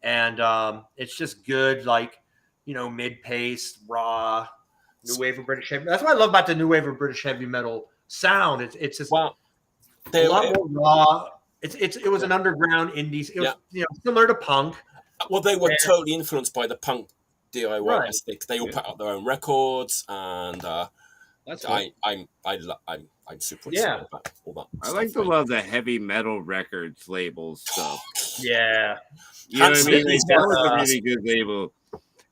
and it's just good, like mid-paced, raw, new wave of British heavy. That's what I love about the new wave of British heavy metal sound. It's just a lot more raw. It was an underground indie. It was similar to punk. Well, they were totally influenced by the punk DIY aesthetic. They all put out their own records, and that's cool. I'm super excited about all that. I like to love the heavy metal records labels stuff. Yeah, you know what I mean? That was a really good label.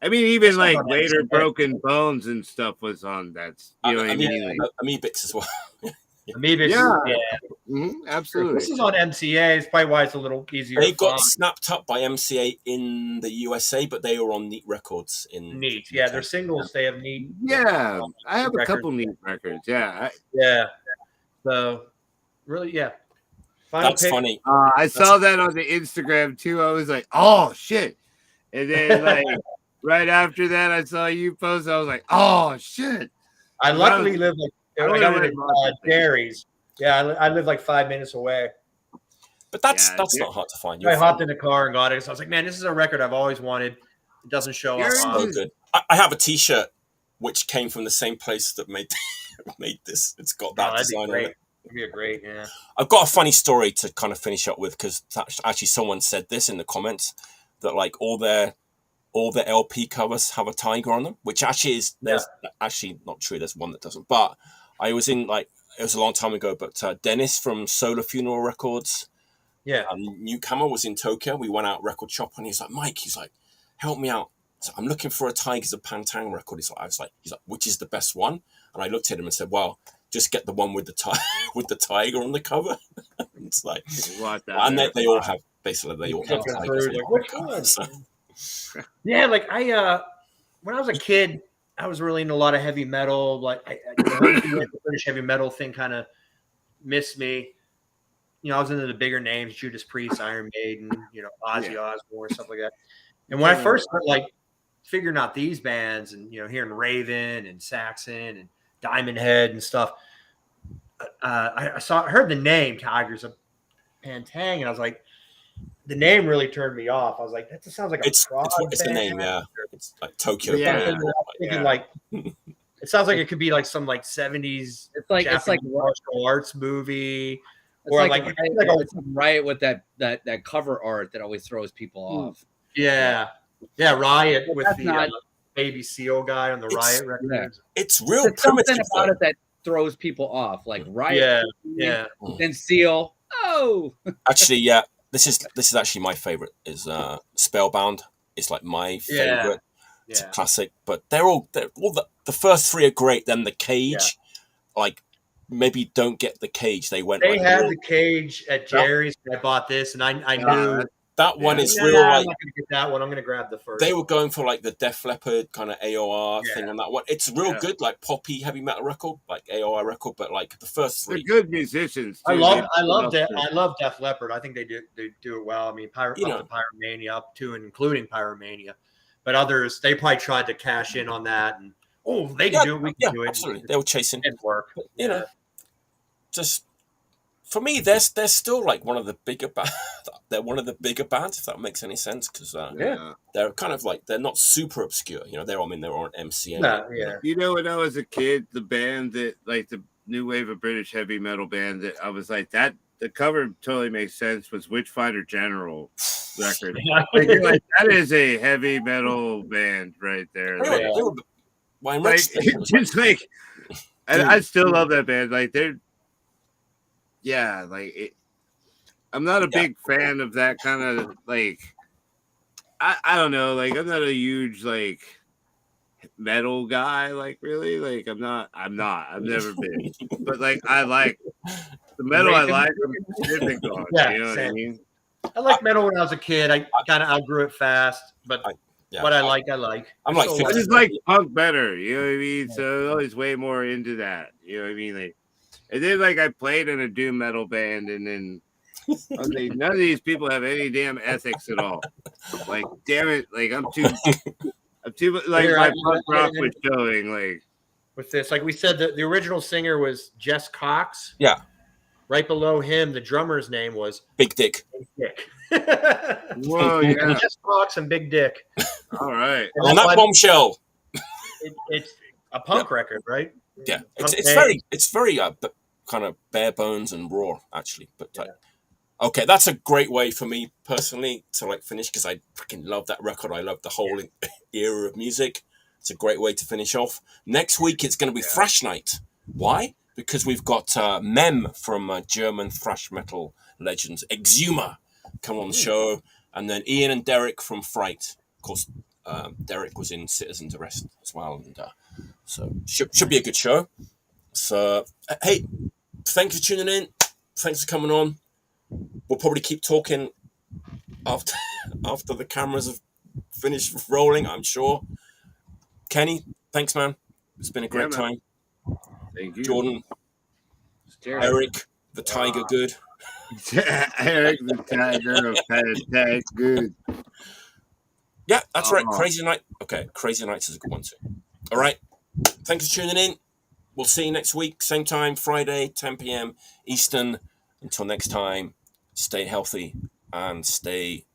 I mean, even like later Broken Bones and stuff was on that. You know what I mean? Amoebix as well. Amoebics, Yeah. yeah. Absolutely. This is on MCA. It's probably why it's a little easier. They to got find. snapped up by MCA in the USA, but they were on Neat Records in Neat. Yeah, their singles, they have Neat. Yeah, I have a records. couple neat records. Yeah, Yeah. So, really, yeah. Final That's pick. funny. I saw that on the Instagram too. I was like, oh shit. And then like right after that, I saw you post. I was like, oh shit. I luckily live like I got rid of Dairies. Yeah, I live like 5 minutes away. But that's not hard to find. I hopped in the car and got it. So I was like, man, this is a record I've always wanted. It doesn't show up. So good. I have a T-shirt which came from the same place that made this. It's got that design on it. It'd be great, yeah. I've got a funny story to kind of finish up with because actually someone said this in the comments that like all their LP covers have a tiger on them, which actually is there's actually not true. There's one that doesn't. But I was in like it was a long time ago. But Dennis from Solar Funeral Records, Newcomer was in Tokyo. We went out record shop and he's like, Mike, he's like, help me out. So I'm looking for a Tigers of Pantang record. He's like, which is the best one? And I looked at him and said, well, just get the one with the tiger on the cover. It's like, and they all have basically they all have tigers. Like, which one? So. Yeah, like when I was a kid, I was really into a lot of heavy metal. Like the British heavy metal thing kind of missed me. You know, I was into the bigger names, Judas Priest, Iron Maiden, Ozzy Osbourne, stuff like that. And when I first started like figuring out these bands and hearing Raven and Saxon and Diamond Head and stuff, I heard the name Tigers of Pantang, and I was like, the name really turned me off. I was like, that just sounds like it's the name, yeah. It's like Tokyo. Yeah, thinking like it sounds like it could be like some like 70s. It's like martial arts movie. It's or like Riot with that cover art that always throws people off. Yeah, Riot with the Baby Seal guy on the Riot record. Yeah. It's real primitive. Something about it that throws people off, like Riot. Yeah. Then Seal. Oh. Actually, yeah. This is actually my favorite. Is Spellbound. It's like my favorite. Yeah. It's a classic, but they're all the first three are great. Then the Cage, like maybe don't get the Cage. They had the Cage at Jerry's. I bought this, and I knew. That one is real. I'm not going to get that one. I'm going to grab the first. They were going for like the Def Leppard kind of AOR thing on that one. It's real good, like poppy heavy metal record, like AOR record, but like the first three. They're good musicians. Too. I love Def Leppard. I think they do it well. I mean, up to Pyromania, up to and including Pyromania, but others they probably tried to cash in on that, and they can do it. We can do it. Absolutely, they were chasing. It work. But, just. For me, they're still like one of the bigger bands. They're one of the bigger bands, if that makes any sense, because they're kind of like they're not super obscure. They're on MCA. When I was a kid, the band that like the new wave of British heavy metal band that I was like that. The cover totally makes sense. Was Witchfinder General record? That is a heavy metal band right there. Just like, I still love that band. Like they're. Yeah, I'm not a big fan of that kind of like. I don't know, like I'm not a huge like metal guy, like really, like I'm not. I've never been, but like I like the metal. I like them. What I mean? I like metal when I was a kid. I kind of outgrew it fast, but what I like. I'm like, I just like punk better. You know what I mean? So I was way more into that. You know what I mean? Like. And then, like, I played in a doom metal band, and then I was like, none of these people have any damn ethics at all. Like, damn it! Like, I'm too like my punk rock was showing. Like, with this, like we said, the original singer was Jess Cox. Yeah. Right below him, the drummer's name was Big Dick. Whoa, yeah. Jess Cox and Big Dick. All right. And that bombshell. It's a punk record, right? Yeah, it's very kind of bare bones and raw, actually. But okay, that's a great way for me personally to like finish because I freaking love that record. I love the whole era of music. It's a great way to finish off. Next week it's going to be Thrash Night. Why? Because we've got Mem from German thrash metal legends Exuma come on the show, and then Ian and Derek from Fright. Of course, Derek was in Citizen's Arrest as well, and so should be a good show. So hey, thanks for tuning in. Thanks for coming on. We'll probably keep talking after the cameras have finished rolling, I'm sure. Kenny, thanks, man. It's been a great time. Thank you. Jordan, Cheers. Eric, the Tiger, good. Eric the Tiger, fantastic, good. Yeah, that's right. Crazy Night. Okay, Crazy Nights is a good one too. All right. Thanks for tuning in. We'll see you next week, same time, Friday, 10 p.m. Eastern. Until next time, stay healthy and stay